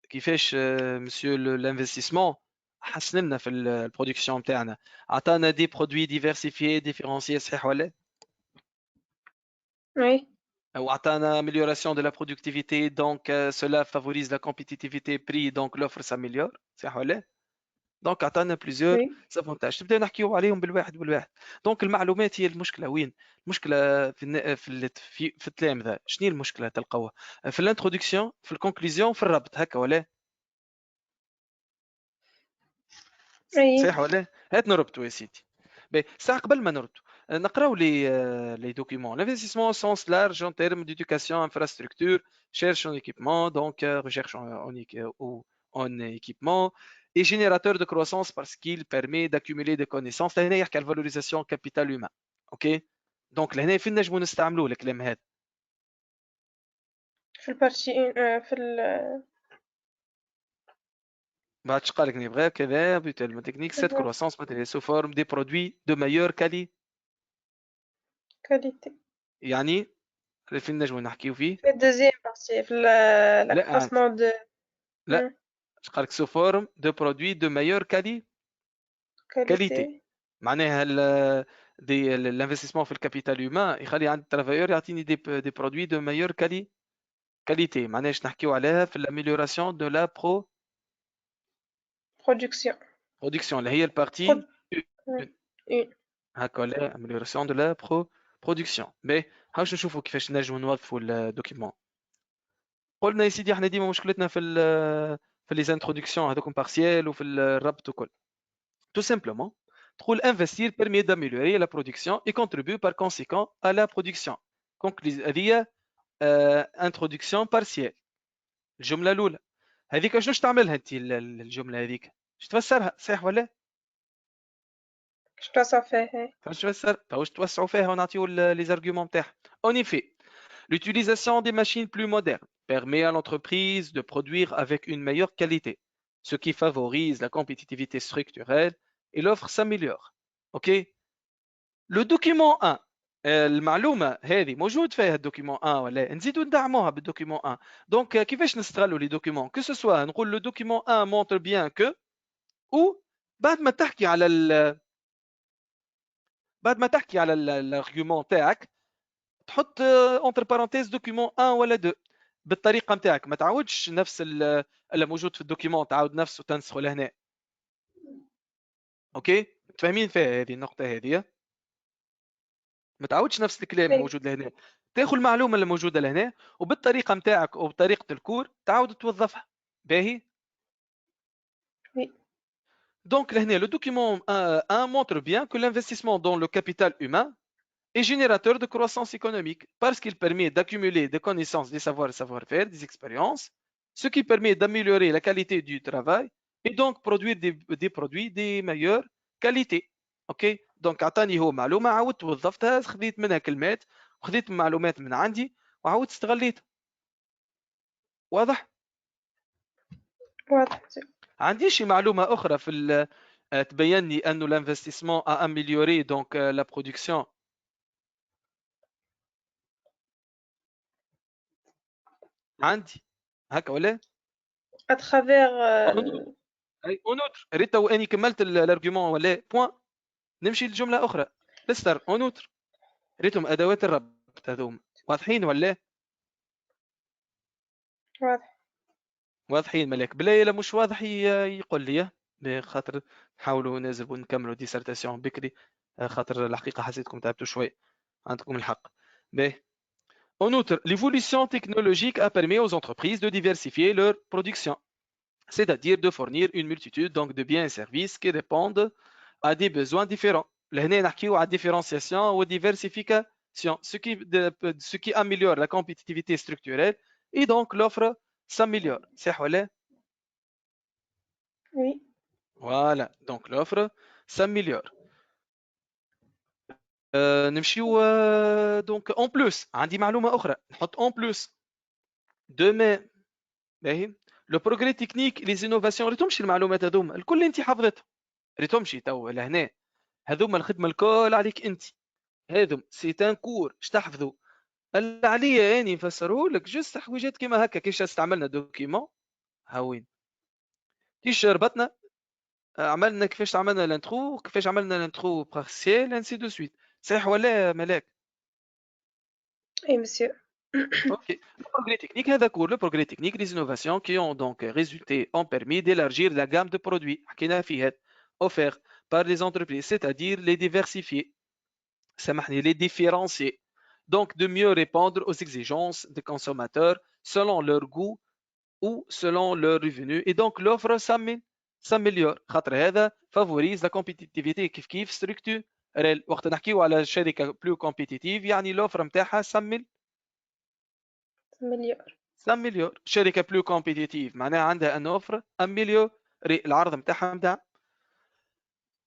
كيفاش مسيو الانفستيسمون حسن لنا في البرودكسيون نتاعنا عطانا دي برودوي ديفيرسيفيي ديفيرونسيي صحيح ولا Oui. وعطانا amélioration de la productivité donc cela favorise la compétitivité prix donc l'offre s'améliore صحيح ولا دونك عطانا بليزيور Oui. سافونتاج نبداو نحكيو عليهم بالواحد دونك المعلومات هي المشكله وين المشكله في التلامذه شنو هي المشكله تلقاوها في الانترودكسيون في الكونكلوزيون في الربط هكا ولا Oui. صحيح ولا هات نربطوا يا سيدي ساعة قبل ما نربطوا نقراو لي دوكيومون l'investissement au sens large en termes d'éducation infrastructure cherche en équipement donc recherche en équipement et générateur de croissance parce qu'il permet d'accumuler des connaissances لهنا يحكي على valorisation capital humain اوكي دونك لهنا فين نجمو نستعملوه الكلام هذا في البارتي في بعد قال لك نبغى كذا بتلم technique cette croissance peut être sous forme des produits de meilleure qualité كاليتي يعني فين نجمو نحكيو فيه في الدوزيام بارتي في l'accroissement de لا اش قالك سو فورم دو برودوي دو مايور كاليتي معناها دي الانفستيسمون في الكابيتال هيومان يخلي عند الترافايور يعطيني دي برودوي دو مايور كاليتي معناها اش نحكيو عليها في الاميليوراسيون دو لا برودكسيون اللي هي البارتي هكا ولا اميليوراسيون دو لا برودكسيون باهي هاوش نشوفوا كيفاش نجموا نوظفوا الدوكيومون قلنا يا سيدي احنا ديما مشكلتنا في لي انترودكسيون هذوكم بارسيال وفي الربط وكل tout simplement تقول investir permet d'améliorer la production et contribue par conséquent à la production هذه introduction partielle الجمله الاولى هذيك شنو تعملها انت الجمله هذيك اش تفسرها صحيح ولا اش توسع فيها فاش تفسر واش توسعوا فيها ونعطيو لي زارغومون تاعها en effet l'utilisation des machines plus modernes permet à l'entreprise de produire avec une meilleure qualité, ce qui favorise la compétitivité structurelle et l'offre s'améliore. Ok. Le document 1, المعلومه هذه موجود فيها الدوكيمون 1 ولا نزيدوا ندعموها بالدوكيمون 1. دونك كيفاش نستغلوا لي دوكيمون كو سوا نقول لو دوكيمون 1 مونتر بيان كو او بعد ما تحكي على الارغيومون تاعك تحط اونتر بارونتيز دوكيمون 1 ولا 2 بالطريقه نتاعك. ما تعاودش نفس اللي موجود في الدوكيمون تعاود نفسه وتنسخه لهنا. اوكي متفاهمين فيها هذه النقطه هذه؟ ما تعاودش نفس الكلام الموجود لهنا، تاخذ المعلومه اللي موجوده لهنا وبالطريقه نتاعك او بطريقه الكور تعاود توظفها. باهي. Donc, le document 1 montre bien que l'investissement dans le capital humain est générateur de croissance économique parce qu'il permet d'accumuler des connaissances, des savoirs et savoir-faire, des expériences, ce qui permet d'améliorer la qualité du travail et donc produire des produits de meilleure qualité. Ok. Donc, عطاني هو معلومة عاودت وظفتها خذيت منها كلمات وخذيت معلومات من عندي وعاودت استغليتها. واضح؟ واضح. عندي شي معلومة أخرى في تبين لي أنه l'investissement a amélioré donc la production. عندي هكا ولا؟ à travers أي اون اوتر ريت تو اني كملت الارجيومون ولا بوان نمشي لجملة أخرى. لستر اون اوتر ريتهم أدوات الربط هذوما واضحين ولا؟ واضح. واضحين ملاك. بلا إلا مش واضح يقول لي بخاطر نحاولوا ننزل ونكملوا ديسرتاسيون بكري خاطر الحقيقة حسيتكم تعبتوا شوي. عندكم الحق. باهي. En outre, l'évolution technologique a permis aux entreprises de diversifier leur production, c'est-à-dire de fournir une multitude donc de biens et services qui répondent à des besoins différents. لهنا نحكيو على différenciation ou diversification, ce qui améliore la compétitivité structurelle et donc l'offre s'améliore. صح ولا؟ Oui. Voilà, donc l'offre s'améliore. نمشيو دونك اون بلوس. عندي معلومه اخرى نحط اون بلوس دوما. باهي. لو بروغري تكنيك لي زينوفاسيون ريتهمشي المعلومات هذوما الكل انت حفظتهم ريتهمشي تو لهنا هذوما الخدمه الكل عليك انت. هذوم سي تان كور اش تحفظوا عليا اني نفسره لك جست حويجات كيما هكا كيفاش استعملنا دوكيمون هاوين كيش ربطنا عملنا كيفاش عملنا لانترو كيفاش عملنا لانترو بارسيال انسي دو سويت. صحيح ولا ملاك؟ Oui, monsieur. Ok. Le progrès technique, le progrès technique, les innovations qui ont donc résulté ont permis d'élargir la gamme de produits offerts par les entreprises, c'est-à-dire les diversifier, les différencier, donc de mieux répondre aux exigences des consommateurs selon leur goût ou selon leurs revenus, et donc l'offre s'améliore. خاطر هذا favorise la compétitivité كيف structurelle. وقت نحكيو على شركة plus compétitive يعني l'offre نتاعها s'améliore. شركة plus compétitive معناها عندها ان اوفر اميليوري العرض نتاعها نتاع.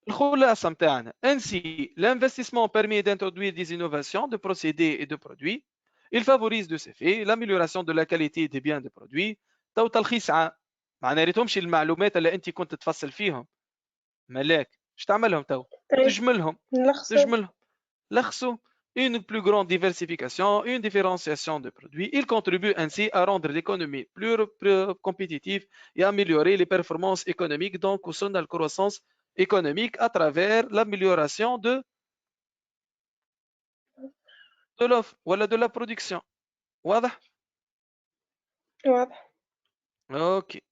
الخلاصة نتاعنا ainsi l'investissement permet d'introduire des innovations de procédés et de produits. Il favorise de ce fait l'amélioration de la qualité des biens de produits. تو تلخيص عام معناها ريتهمش المعلومات اللي انت كنت تفصل فيهم ملاك اش تعملهم تو تجملهم لخصوا une plus grande diversification, une différenciation de produits. Il contribue ainsi à rendre l'économie plus compétitive et améliorer les performances économiques, donc au sein de la croissance économique à travers l'amélioration de l'offre ou de la production. واضح؟ واضح. اوكي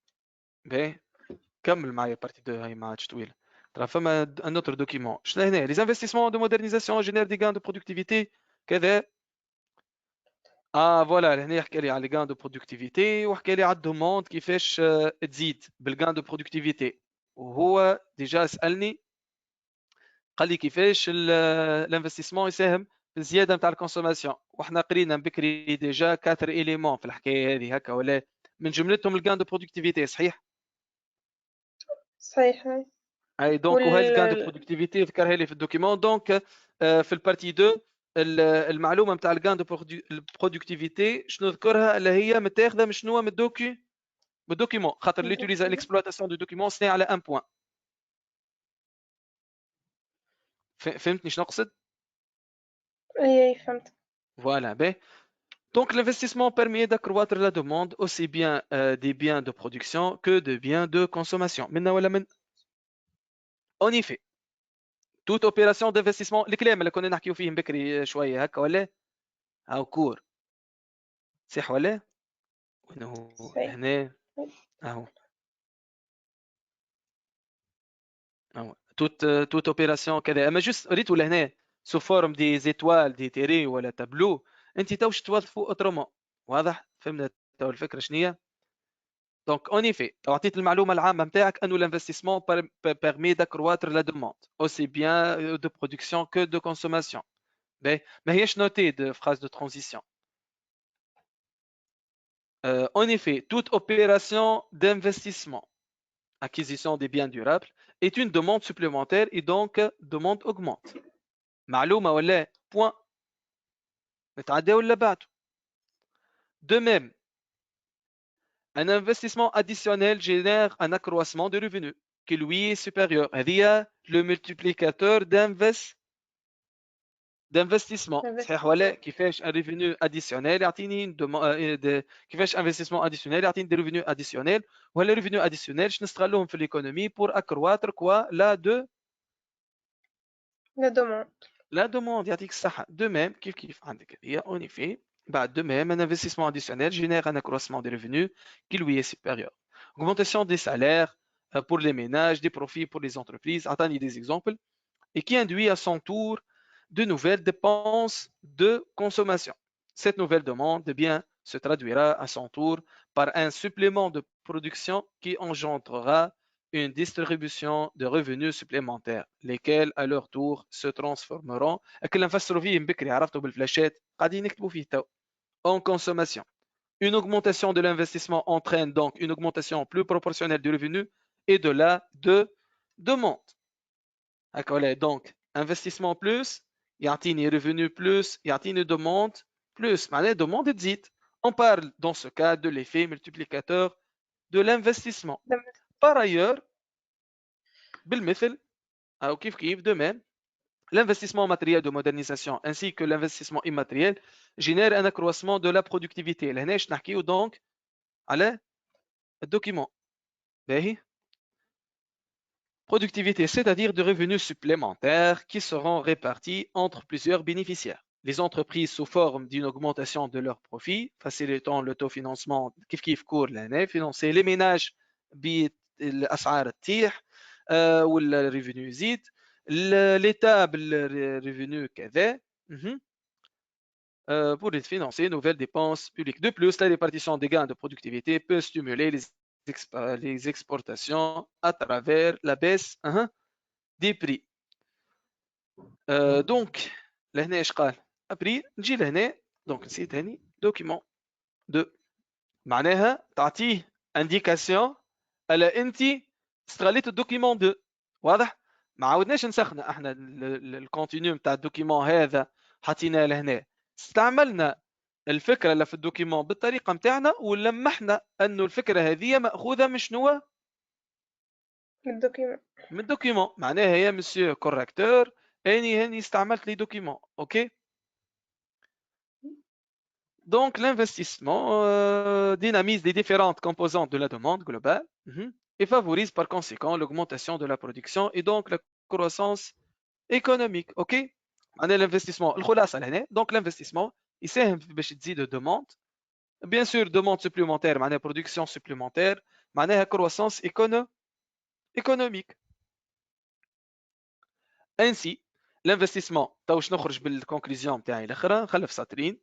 باهي كمل معايا بارتي 2 هاي ما عادش طويله. ترى فما un autre document. شنو هنا؟ Les investissements de modernisation génèrent des gains de productivité كذا. فوالا هنا يحكي لي على لي غان دو برودكتيفيتي وحكى لي على الدوموند كيفاش تزيد بالغان دو برودكتيفيتي. وهو ديجا سالني قال لي كيفاش الانفستيسمون يساهم في الزياده نتاع الكونسوماسيون. وحنا قرينا بكري ديجا 4 اليمون في الحكايه هذه هكا ولا من جملتهم الغان دو برودكتيفيتي. صحيح اي دونك وهذا الغان دو برودكتيفيتي ذكرها لي في الدوكيمون. دونك في البارتي 2 المعلومه نتاع الغان دو برودكتيفيتي شنو نذكرها اللي هي متاخذه من شنو من الدوكيمون خاطر ليوتيليزا ليكسبلوطاسيون دو دوكيمون سني على ان بوين. فهمتني شنو نقصد؟ اي فهمت. Voilà. Ben, donc, l'investissement permet d'accroître la demande aussi bien des biens de production que de biens de consommation. En effet, toute opération d'investissement, الكلام اللي كنا نحكيو فيه بكري شوية هكا ولا أو كور صح ولا؟ وإنه صحيح. هنا أهو toute opération كذا اما جست ريتو لهنا سو فورم دي زيتوال دي تيري ولا تابلو انت توش توظفوا اوترومون واضح فهمنا تو الفكره شنية دونك اون ايفي اعطيت المعلومه العامه نتاعك انه l'investissement permet d'accroître la demande aussi bien de production que de consommation ما هيش نوتي de phrase de transition en effet toute opération d'investissement acquisition des biens durables est une demande supplémentaire et donc demande augmente معلومة ولا point نتعداو ولا بعده de même un investissement additionnel génère un accroissement de revenus qui lui est supérieur هذه le multiplicateur d'investissement صحيح ولا كيفاش un revenu additionnel يعطيني كيفاش investissement additionnel يعطيني des revenus additionnels وهلا revenus additionnels باش نستغلوهم في l'économie pour accroître quoi la demande يعطيك الصحة de même كيف عندك هذه en effet de même un investissement additionnel génère un accroissement des revenus qui lui est supérieur. Augmentation des salaires pour les ménages, des profits pour les entreprises, attendez des exemples, et qui induit à son tour de nouvelles dépenses de consommation. Cette nouvelle demande de biens se traduira à son tour par un supplément de production qui engendrera une distribution de revenus supplémentaires, lesquels à leur tour se transformeront en consommation. Une augmentation de l'investissement entraîne donc une augmentation plus proportionnelle du revenu et de la demande. Donc, investissement plus, يعطيني revenu plus, يعطيني demande plus. معناها demande تزيد. On parle dans ce cas de l'effet multiplicateur de l'investissement. Par ailleurs, بالمثل أو كيف de même, l'investissement matériel de modernisation ainsi que l'investissement immatériel génère un accroissement de la productivité. لهنا نحكيو donc على الدوكيمون. باهي productivité, c'est-à-dire de revenus supplémentaires qui seront répartis entre plusieurs bénéficiaires. Les entreprises sous forme d'une augmentation de leurs profits, facilitant l'autofinancement كيف كور لهنا, financer les ménages بالأسعار تطيح ولا الريفينيو يزيد, l'État بالريفينيو كذا pour financer de nouvelles dépenses publiques. De plus, la répartition des gains de productivité peut stimuler les exportations à travers la baisse des prix. Donc, لهنا ايش قال؟ ابري نجي لهنا دونك نسيت هاني دوكيمون دو معناها تعطيه انديكاسيون على انت استغليت الدوكيمون دو واضح؟ ما عاودناش نسخنا احنا الكونتينيو نتاع الدوكيمون هذا حطيناه لهنا استعملنا الفكره اللي في الدوكيمون بالطريقه نتاعنا ولمحنا انه الفكره هذه ماخوذه من شنو؟ من الدوكيمون معناها يا مسيو كوركتور هاني استعملت لي دوكيمون اوكي donc l'investissement dynamise les différentes composantes de la demande globale et favorise par conséquent l'augmentation de la production et donc la croissance économique ok معناها l'investissement الخلاصه لهنا donc l'investissement يساهم باش تزيد demande bien sûr demande supplémentaire معناها production supplémentaire معناها croissance économique. Ainsi, l'investissement, باش نخرج بالكونكلوزيون نتاعي الاخرى نخلف سطرين.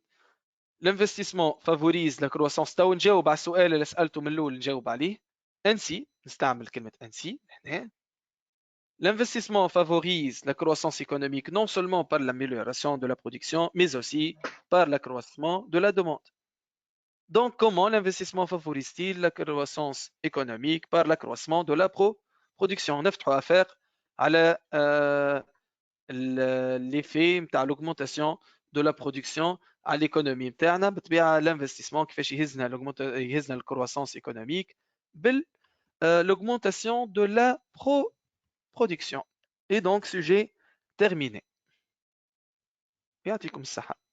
L'investissement favorise la croissance. تو نجاوب على السؤال اللي سالته من الاول نجاوب عليه. Ainsi, نستعمل كلمه ainsi هنا. L'investissement favorise la croissance économique non seulement par l'amélioration de la production, mais aussi par l'accroissement de la demande. Donc, comment l'investissement favorise-t-il la croissance économique par l'accroissement de la production? نفتحوا affaire على l'effet نتاع l'augmentation de la production à l'économie نتاعنا بطبيعه l'investissement كيفاش يهزنا الكرواسانس économique l'augmentation de la production. Et donc sujet terminé. يعطيكم الصحة.